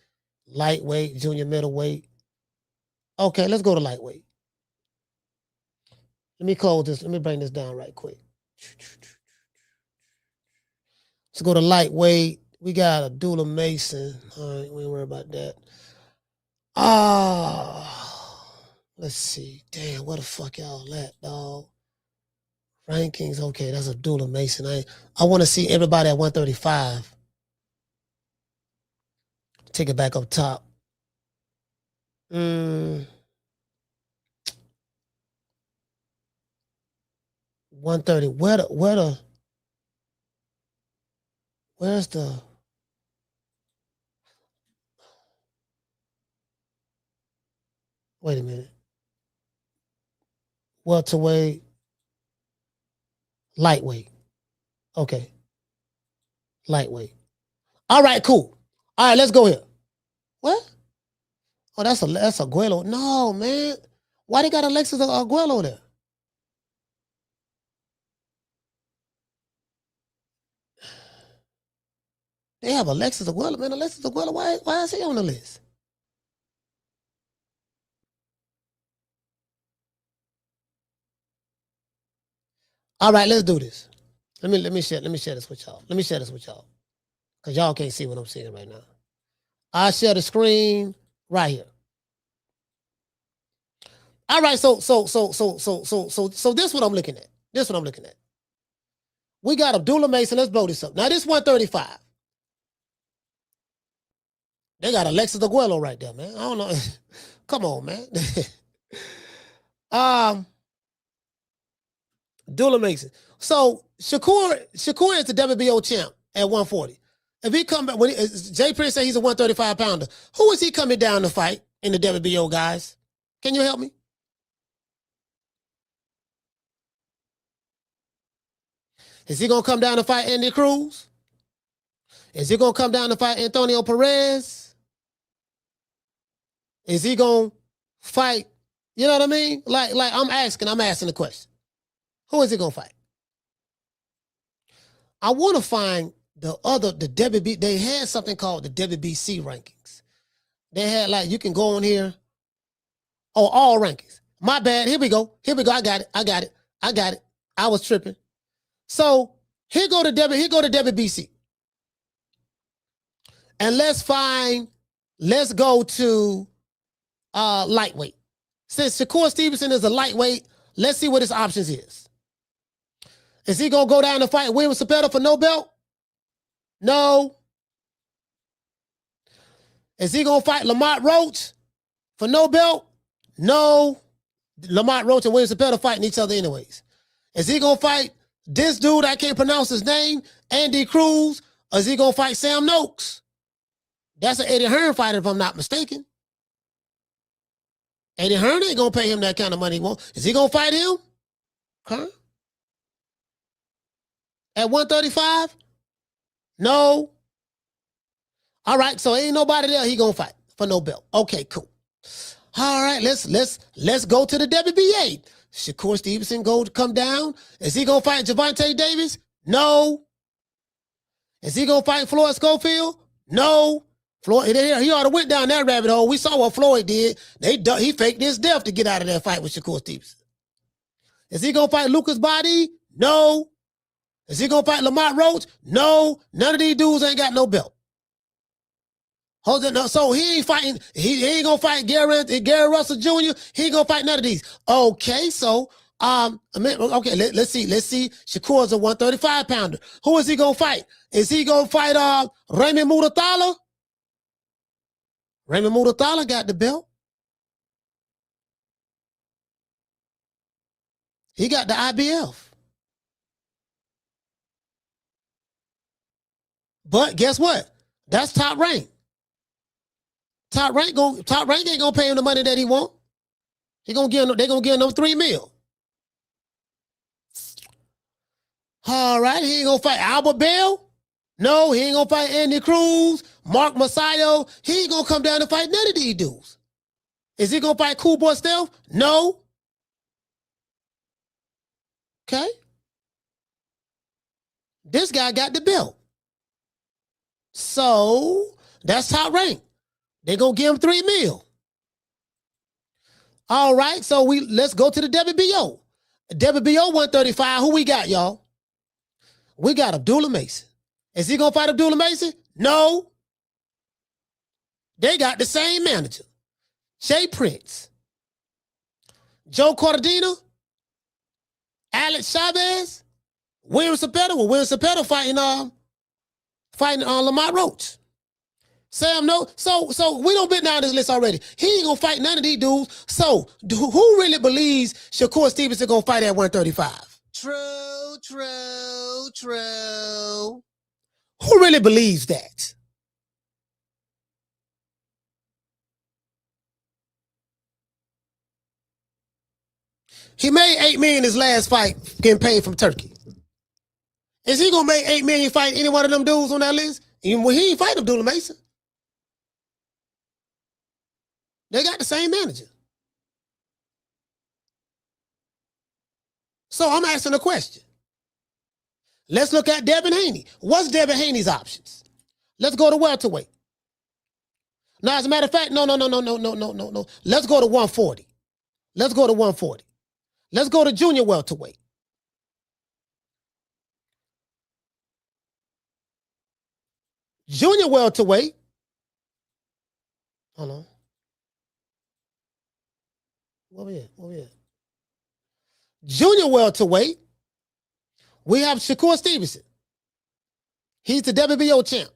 Lightweight, junior middleweight. Okay, let's go to lightweight. Let me close this. Let me bring this down right quick. Let's go to lightweight. We got Abdullah Mason. All right, we ain't worry about that. Let's see. Damn, where the fuck y'all at, dog? Rankings. Okay, that's Abdullah Mason. I want to see everybody at 135. Take it back up top. 130. Where's the wait a minute. Welterweight. Lightweight. Okay. Lightweight. All right, cool. All right, let's go here. What? Oh, that's Aguero. No, man. Why they got Alexis Aguero there? They have Alexis Aguero. Man, Alexis Aguero, why is he on the list? All right, let's do this. Let me share this with y'all. Because y'all can't see what I'm seeing right now. I'll share the screen right here. All right, so this is what I'm looking at. We got Abdullah Mason. Let's blow this up. Now, this 135. They got Alexis Aguero right there, man. I don't know. Come on, man. Abdullah Mason. So, Shakur is the WBO champ at 140. If he come back, Jay Prince said he's a 135 pounder, who is he coming down to fight in the WBO, guys? Can you help me? Is he going to come down to fight Andy Cruz? Is he going to come down to fight Antonio Perez? Is he going to fight, you know what I mean? Like I'm asking the question. Who is he going to fight? I want to find the WB, they had something called the WBC rankings. They had you can go on here. Oh, all rankings. My bad. Here we go. I got it. I was tripping. So here go to WBC. And let's go to lightweight. Since Shakur Stevenson is a lightweight, let's see what his options is. Is he going to go down to fight William Cepeda for no belt? No. Is he going to fight Lamont Roach for no belt? No. Lamont Roach and William Cepeda fighting each other anyways. Is he going to fight this dude, I can't pronounce his name, Andy Cruz, or is he going to fight Sam Noakes? That's an Eddie Hearn fighter, if I'm not mistaken. Eddie Hearn ain't going to pay him that kind of money. Is he going to fight him? Huh? At 135? No. All right, so ain't nobody there he going to fight for no belt. Okay, cool. All right, let's go to the WBA. Shakur Stevenson come down. Is he going to fight Gervonta Davis? No. Is he going to fight Floyd Schofield? No. Floyd, he already went down that rabbit hole. We saw what Floyd did. He faked his death to get out of that fight with Shakur Stevenson. Is he going to fight Lucas Body? No. Is he gonna fight Lamont Roach? No, none of these dudes ain't got no belt. Hold it, no, so he ain't fighting. He ain't gonna fight Gary Russell Jr. He ain't gonna fight none of these. Okay, so okay, let's see. Shakur's a 135 pounder. Who is he gonna fight? Is he gonna fight Raymond Murathala? Raymond Murathala got the belt. He got the IBF. But guess what? That's top rank. Top rank ain't gonna pay him the money that he want. They're gonna give him $3 million. All right, he ain't gonna fight Albert Bell. No, he ain't gonna fight Andy Cruz, Mark Masayo. He ain't gonna come down and fight none of these dudes. Is he gonna fight Cool Boy Stealth? No. Okay. This guy got the belt. So that's top rank. They're gonna give him $3 million. All right, so let's go to the WBO. WBO 135. Who we got, y'all? We got Abdullah Mason. Is he gonna fight Abdullah Mason? No. They got the same manager. Jay Prince. Joe Cordina. Alex Chavez. William Cepeda. Well, William Cepeda fighting Lamont Roach. Sam, no. So we don't been down this list already. He ain't gonna fight none of these dudes. So who really believes Shakur Stevenson gonna fight at 135? True. Who really believes that? He made $8 million his last fight getting paid from Turkey. Is he gonna make $8 million fight any one of them dudes on that list? Even when he ain't fight Abdullah Mason. They got the same manager. So I'm asking a question. Let's look at Devin Haney. What's Devin Haney's options? Let's go to welterweight. Now, as a matter of fact, no. Let's go to 140. Let's go to 140. Let's go to junior welterweight. Junior welterweight. Hold on. Where we at? Junior welterweight. We have Shakur Stevenson. He's the WBO champ.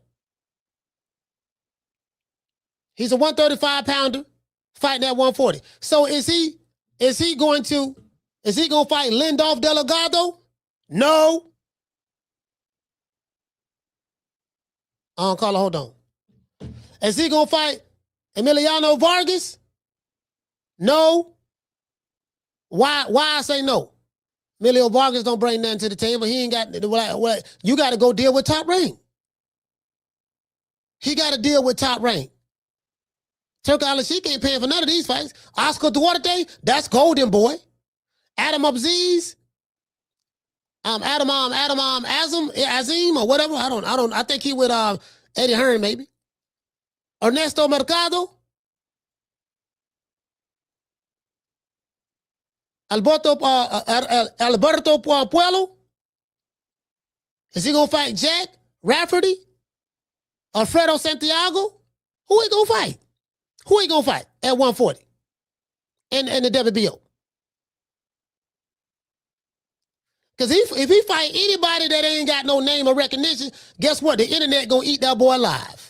He's a 135 pounder fighting at 140. So is he going to fight Lindolf Delgado? No. Carla, hold on. Is he going to fight Emiliano Vargas? No. Why I say no? Emilio Vargas don't bring nothing to the table. He ain't got what you got to go deal with top rank. He got to deal with top rank. Turco Al-Sheikh ain't paying for none of these fights. Oscar Duarte, that's Golden Boy. Adam Abziz, Azim or whatever. I think he with Eddie Hearn maybe. Ernesto Mercado. Alberto Puello. Is he gonna fight Jack Rafferty? Alfredo Santiago? Who he gonna fight? Who he gonna fight at 140? And the WBO? Because if he fight anybody that ain't got no name or recognition, guess what? The internet gonna eat that boy alive.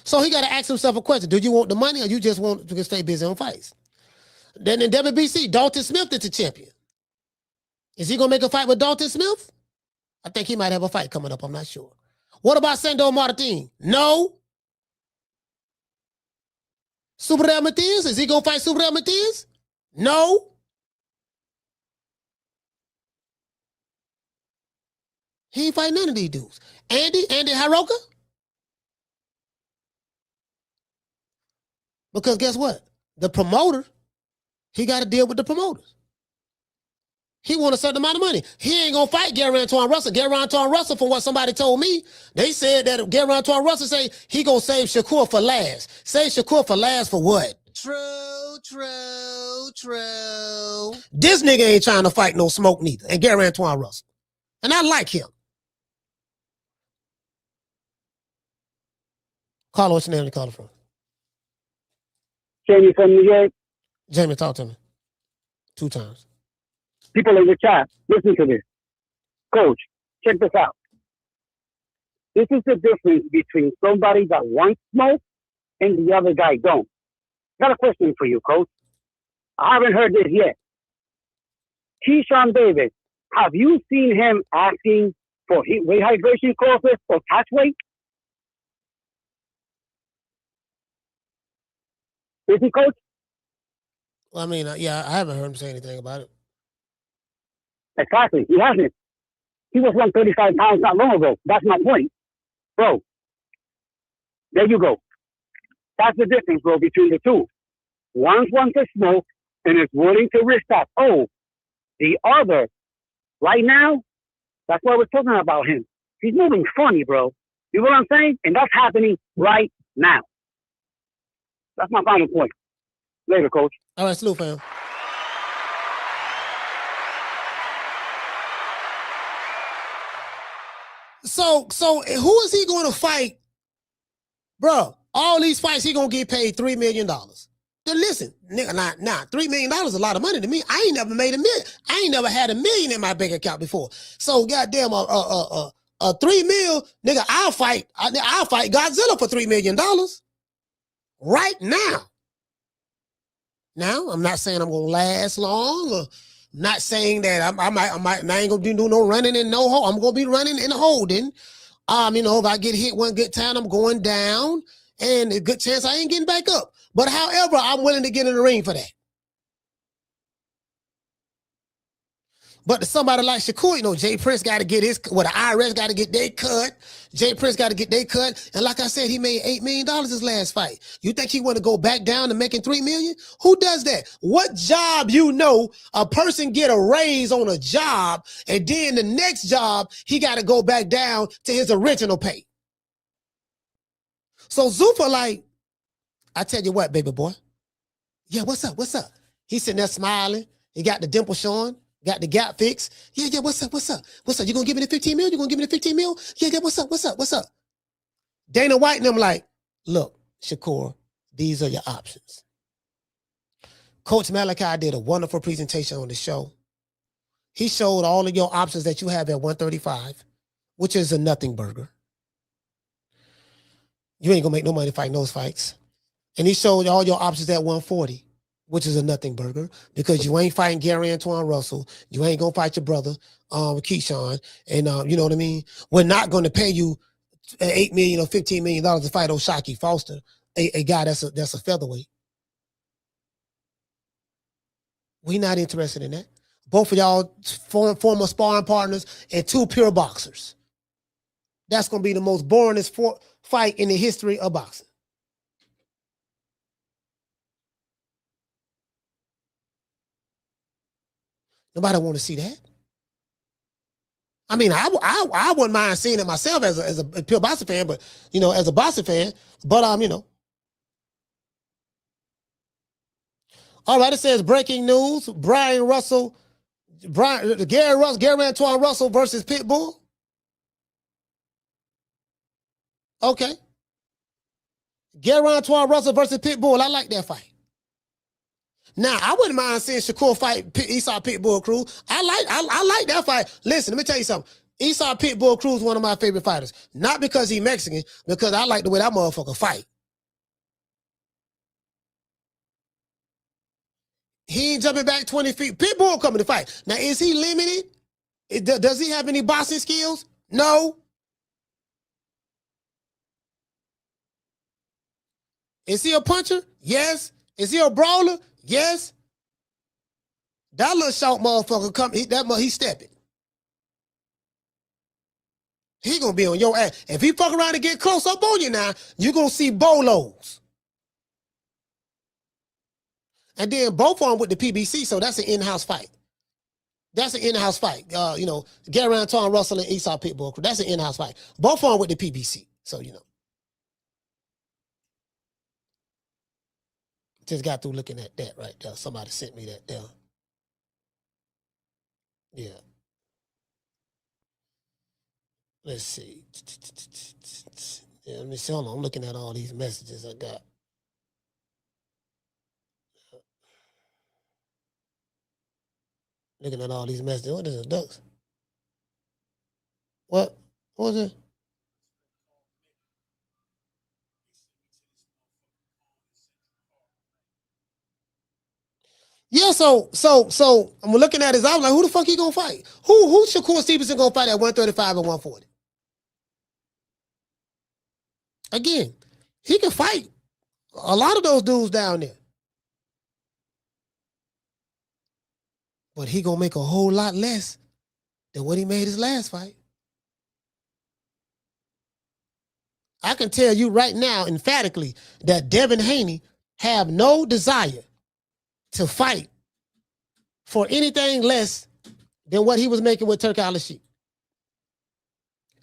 So he got to ask himself a question. Do you want the money or you just want to stay busy on fights? Then in WBC, Dalton Smith is the champion. Is he going to make a fight with Dalton Smith? I think he might have a fight coming up. I'm not sure. What about Sandor Martin? No. Superreal Matias? Is he going to fight Superreal Matias? No. He ain't fighting none of these dudes. Andy Hiroka? Because guess what? The promoter, he got to deal with the promoters. He want a certain amount of money. He ain't going to fight Gary Antoine Russell. Gary Antoine Russell, from what somebody told me, they said that Gary Antoine Russell say he going to save Shakur for last. Save Shakur for last for what? True. This nigga ain't trying to fight no smoke neither. And Gary Antoine Russell. And I like him. Carla, what's your name? You call it from? Jamie from New York. Jamie, talk to me. 2 times. People in the chat, listen to this. Coach, check this out. This is the difference between somebody that wants smoke and the other guy don't. Got a question for you, Coach. I haven't heard this yet. Keyshawn Davis, have you seen him asking for weight hydration courses or catch weight? Is he, Coach? Well, I mean, yeah, I haven't heard him say anything about it. Exactly. He hasn't. He was 135 pounds not long ago. That's my point. Bro, there you go. That's the difference, bro, between the two. One wants to smoke and is willing to risk that. Oh, the other, right now, that's why we're talking about him. He's moving funny, bro. You know what I'm saying? And that's happening right now. That's my final point. Later, Coach. All right, salute, fam. So who is he going to fight? Bro, all these fights, he going to get paid $3 million. Now listen, nigga, nah, $3 million is a lot of money to me. I ain't never made $1 million. I ain't never had $1 million in my bank account before. So goddamn, $3 million, nigga, I'll fight Godzilla for $3 million right now. Now, I'm not saying I'm gonna last long, or I'm not saying that I ain't gonna do no running in no hole. I'm gonna be running in a holding. If I get hit one good time, I'm going down, and a good chance I ain't getting back up. But however, I'm willing to get in the ring for that. But to somebody like Shakur, Jay Prince got to get the IRS got to get their cut. Jay Prince got to get their cut. And like I said, he made $8 million his last fight. You think he want to go back down to making $3 million? Who does that? What job a person get a raise on a job, and then the next job, he got to go back down to his original pay? So Zuffa, like, I tell you what, baby boy. Yeah, what's up? He's sitting there smiling. He got the dimple showing. Got the gap fixed. Yeah, what's up? You gonna give me the 15 mil? You gonna give me the 15 mil? Yeah, what's up? Dana White and them like, look, Shakur, these are your options. Coach Malachi did a wonderful presentation on the show. He showed all of your options that you have at 135, which is a nothing burger. You ain't gonna make no money fighting those fights. And he showed all your options at 140. Which is a nothing burger, because you ain't fighting Gary Antoine Russell. You ain't going to fight your brother, Keyshawn. And you know what I mean? We're not going to pay you $8 million or $15 million to fight O'Shaquie Foster, a guy that's a featherweight. We're not interested in that. Both of y'all former sparring partners and 2 pure boxers. That's going to be the most boringest fight in the history of boxing. Nobody want to see that. I mean, I wouldn't mind seeing it myself as a pure boxing fan, but as a boxing fan. But All right, it says breaking news: Gary Antoine Russell versus Pitbull. Okay, Gary Antoine Russell versus Pitbull. I like that fight. Now, I wouldn't mind seeing Shakur fight Esau Pitbull Cruz. I like that fight. Listen, let me tell you something. Esau Pitbull Cruz is one of my favorite fighters. Not because he's Mexican, because I like the way that motherfucker fight. He ain't jumping back 20 feet. Pitbull coming to fight. Now, is he limited? Does he have any boxing skills? No. Is he a puncher? Yes. Is he a brawler? Yes. That little short motherfucker he's stepping. He gonna be on your ass. If he fuck around and get close up on you now, you gonna see bolos. And then both of them with the PBC, so that's an in-house fight. That's an in-house fight. Gary Antoine Russell and Esau Pitbull. That's an in-house fight. Both of them with the PBC, so Just got through looking at that right there. Somebody sent me that there. Yeah. Let's see. Yeah, let me see. Hold on. I'm looking at all these messages I got. Looking at all these messages. What is it, ducks? What? What was it? Yeah, so I'm looking at his. I was like, who the fuck he gonna fight? Who Shakur Stevenson gonna fight at 135 and 140? Again, he can fight a lot of those dudes down there. But he gonna make a whole lot less than what he made his last fight. I can tell you right now, emphatically, that Devin Haney have no desire to fight for anything less than what he was making with Turk Al-Sheikh.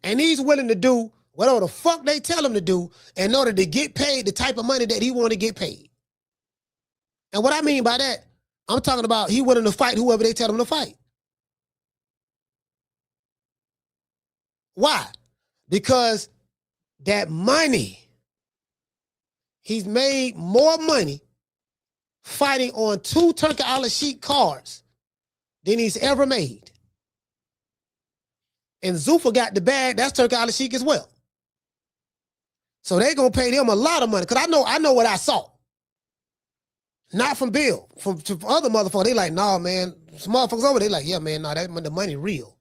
And he's willing to do whatever the fuck they tell him to do in order to get paid the type of money that he want to get paid. And what I mean by that, I'm talking about he willing to fight whoever they tell him to fight. Why? Because that money, he's made more money fighting on 2 Turk Al-Sheikh cards than he's ever made. And Zuffa got the bag, that's Turk Al-Sheikh as well. So they're gonna pay them a lot of money. Cause I know what I saw. Not from Bill, from other motherfuckers. They like, nah, man. Some motherfuckers over, they like, yeah, man, nah, the money real.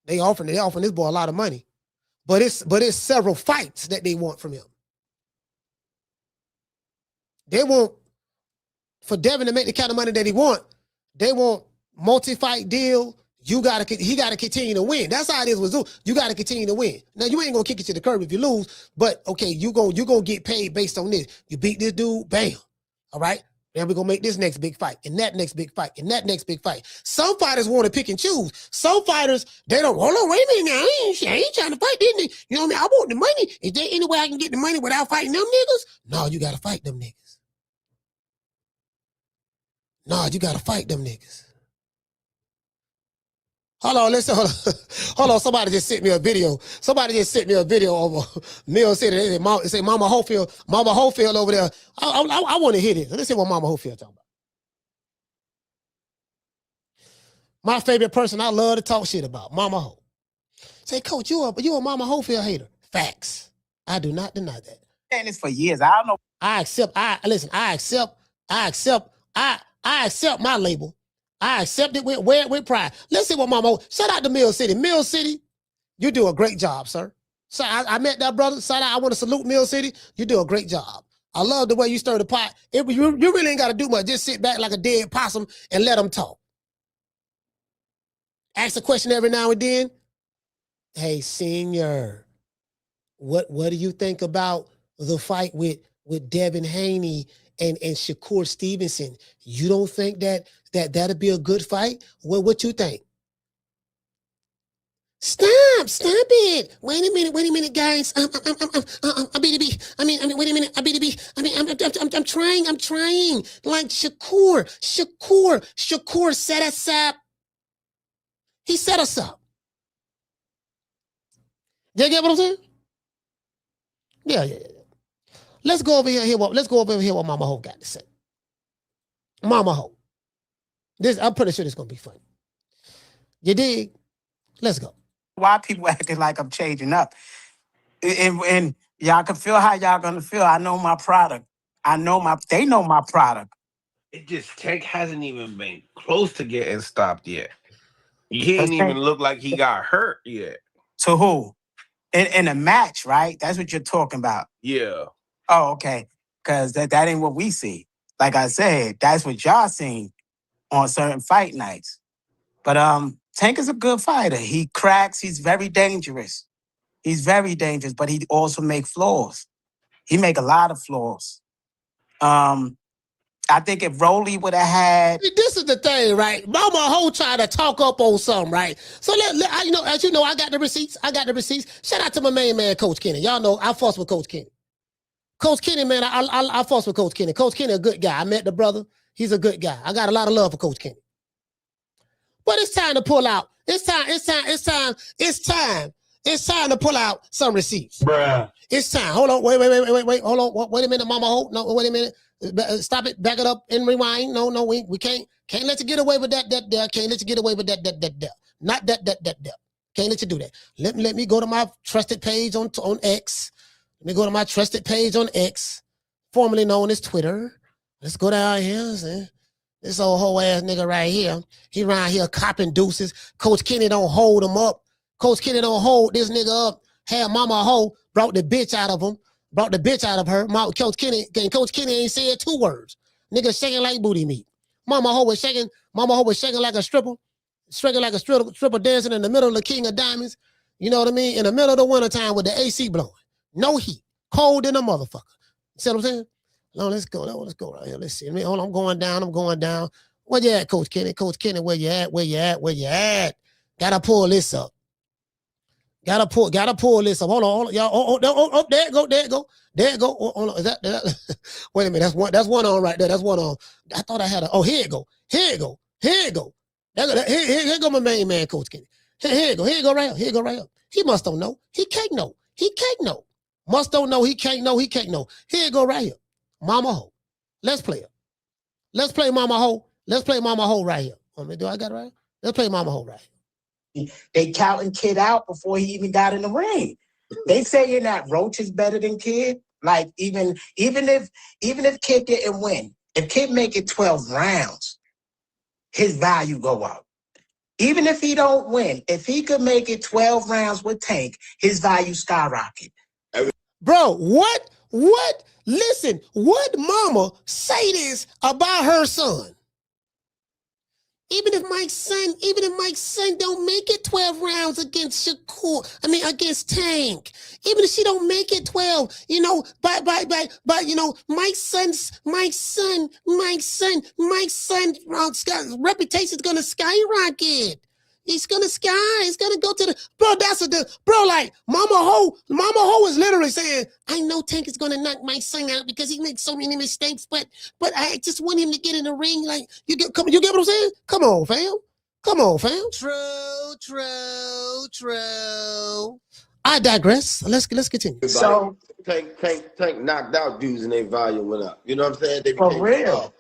They offering this boy a lot of money. But it's several fights that they want from him. They want, for Devin to make the kind of money that he want, they want multi-fight deal. He got to continue to win. That's how it is with Zoo. You got to continue to win. Now you ain't gonna kick it to the curb if you lose, but okay, you gonna get paid based on this. You beat this dude, bam. All right. Then we're gonna make this next big fight, and that next big fight, and that next big fight. Some fighters want to pick and choose. Some fighters, they don't, hold on, wait a minute now. I ain't trying to fight, didn't they? You know what I mean? I want the money. Is there any way I can get the money without fighting them niggas? No, you gotta fight them niggas. No, you gotta fight them niggas. Hold on. Somebody just sent me a video. Somebody just sent me a video over Mill City. They say Mama Holyfield over there. I want to hear this. Let's see what Mama Holyfield talking about. My favorite person I love to talk shit about, Mama Ho. Say, Coach, you a Mama Holyfield hater. Facts. I do not deny that. And this for years. I don't know. I accept my label. I accept it, wear it with pride. Let's see what Mama, shout out to Mill City. Mill City, you do a great job, sir. So I met that brother. Shout out, I want to salute Mill City. You do a great job. I love the way you stir the pot. You really ain't got to do much. Just sit back like a dead possum and let them talk. Ask a question every now and then. Hey, senior, what do you think about the fight with Devin Haney and Shakur Stevenson? You don't think that'll be a good fight? What you think? Stop it. Wait a minute, guys. I'm BDB. Wait a minute, I'm BDB. I'm trying. Like Shakur set us up. He set us up. You get what I'm saying? Yeah. Let's go over here and hear what Mama Ho got to say. Mama Ho. I'm pretty sure this is gonna be funny. You dig? Let's go. Why people acting like I'm changing up? And y'all can feel how y'all gonna feel. I know my product. They know my product. It just Tank hasn't even been close to getting stopped yet. He ain't even look like he got hurt yet. To who? In a match, right? That's what you're talking about. Yeah. Oh, okay. Because that ain't what we see. Like I said, that's what y'all seen on certain fight nights. But Tank is a good fighter. He cracks. He's very dangerous. But he also make flaws. He make a lot of flaws. I think if Rolly would have had... This is the thing, right? Mama Ho tried to talk up on something, right? So, as you know, I got the receipts. Shout out to my main man, Coach Kenny. Y'all know I fuss with Coach Kenny. Coach Kenny, man, I fuss with Coach Kenny. Coach Kenny a good guy. I met the brother. He's a good guy. I got a lot of love for Coach Kenny. But it's time to pull out. It's time to pull out some receipts. Bruh. It's time. Hold on. Wait. Hold on. Wait a minute, Mama Hope. No, wait a minute. Stop it. Back it up and rewind. No, we can't let you get away with that. Can't let you get away with that. Not that. Can't let you do that. Let me go to my trusted page on X. Let me go to my trusted page on X, formerly known as Twitter. Let's go down here. See? This old hoe ass nigga right here. He around here copping deuces. Coach Kenny don't hold him up. Coach Kenny don't hold this nigga up. Had Mama Ho brought the bitch out of him. Brought the bitch out of her. Coach Kenny ain't said 2 words. Nigga shaking like booty meat. Mama Ho was shaking like a stripper. Shaking like a stripper dancing in the middle of the King of Diamonds. You know what I mean? In the middle of the wintertime with the AC blowing. No heat. Cold than a motherfucker. See what I'm saying? No, let's go right here. Let's see. Hold on, I'm going down. Where you at, Coach Kenny? Coach Kenny, where you at? Gotta pull this up. Gotta pull this up. Hold on. Y'all. Oh, there it go. Hold on. Is that? Wait a minute. That's one on right there. That's one on. I thought I had a. Oh, here it go. Here go my main man, Coach Kenny. Here it go right up. He must don't know. He can't know. Must don't know. He can't know. Here it go right here. Mama Ho. Let's play it. Let's play Mama Ho. Let's play Mama Ho right here. Do I got it right? Let's play Mama Ho right here. They counting Kid out before he even got in the ring. They saying that Roach is better than Kid. Like even if Kid didn't win, if Kid make it 12 rounds, his value go up. Even if he don't win, if he could make it 12 rounds with Tank, his value skyrocket. Bro, what? Listen, what mama say this about her son? Even if Mike's son don't make it 12 rounds against against Tank. Even if she don't make it 12, Mike's son reputation's gonna skyrocket. It's gonna go to the like Mama Ho is literally saying, I know Tank is gonna knock my son out because he makes so many mistakes, but I just want him to get in the ring. Like you get what I'm saying? Come on, fam. True. I digress. Let's continue. So Tank knocked out dudes and their value went up. You know what I'm saying? They For became real. 12.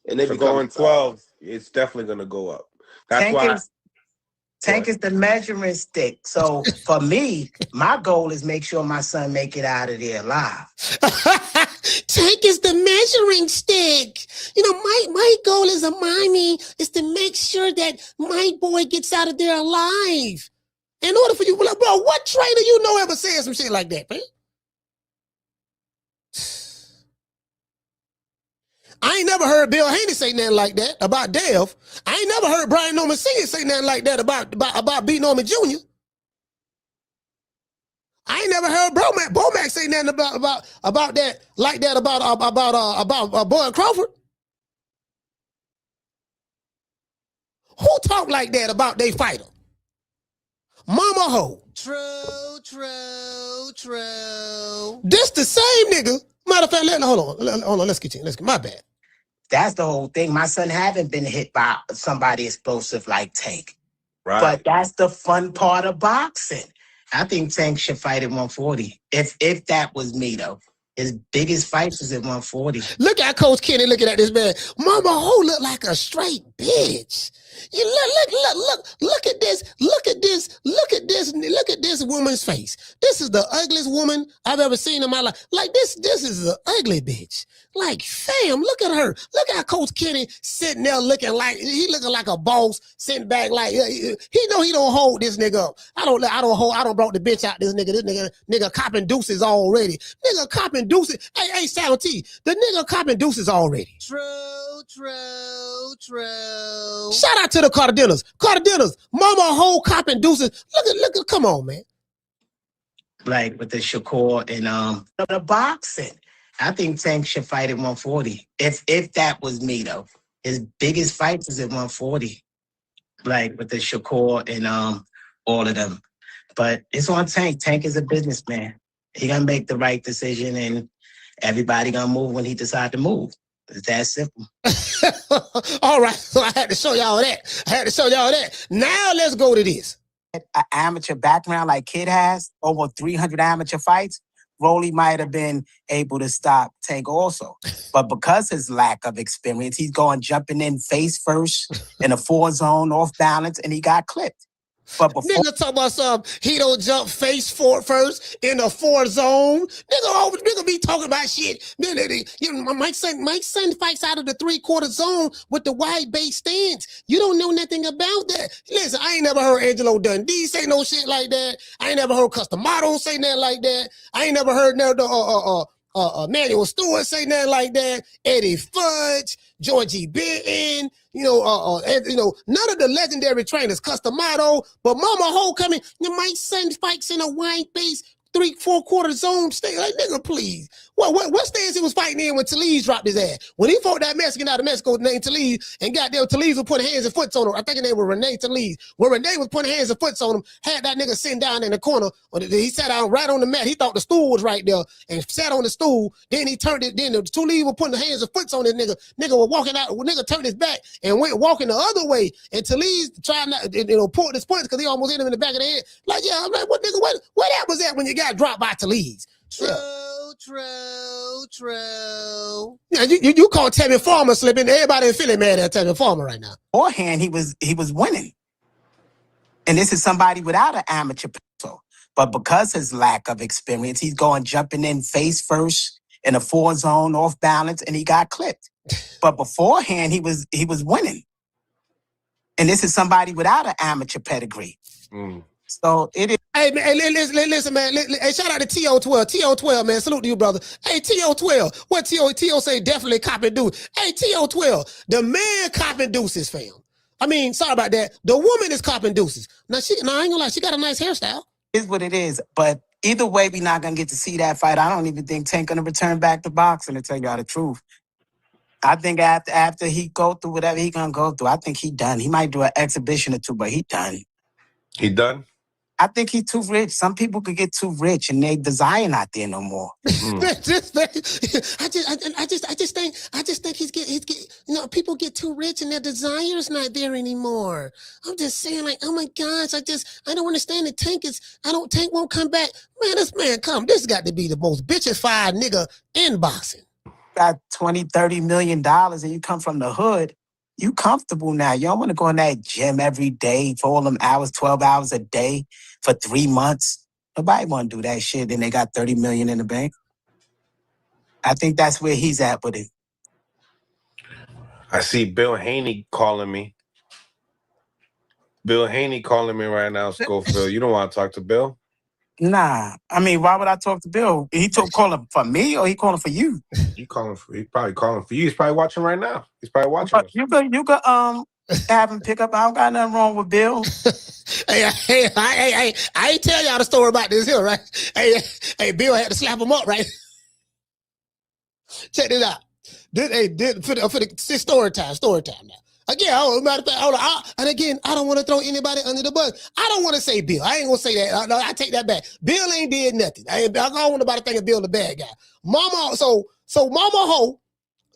And they For become going 12, it's definitely gonna go up. That's Tank is the measuring stick. So for me, my goal is make sure my son make it out of there alive. Tank is the measuring stick. My goal as a mommy is to make sure that my boy gets out of there alive. In order for you, bro, what trainer you know ever said some shit like that, man? I ain't never heard Bill Haney say nothing like that about Dev. I ain't never heard Brian Norman Sr. say nothing like that about B. Norman Jr. I ain't never heard Bomac say nothing about that like that about Boyd Crawford. Who talk like that about they fighter? Mama Ho. True. This the same nigga. Matter of fact, hold on. Let's continue. My bad. That's the whole thing. My son haven't been hit by somebody explosive like Tank. right. But that's the fun part of boxing. I think Tank should fight at 140. If that was me, though. His biggest fights was at 140. Look at Coach Kenny looking at this man. Mama Ho look like a straight bitch. You look at this woman's face. This is the ugliest woman I've ever seen in my life. Like this is an ugly bitch. Like, fam, look at her. Look at Coach Kenny sitting there looking like a boss, sitting back like he know he don't hold this nigga up. I don't brought the bitch out this nigga. This nigga copping deuces already. Nigga copping deuces. Hey, Sound T, the nigga copping deuces already. True. Shout out to the Cardennas. Mama Ho copping deuces. Look at, come on, man. Like with the Shakur and the boxing. I think Tank should fight at 140. If that was me, though. His biggest fights is at 140. Like with the Shakur and all of them. But it's on Tank. Tank is a businessman. He gonna make the right decision, and everybody gonna move when he decide to move. It's that simple. All right, so I had to show y'all that. Now let's go to this. An amateur background like Kid has, over 300 amateur fights, Rolly might have been able to stop Tank also. But because his lack of experience, he's going jumping in face first in a 4-zone off balance, and he got clipped. But before nigga talk about something, he don't jump face forward first in a 4-zone. Nigga be talking about shit. Mike son fights out of the 3/4 zone with the wide base stance. You don't know nothing about that. Listen, I ain't never heard Angelo Dundee say no shit like that. I ain't never heard Customato say nothing like that. I ain't never heard Manuel Stewart say nothing like that. Eddie Fudge, Georgie Benton, none of the legendary trainers, Customato, but Mama Ho coming, my son fights in a wide base 3/4 zone state. Like, nigga, please. What stance he was fighting in when Talise dropped his ass? When he fought that Mexican out of Mexico named Talise, and goddamn Talise was putting hands and foots on him. I think his name was Rene Talise. When Rene was putting hands and foots on him, had that nigga sitting down in the corner. He sat down right on the mat. He thought the stool was right there and sat on the stool. Then he turned it. Then the Talise was putting the hands and foots on this nigga. Nigga was walking out. Nigga turned his back and went walking the other way. And Talise tried not, pulled his punch because he almost hit him in the back of the head. Like, yeah, I'm like, what nigga, what that was that when you got dropped by Talise? True. Yeah, you call Tevin Farmer slipping. Everybody in Philly mad at Tevin Farmer right now. beforehand, he was winning. And this is somebody without an amateur pencil. But because his lack of experience, he's going jumping in face first in a 4-zone off balance, and he got clipped. But beforehand, he was winning. And this is somebody without an amateur pedigree. So it is. Hey, man, listen, man. Hey, shout out to TO12. TO12, man. Salute to you, brother. Hey, TO12. What TO say? Definitely copping deuce. Hey, TO12. The man copping deuces, fam. I mean, sorry about that. The woman is copping deuces. Now, I ain't gonna lie. She got a nice hairstyle. It is what it is. But either way, we're not going to get to see that fight. I don't even think Tank going to return back to boxing, to tell y'all the truth. I think after he go through whatever he going to go through, I think he done. He might do an exhibition or two, but he done. He done? I think he too rich. Some people could get too rich and they desire not there no more. I just think he's getting, people get too rich and their desire's not there anymore. I'm just saying, like, oh my gosh, I don't understand the Tank won't come back. Man, this got to be the most bitchified nigga in boxing. Got $20, $30 million and you come from the hood, you comfortable now. You don't want to go in that gym every day for all them hours, 12 hours a day for 3 months. Nobody want to do that shit. And they got $30 million in the bank. I think that's where he's at with it. I see Bill Haney calling me. Bill Haney calling me right now, Schofield. You don't want to talk to Bill? Nah. I mean, why would I talk to Bill? He calling for me or he calling for you? He's probably calling for you. He's probably watching right now. He's probably watching us. You could have him pick up. I don't got nothing wrong with Bill. Hey, I ain't tell y'all the story about this here, right? Hey, Bill had to slap him up, right? Check this out. This story time now. Again, I don't want to throw anybody under the bus. I don't want to say Bill. I ain't gonna say that. I take that back. Bill ain't did nothing. I don't want nobody thinking Bill the bad guy. So Mama Ho,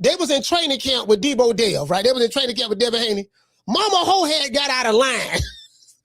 they was in training camp with Deebo Devin, right? They was in training camp with Devin Haney. Mama Ho had got out of line.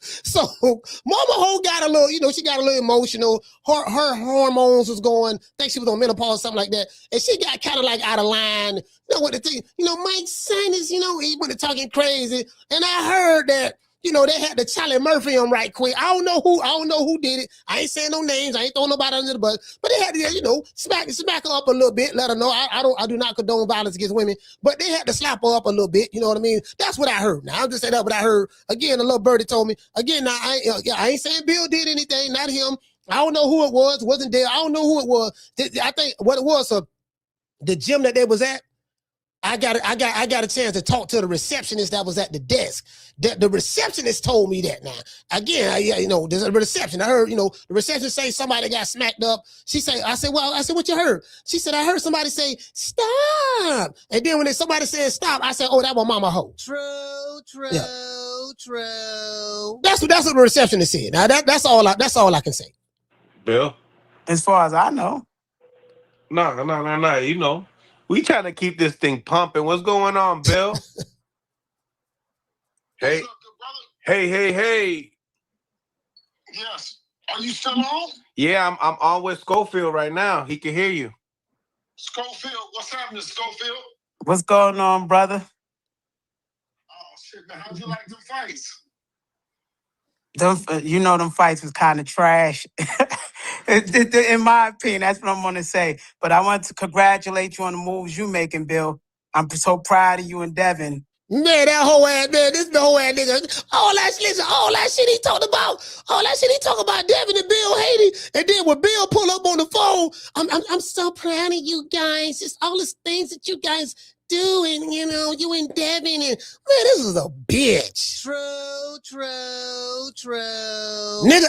So Mama Ho got a little, she got a little emotional. Her hormones was going. I think she was on menopause or something like that. And she got kind of like out of line. You know what the thing? Mike's son is, he went talking crazy. And I heard that, they had to Charlie Murphy him right quick. I don't know who did it. I ain't saying no names. I ain't throwing nobody under the bus. But they had to, smack her up a little bit. Let her know I do not condone violence against women. But they had to slap her up a little bit. You know what I mean? That's what I heard. Now I'm just saying that's what I heard. Again, a little birdie told me. Again, now I ain't saying Bill did anything. Not him. I don't know who it was. Wasn't there? I don't know who it was. I think what it was. The gym that they was at. I got a chance to talk to the receptionist that was at the desk. The receptionist told me that now. Again, there's a reception. I heard, the receptionist say somebody got smacked up. I said, what you heard? She said, I heard somebody say, stop. And then when somebody said stop, I said, oh, that was Mama Ho. True. That's what the receptionist said. Now that's all I can say. Bill? As far as I know. No. You know, we trying to keep this thing pumping. What's going on, Bill? Hey. Hey. Yes. Are you still on? Yeah, I'm on with Schofield right now. He can hear you. Schofield, what's happening, Schofield? What's going on, brother? Oh shit, man, how'd you like them fights? Them fights was kind of trash. In my opinion, that's what I'm gonna say. But I want to congratulate you on the moves you making, Bill. I'm so proud of you and Devin. Man, that whole ass, man, this the whole ass nigga. All that shit he talked about Devin and Bill Haney. And then when Bill pull up on the phone, I'm so proud of you guys. Just all the things that you guys do, and you and Devin, and man, this is a bitch. True. Nigga,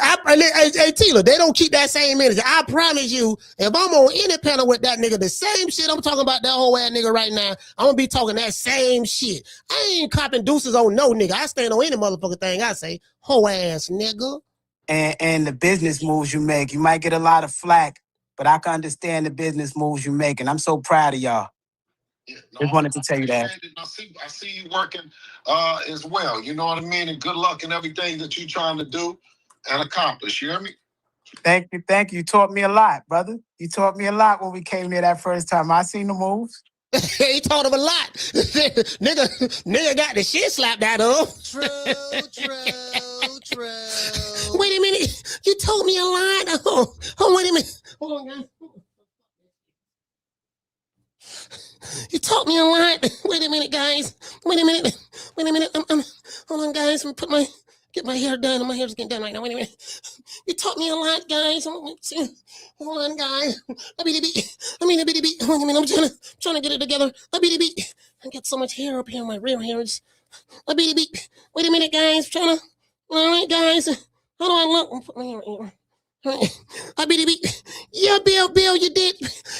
hey, Tila, they don't keep that same energy. I promise you, if I'm on any panel with that nigga, the same shit I'm talking about that whole ass nigga right now, I'm gonna be talking that same shit. I ain't copping deuces on no nigga. I stand on any motherfucking thing I say. Whole ass nigga. And the business moves you make. You might get a lot of flack, but I can understand the business moves you make, and I'm so proud of y'all. Just wanted to tell you that. I see you working as well. You know what I mean? And good luck in everything that you're trying to do and accomplish. You hear me? Thank you. You taught me a lot, brother. You taught me a lot when we came there that first time. I seen the moves. He taught him a lot. nigga got the shit slapped out of him. True. Wait a minute. You told me a lot. Oh, wait a minute. Hold on, guys. You taught me a lot. Wait a minute, guys. Wait a minute. Hold on, guys. I'm get my hair done. My hair's getting done right now. Wait a minute. You taught me a lot, guys. Hold on, guys. Wait a minute. I'm trying to get it together. I got so much hair up here. My real hair is. Wait a minute, guys. All right, guys. How do I look? I'm putting my hair here. Yeah, Bill, you did.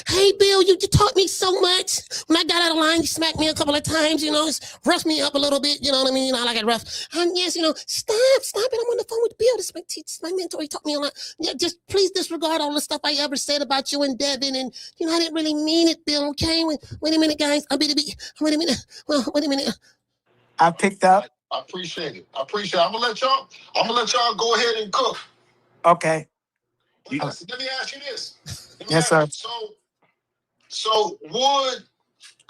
Hey, Bill, you taught me so much. When I got out of line, you smacked me a couple of times, it's roughed me up a little bit, you know what I mean? I like it rough. And yes, stop it. I'm on the phone with Bill. This is my mentor. He taught me a lot. Yeah, just please disregard all the stuff I ever said about you and Devin. And, I didn't really mean it, Bill, okay? Wait a minute, guys. Wait a minute. I picked up. I appreciate it. I'm gonna let y'all go ahead and cook. Okay. Let me ask you this. Yes, sir. So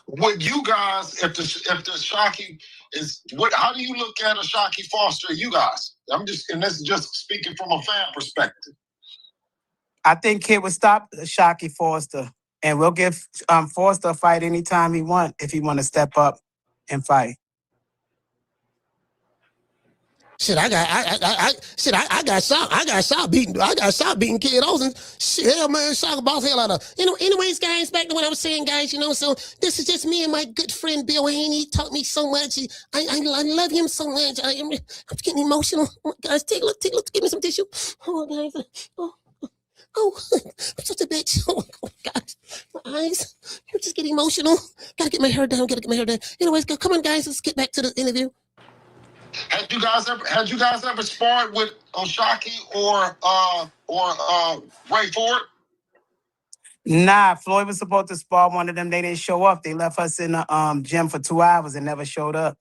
would you guys, if the Shockey is how do you look at a Shockey Foster? You guys, and this is just speaking from a fan perspective. I think Kid would stop Shockey Foster, and we'll give Foster a fight anytime he want if he want to step up and fight. Shit, I got shot beating Kid Olsen. Shit, hell, man, Shock boss hell out of. Anyways, guys, back to what I was saying, guys. So this is just me and my good friend Bill Haney. He taught me so much. I love him so much. I'm getting emotional. Guys, take a look. Give me some tissue. Oh, guys. Oh, I'm such a bitch. Oh, gosh. My eyes. You just get emotional. Gotta get my hair down. Anyways, come on, guys. Let's get back to the interview. Had you guys ever sparred with Shockey or Ray Ford? Nah, Floyd was supposed to spar one of them. They didn't show up. They left us in the gym for 2 hours and never showed up.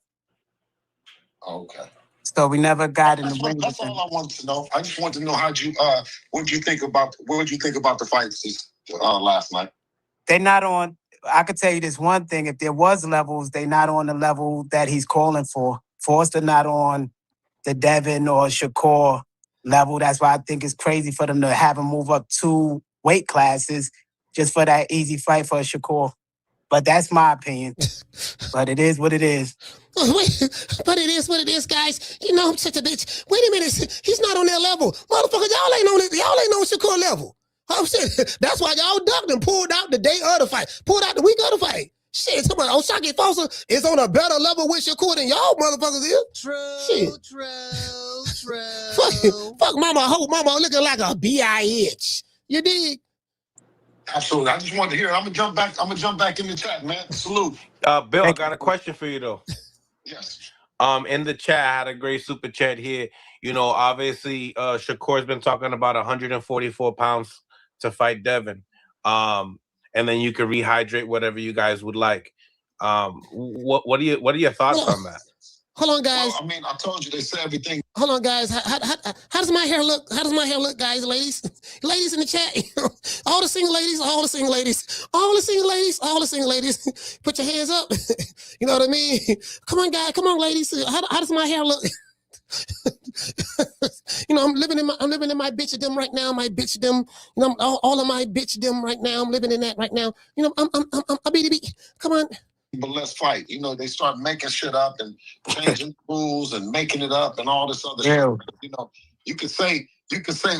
Okay. So we never got in the ring. That's all I wanted to know. I just wanted to know what did you think about the fights last night? They're not on. I could tell you this one thing: if there was levels, they're not on the level that he's calling for. Forster not on the Devin or Shakur level. That's why I think it's crazy for them to have him move up 2 weight classes just for that easy fight for Shakur. But that's my opinion. But it is what it is. But it is what it is, guys. I'm such a bitch. Wait a minute. He's not on that level. Motherfucker, y'all ain't on Shakur level. I'm saying, that's why y'all ducked and pulled out the day of the fight. Pulled out the week of the fight. Shit, somebody on Shockey Foster is on a better level with Shakur than y'all motherfuckers is. True. Fuck mama, hope mama looking like a bitch. You dig? Absolutely. I just wanted to hear it. I'm gonna jump back in the chat, man. Salute. Bill, I got a question for you though. Yes. In the chat, I had a great super chat here. Obviously, Shakur's been talking about 144 pounds to fight Devin. and then you can rehydrate whatever you guys would like. What are your thoughts on that? Hold on, guys. Well, I mean, I told you they say everything. Hold on, guys. How does my hair look? How does my hair look, guys, ladies? Ladies in the chat. All the single ladies, all the single ladies, all the single ladies, all the single ladies. Put your hands up. You know what I mean? Come on, guys. Come on, ladies. How does my hair look? You know, I'm living in my bitchdom right now. My bitchdom. You know, all of my bitchdom right now. I'm living in that right now. You know, I'm a BDB. Come on. But let's fight. You know, they start making shit up and changing rules and making it up and all this other shit. You know, you could say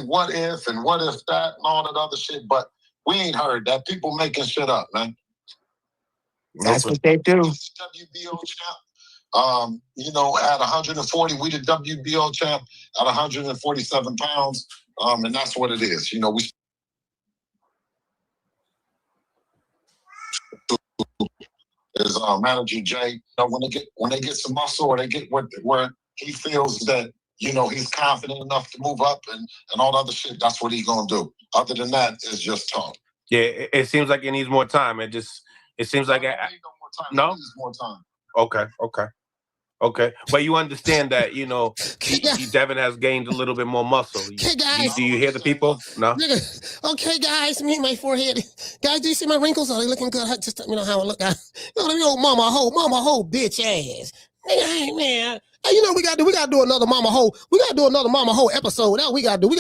what if and what if that and all that other shit, but we ain't heard that. People making shit up, man. That's what they do. WBO champ. You know, at 140, we the WBO champ at 147 pounds. And that's what it is. You know, we is manager Jay. You know, when they get some muscle or they get where he feels that, you know, he's confident enough to move up and all other shit, that's what he's gonna do. Other than that, it's just talk. Yeah, it seems like it needs more time. It seems like no more time. No? It needs more time. Okay. But you understand that, you know, Devin has gained a little bit more muscle. Okay, guys. Do you hear the people? No? Okay, guys, me and my forehead. Guys, do you see my wrinkles? Are they looking good? Just let me know how I look. You know what I mean? Oh, mama hoe, bitch ass. Hey, man. Hey, you know we gotta do another mama hoe. We gotta do another mama hoe episode. That we gotta do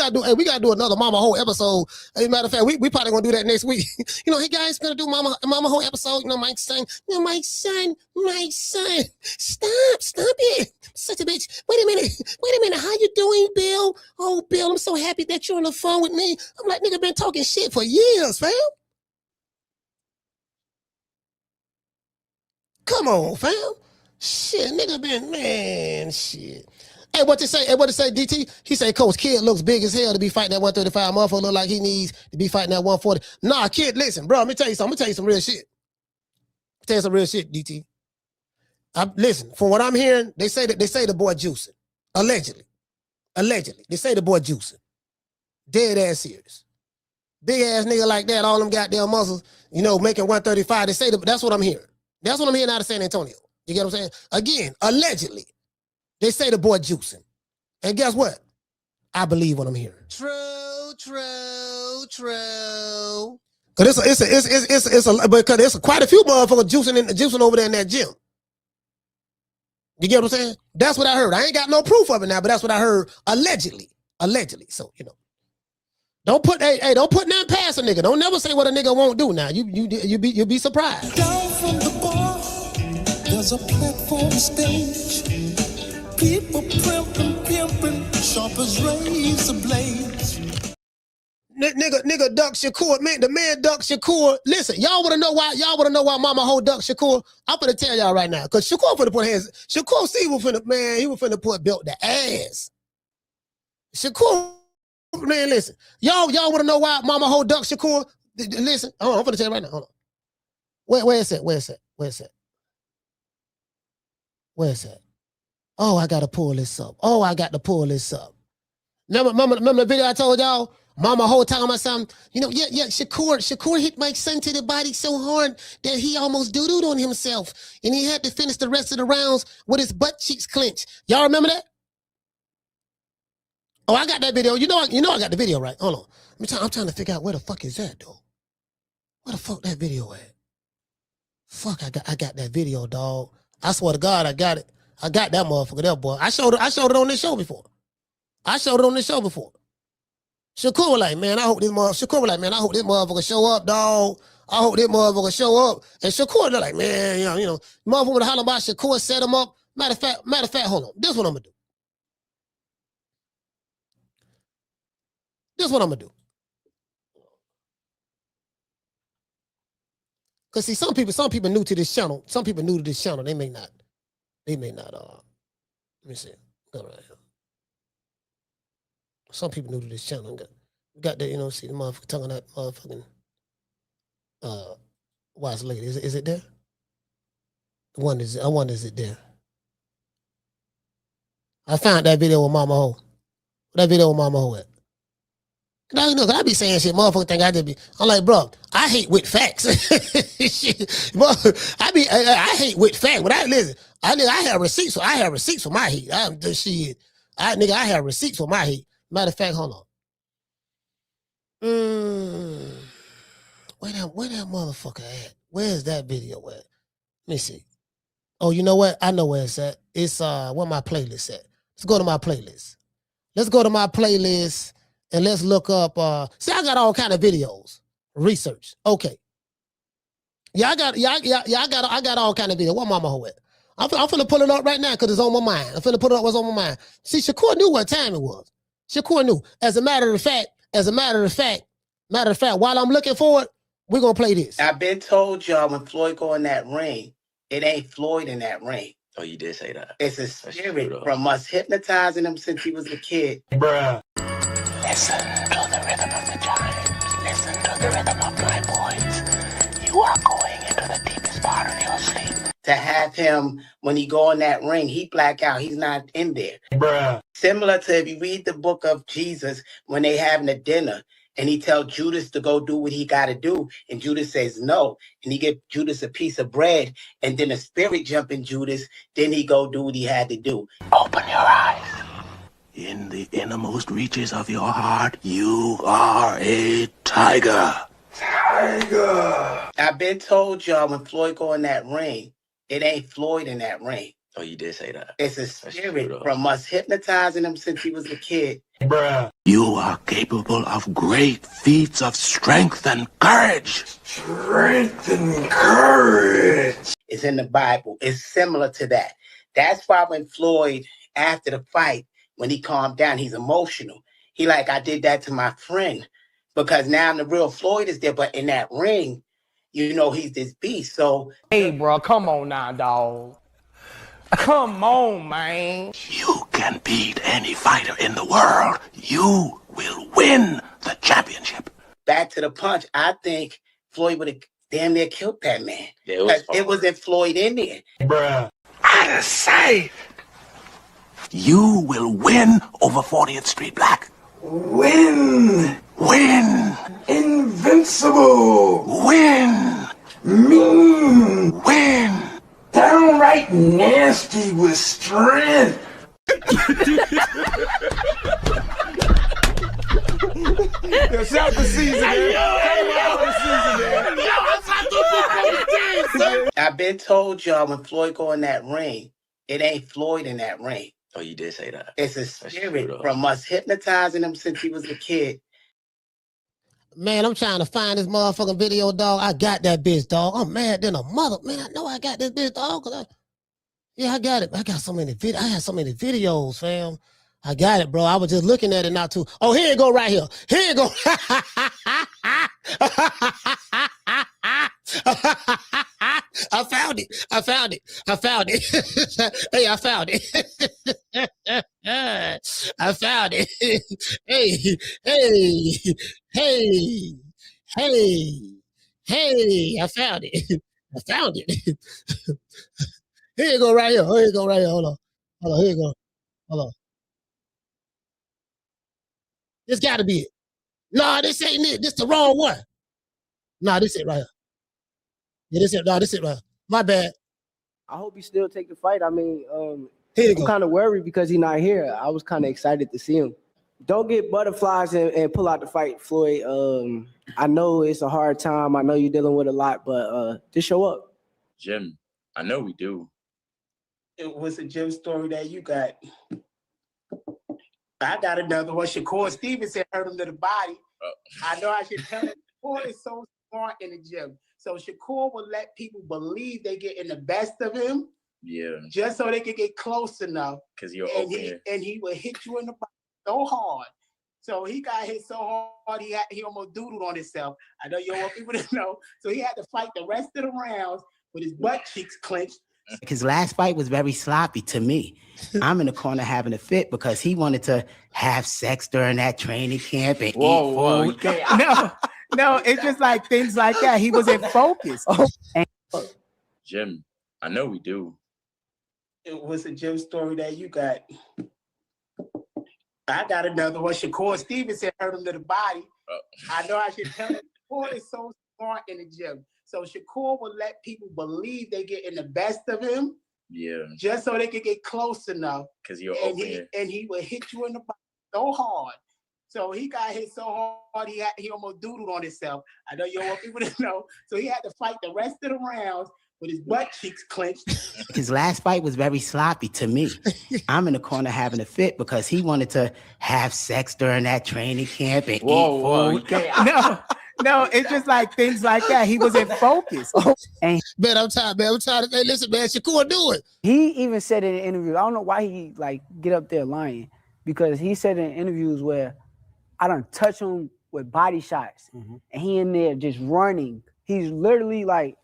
another mama hoe episode. As a matter of fact, we probably gonna do that next week. You know, hey guys, gonna do mama hoe episode. You know, my son. My son. Stop it. Such a bitch. Wait a minute. How you doing, Bill? Oh, Bill, I'm so happy that you're on the phone with me. I'm like, nigga, been talking shit for years, fam. Come on, fam. Shit, nigga been, man, shit. Hey, what they say, DT? He say, Coach, Kid looks big as hell to be fighting that 135. Motherfucker look like he needs to be fighting that 140. Nah, Kid, listen, bro, let me tell you something. I'm gonna tell you some real shit. DT. Listen, from what I'm hearing, they say the boy juicing. Allegedly. They say the boy juicing. Dead ass serious. Big ass nigga like that, all them goddamn muscles, you know, making 135. They say that's what I'm hearing. That's what I'm hearing out of San Antonio. You get what I'm saying? Again, allegedly, they say the boy juicing. And guess what? I believe what I'm hearing. True. Because it's quite a few motherfuckers juicing over there in that gym. You get what I'm saying? That's what I heard. I ain't got no proof of it now, but that's what I heard allegedly. So, you know. Don't put nothing past a nigga. Don't never say what a nigga won't do now. You be surprised. Down from the bar, there's a platform stage. People pimping, sharp as razor blades. Nigga duck Shakur, man, the man duck Shakur. Listen, y'all wanna know why Mama Ho duck Shakur? I'm gonna tell y'all right now, cause Shakur finna put hands. Shakur Steve was finna put belt the ass. Shakur, man, listen. Y'all wanna know why Mama Ho duck Shakur? Listen, hold on, I'm finna tell you right now. Hold on. Where is that? Oh, I gotta pull this up. Remember the video I told y'all? Mama Ho talking about something. You know, yeah. Shakur hit my son to the body so hard that he almost doo-dooed on himself. And he had to finish the rest of the rounds with his butt cheeks clenched. Y'all remember that? Oh, I got that video. You know I got the video, right? Hold on. I'm trying to figure out where the fuck is that, though. Where the fuck that video at? Fuck, I got that video, dog. I swear to God, I got it. I got that motherfucker there, boy. I showed it on this show before. Shakur was like, man, I hope this motherfucker show up, dog. I hope this motherfucker show up. And Shakur was like, man, you know, motherfucker would holler about Shakur, set him up. Matter of fact, hold on. This is what I'm gonna do. Cause see, some people new to this channel. They may not. Let me see. Go right here. Some people new to this channel. Got that, you know, see the motherfucker talking that motherfucking wise lady. Is it there? I wonder is it there? I found that video with Mama Ho. That video with Mama Ho at? You know, I be saying shit, motherfucker think I just be. I'm like, bro, I hate with facts. Well, I hate with facts. But I have receipts. So I have receipts for my hate. I have receipts for my hate. Matter of fact, hold on. Where that motherfucker at? Where's that video at? Let me see. Oh, you know what? I know where it's at. It's where my playlist at. Let's go to my playlist. And let's look up. See, I got all kind of videos. Research. Okay. Yeah, I got all kind of videos. What mama hoe at? I'm finna pull it up right now because it's on my mind. I'm finna put it up what's on my mind. See, Shakur knew what time it was. Shakur knew. As a matter of fact, while I'm looking for it, we're gonna play this. I've been told y'all when Floyd go in that ring, it ain't Floyd in that ring. Oh, you did say that. It's a spirit from us hypnotizing him since he was a kid. Bruh. Listen to the rhythm of the chimes. Listen to the rhythm of my voice. You are going into the deepest part of your sleep. To have him, when he go in that ring, he black out. He's not in there. Bruh. Similar to if you read the book of Jesus, when they having a dinner, and he tell Judas to go do what he got to do. And Judas says no. And he give Judas a piece of bread. And then the spirit jump in Judas. Then he go do what he had to do. Open your eyes. In the innermost reaches of your heart, you are a tiger. Tiger. I've been told y'all when Floyd go in that ring, it ain't Floyd in that ring. Oh, you did say that. It's a spirit from us hypnotizing him since he was a kid. Bruh. You are capable of great feats of strength and courage. Strength and courage. It's in the Bible. It's similar to that. That's why when Floyd, after the fight, when he calmed down, he's emotional. He like, I did that to my friend. Because now the real Floyd is there, but in that ring, you know, he's this beast. So, hey, bro, come on now, dog. Come on, man. You can beat any fighter in the world. You will win the championship. Back to the punch. I think Floyd would have damn near killed that man. Yeah, it wasn't Floyd in there. Bruh. Out of sight. You will win over 40th Street Black. Win. Win. Invincible. Win. Mean. Win. Downright nasty with strength. Yo, shout the season, man. I've been told y'all when Floyd go in that ring, it ain't Floyd in that ring. Oh, you did say that. It's a spirit from us hypnotizing him since he was a kid. Man, I'm trying to find this motherfucking video, dog. I got that bitch, dog. I'm mad than a mother. Man, I know I got this bitch, dog. Yeah, I got it. I got so many videos. I had so many videos, fam. I got it, bro. I was just looking at it not too. Oh, here it go right here. Here it go. I found it. Hey, I found it. I found it. Hey, I found it. I found it. Here you go right here. Here you go right here. Hold on. Here you go. Hold on. This gotta be it. No, this ain't it. This the wrong one. No, this it right here. Yeah, this it. No, this it right here. My bad. I hope he still take the fight. I mean, Here you I'm go. kind of worried because he's not here. I was kind of excited to see him. Don't get butterflies and pull out the fight, Floyd. I know it's a hard time. I know you're dealing with a lot, but just show up. Jim, I know we do. What's a Jim story that you got? I got another one. Shakur Stevenson hurt him to the body. I know I should tell him. Shakur is so smart in the gym. So Shakur will let people believe they getting the best of him. Yeah. Just so they can get close enough. Because you're and over here. And he will hit you in the body so hard. So he got hit so hard he almost doodled on himself. I know you don't want people to know. So he had to fight the rest of the rounds with his butt cheeks clenched. His last fight was very sloppy to me. I'm in the corner having a fit because he wanted to have sex during that training camp and eat food. No, it's just like things like that. He wasn't focused. Jim, I know we do. What's a Jim story that you got? I got another one. Shakur Stevenson hurt him to the body. I know I should tell him. Shakur is so smart in the gym. So Shakur would let people believe they getting the best of him. Yeah. Just so they could get close enough. Because you're and open here. And he would hit you in the body so hard. So he got hit so hard he almost doodled on himself. I know you don't want people to know. So he had to fight the rest of the rounds with his butt cheeks clenched. His last fight was very sloppy to me. I'm in the corner having a fit because he wanted to have sex during that training camp and eat food. No, it's just like things like that. He was in focus. And man, I'm tired. Hey, listen, man, Shakur, do it. He even said in an interview, I don't know why he like get up there lying, because he said in interviews where I done touch him with body shots, and he in there just running. He's literally like,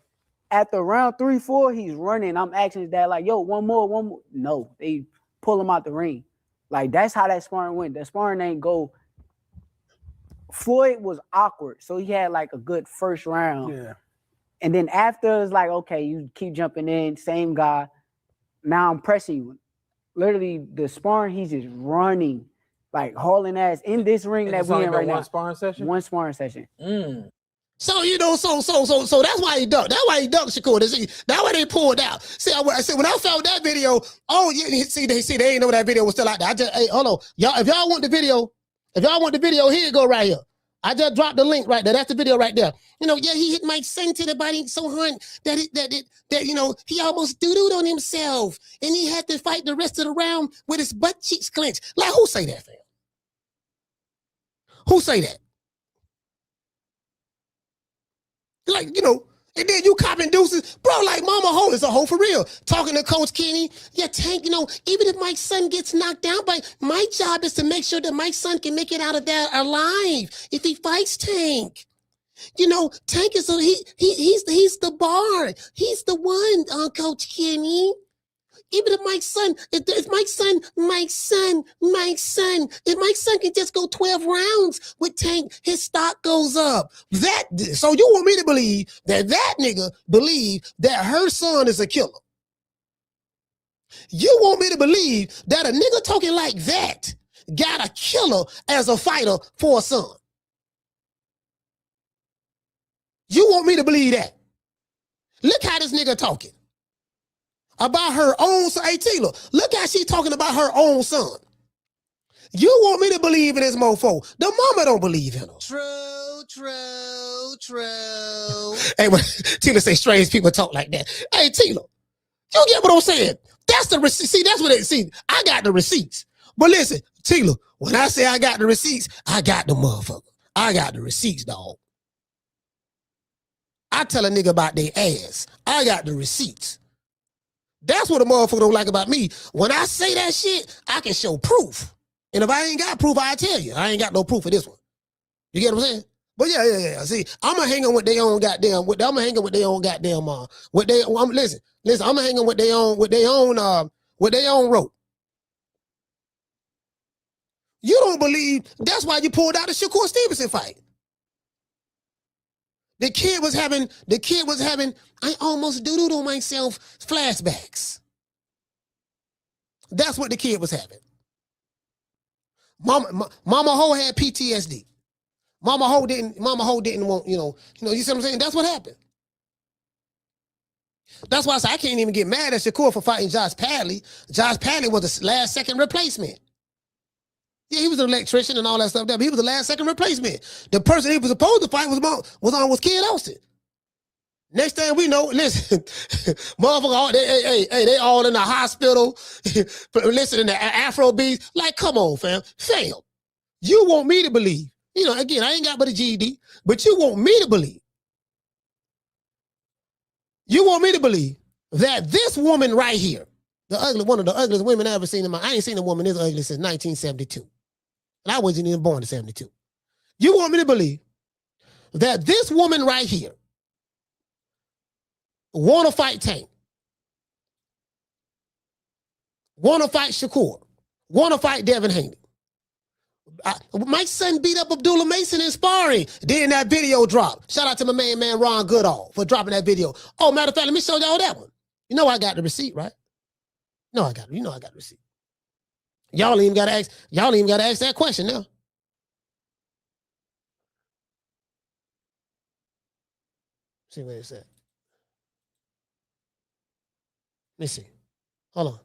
at the round 3-4, he's running. I'm asking his dad like, yo, one more. No, they pull him out the ring. Like, that's how that sparring went. That sparring ain't go. Floyd was awkward, so he had like a good first round. Yeah. And then after, it's like, okay, you keep jumping in, same guy. Now I'm pressing you. Literally, the sparring, he's just running, like hauling ass in this ring that we in right now. One sparring session? One sparring session. So you know, so that's why he ducked. That's why he ducked, Shakur. That's why they pulled out. See, I said when I found that video, oh yeah, see they ain't know that video was still out there. I just, hey, hold on, y'all. If y'all want the video, here you go right here. I just dropped the link right there. That's the video right there. You know, yeah, he hit Mike Son to the body so hard that you know he almost doo-dooed on himself, and he had to fight the rest of the round with his butt cheeks clenched. Like, who say that, fam? Who say that? Like, you know, and then you copping deuces. Bro, like Mama Ho is a hoe for real. Talking to Coach Kenny. Yeah, Tank, you know, even if Mike's son gets knocked down, my job is to make sure that Mike's son can make it out of there alive if he fights Tank. You know, Tank is he's the bar. He's the one, Coach Kenny. Even if Mike's son can just go 12 rounds with Tank, his stock goes up. So you want me to believe that nigga believe that her son is a killer? You want me to believe that a nigga talking like that got a killer as a fighter for a son? You want me to believe that? Look how this nigga talking about her own son. Hey, Tila, look how she talking about her own son. You want me to believe in this mofo? The mama don't believe in her. True. Hey, but Tila say strange people talk like that. Hey, Tila, you get what I'm saying? That's the receipt. See, that's what it. See, I got the receipts. But listen, Tila, when I say I got the receipts, I got the motherfucker. I got the receipts, dog. I tell a nigga about their ass. I got the receipts. That's what a motherfucker don't like about me. When I say that shit, I can show proof. And if I ain't got proof, I'll tell you. I ain't got no proof for this one. You get what I'm saying? But yeah. See, I'm gonna hang on with their own goddamn. I'm gonna hang on with their own goddamn. Listen. I'm gonna hang on with their own rope. You don't believe? That's why you pulled out the Shakur Stevenson fight. The kid was having, I almost doodled on myself flashbacks. That's what the kid was having. Mama Ho had PTSD. Mama Ho didn't want, you see what I'm saying? That's what happened. That's why I say I can't even get mad at Shakur for fighting Josh Padley. Josh Padley was the last second replacement. Yeah, he was an electrician and all that stuff, but he was the last second replacement. The person he was supposed to fight was Kid Austin. Next thing we know, listen, motherfucker, they all in the hospital, listening to Afro beats. Like, come on, fam. You want me to believe, again, I ain't got but a GED, but you want me to believe. You want me to believe that this woman right here, one of the ugliest women I ever seen I ain't seen a woman this ugly since 1972. And I wasn't even born in 72. You want me to believe that this woman right here want to fight Tank, want to fight Shakur, want to fight Devin Haney. Mike's son beat up Abdullah Mason in sparring. Then that video dropped. Shout out to my man Ron Goodall for dropping that video. Oh, matter of fact, let me show y'all that one. You know I got the receipt, right? No, I got it. You know I got the receipt. Y'all ain't even gotta ask that question now. See where it's at. Let me see. Hold on.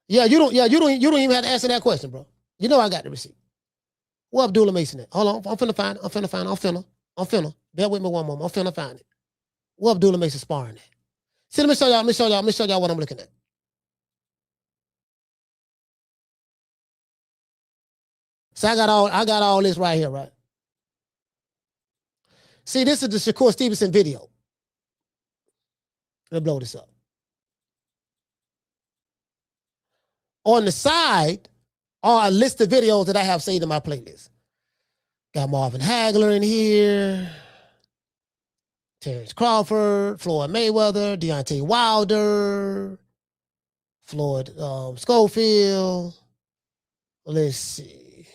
Yeah, you don't even have to answer that question, bro. You know I got the receipt. Where Abdullah Mason at? Hold on. I'm finna find it. I'm finna. Bear with me one moment. I'm finna find it. Where Abdullah Mason sparring at? See, let me show y'all what I'm looking at. So I got all this right here, right? See, this is the Shakur Stevenson video. Let me blow this up. On the side are a list of videos that I have saved in my playlist. Got Marvin Hagler in here, Terrence Crawford, Floyd Mayweather, Deontay Wilder, Floyd Schofield. Let's see.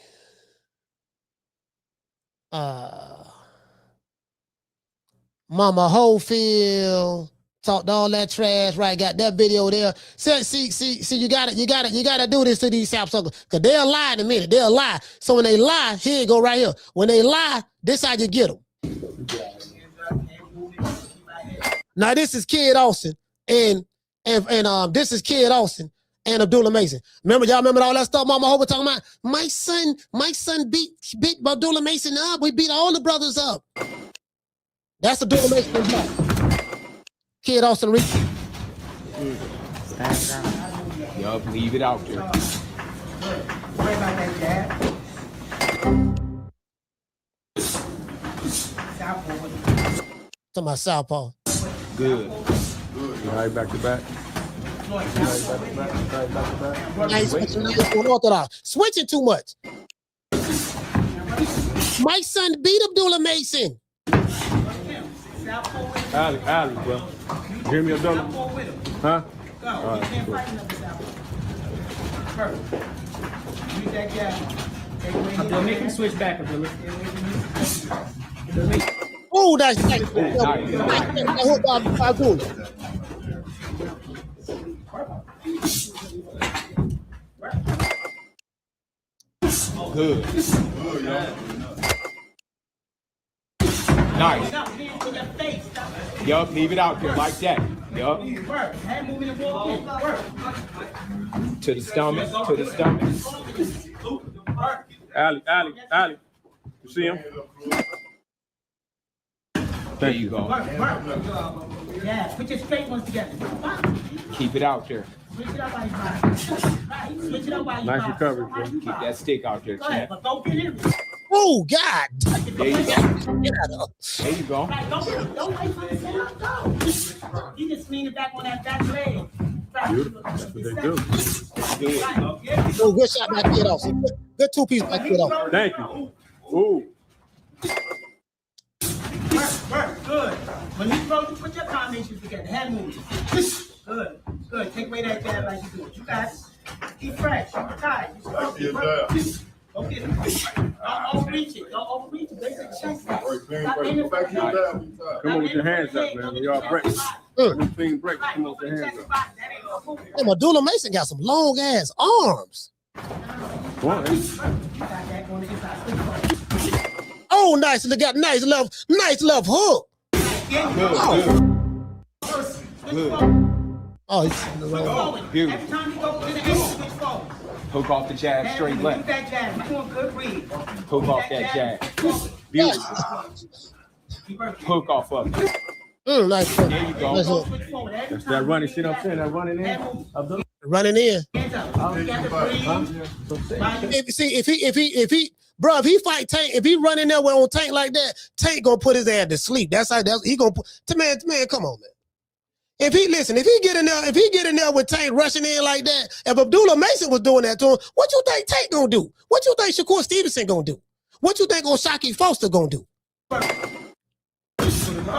Mama Holyfield. Talked all that trash, right? Got that video there. See, you gotta do this to these sapsuckers. Cause they'll lie in a minute. They'll lie. So when they lie, here you go right here. When they lie, this how you get them. Now this is Kid Austin and this is Kid Austin and Abdullah Mason. Y'all remember all that stuff Mama Hope was talking about? My son beat Abdullah Mason up. We beat all the brothers up. That's Abdullah Mason. Kid Austin Reed. Yup, leave it out there. Worry about that, Dad. To my southpaw. Good. All right, back to back. Switching too much. My son beat Abdullah Mason. Ali, bro. You hear me, Abdullah? Huh? All right, cool. Abdullah, make him switch back, Abdullah. Oh, that's nice. Good. Nice. Yup, leave it out there like that. Yup. To the stomach, Ali. You see him? There you go. Yeah, put your straight ones together. Keep it out there. Switch it up while Switch it up while Nice recovery, bro. Keep that stick out there, champ. But don't get in. Oh, God. There you go. There you go. Don't wait for the sound. Go. You just lean it back on that back leg. Beautiful. That's what they do. Oh, good shot by Kid Austin. Good two-piece by Kid Austin. Thank you. Ooh. Work. Good. When you throw, you put your combinations together. Head movements. Good. Take away that jab like you do. You got it. Keep fresh. You're tired. Don't get it. Don't overreach it. Basic chest back. Come on with your hands up, man. When y'all break. When them things break, come on with your hands up. Damn, Abdullah Mason got some long-ass arms. Oh, nice. They got nice love hook. Good. Oh, he's beautiful. Every time you go to the angle, switch forward. Hook off the jab, straight left. That jab. You're doing good read. Hook off that jab. Beautiful. Hook off of it. Nice. There you go. Nice hook. That's that running shit I'm saying. That running in. Running in. If he fight Tank, if he run in there on Tank like that, Tank gonna put his ass to sleep. He gonna put. Man, come on, man. If he get in there with Tank rushing in like that, if Abdullah Mason was doing that to him, what you think Tank gonna do? What you think Shakur Stevenson gonna do? What you think Shakur Foster gonna do?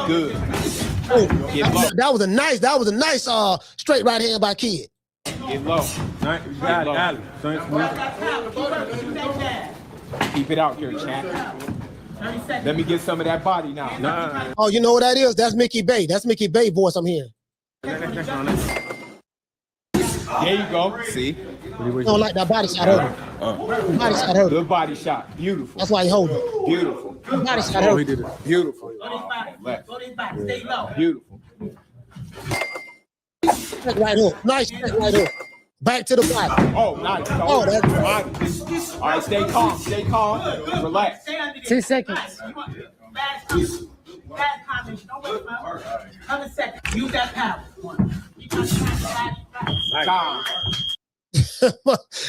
Good. That was a nice straight right hand by Kid. Get low. Ali. Keep it out here, champ. Let me get some of that body now. Nah. Oh, you know what that is? That's Mickey Bay. That's Mickey Bay voice I'm hearing. There you go. See? You don't like that body shot over. Body shot hurt. Good body shot. Beautiful. That's why he hold it. Beautiful. Body shot Oh, hurt. he did it beautiful. Go this body. Go this body. Stay low. Beautiful. Check right hook. Nice check right hook. Back to the body. Oh, nice. Oh, that's nice. All right, stay calm. Stay calm. Relax. 10 seconds. Fast combination. Don't wait for 100 seconds. Use that power. You got to Time.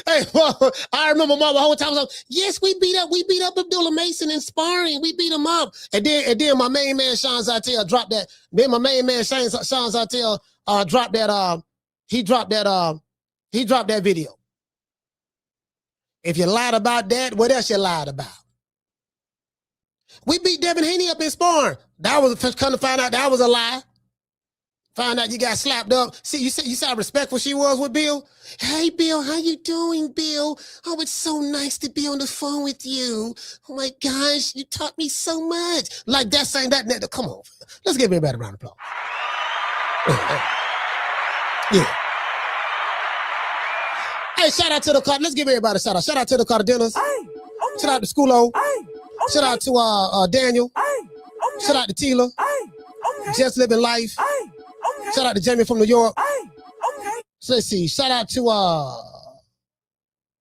Hey, well, I remember Mama the whole time was like, yes, we beat up Abdullah Mason in sparring. We beat him up. And then my main man Sean Zittel dropped that. Then my main man Sean Zittel dropped that he dropped that video. If you lied about that, what else you lied about? We beat Devin Haney up in sparring. That was come to find out that was a lie. Found out you got slapped up. See, you see how respectful she was with Bill? Hey, Bill, how you doing, Bill? Oh, it's so nice to be on the phone with you. Oh, my gosh, you taught me so much. Like that saying that. Come on. Let's give everybody a round of applause. Yeah. Hey, shout out to the car. Let's give everybody a shout out. Shout out to the Cardenas. Shout out to Schoolo. Shout out to Daniel. Shout out to Tila. Just Living Life. Shout out to Jamie from New York. So let's see. Shout out to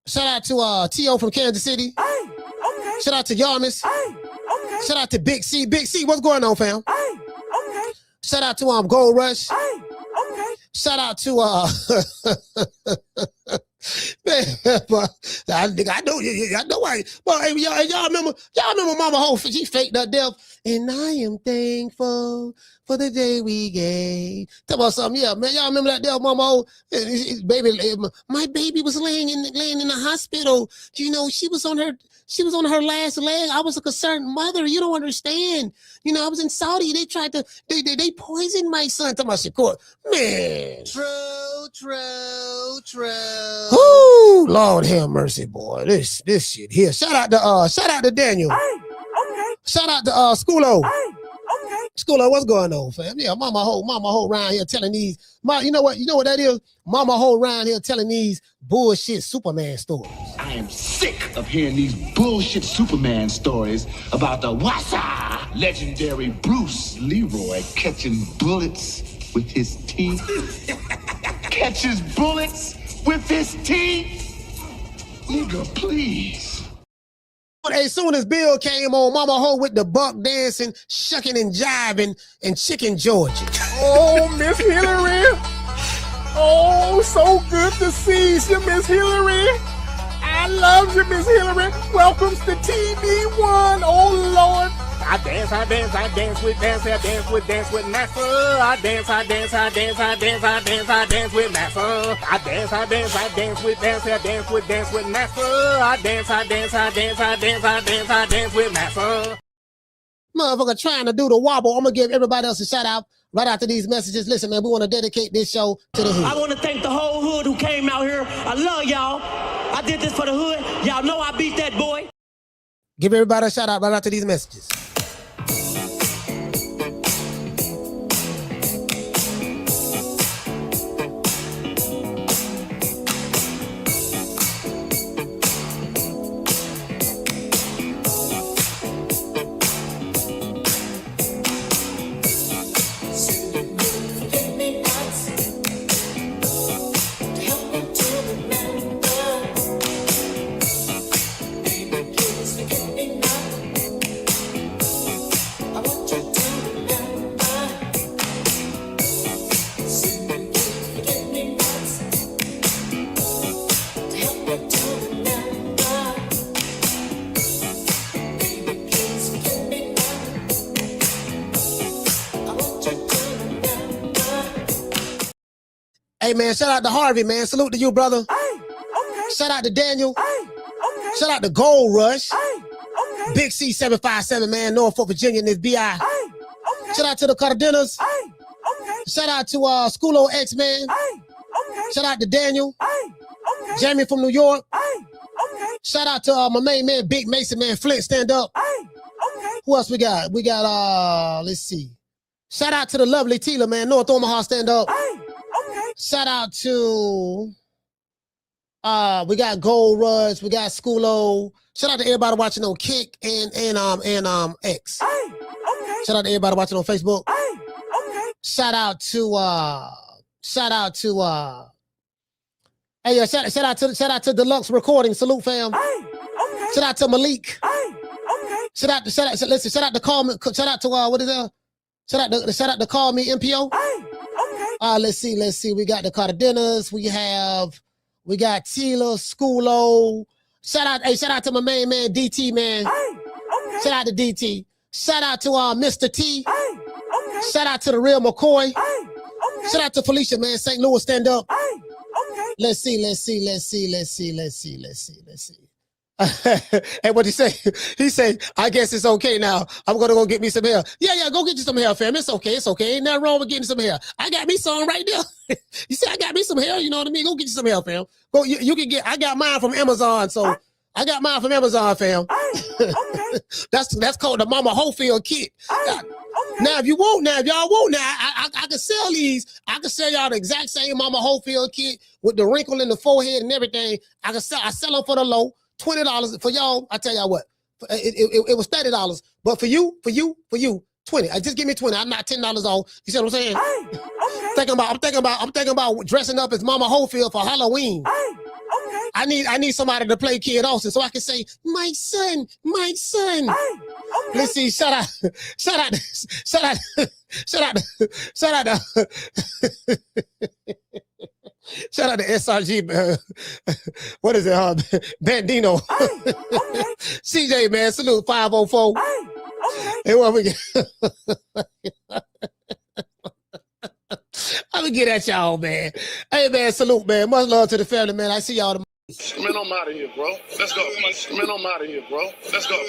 T.O. from Kansas City. Shout out to Yarmus. Shout out to Big C. Big C, what's going on, fam? Shout out to Gold Rush. Shout out to man, I know why. But hey, y'all remember Mama Ho, she faked that death. And I am thankful for the day we gave. Talk about something, yeah, man. Y'all remember that death, Mama Ho? Baby, my baby was laying in the hospital. You know, she was on her last leg. I was a concerned mother. You don't understand. You know, I was in Saudi. They tried to, they poisoned my son. Talking about Shakur. Man. True. Ooh, Lord have mercy, boy. This shit here. Shout out to Daniel. Shout out to Schoolo. Schoolo, what's going on, fam? Yeah, Mama Ho around here telling these. You know what that is? Mama Ho around here telling these bullshit Superman stories. I am sick of hearing these bullshit Superman stories about the Wassa legendary Bruce Leroy catching bullets with his teeth. Catches bullets with his teeth. Nigga, please. As soon as Bill came on, Mama Ho with the buck dancing, shucking and jiving, and chicken Georgia. Oh, Miss Hillary. Oh, so good to see you, Miss Hillary. I love you, Miss Hillary. Welcome to TV1. Oh, Lord. I dance with Master. I dance with Master. I dance with Master. Motherfucker trying to do the wobble. I'm gonna give everybody else a shout out right after these messages. Listen, man, we want to dedicate this show to the hood. I want to thank the whole hood who came out here. I love y'all. I did this for the hood. Y'all know I beat that boy. Give everybody a shout out right after these messages. Hey, man, shout out to Harvey, man. Salute to you, brother. Shout out to Daniel. Shout out to Gold Rush. Big C757, man, Norfolk, Virginia, in this BI. Shout out to the Cardenas. Shout out to Schoolo X, man. Shout out to Daniel. Jamie from New York. Shout out to my main man, Big Mason, man. Flint, stand up. Who else we got? We got, let's see. Shout out to the lovely Tila, man. North Omaha, stand up. Shout out to, we got Gold Rush, we got Schoolo. Shout out to everybody watching on Kick and X. Shout out to everybody watching on Facebook. Shout out to shout out to Deluxe Recording. Salute, fam. Shout out to Malik. Shout out to Call Me. Shout out to what is that? Shout out to Call Me MPO. Let's see. We got the Cardenas. We got Tila, Schoolo. Shout out to my main man DT, man. Shout out to DT. Shout out to Mr. T. Shout out to the real McCoy. Shout out to Felicia, man. St. Louis, stand up. Let's see. Hey, what'd he say? He said, I guess it's okay now. I'm gonna go get me some hair. Yeah, go get you some hair, fam. It's okay. Ain't nothing wrong with getting some hair. I got me some right there. You see, I got me some hair, you know what I mean? Go get you some hair, fam. Go, you can get, I got mine from Amazon, so I got mine from Amazon, fam. That's called the Mama Holyfield kit. Now, if y'all want, I can sell these. I can sell y'all the exact same Mama Holyfield kit with the wrinkle in the forehead and everything. I sell them for the low. $20 for y'all. I tell y'all what, it was $30, but for you, 20. I just give me 20. I'm not $10 off. You see what I'm saying? I'm thinking about dressing up as Mama Holyfield for Halloween. I need somebody to play Kid Austin so I can say, my son. Let's see. Shout out. Shout out to SRG, what is it, Bandino. CJ, man, salute, 504. Hey, what we get? I'm gonna get at y'all, man. Hey, man, salute, man. Much love to the family, man. I see y'all tomorrow. Man, I'm out of here, bro. Let's go. Man, I'm out of here, bro. Let's go.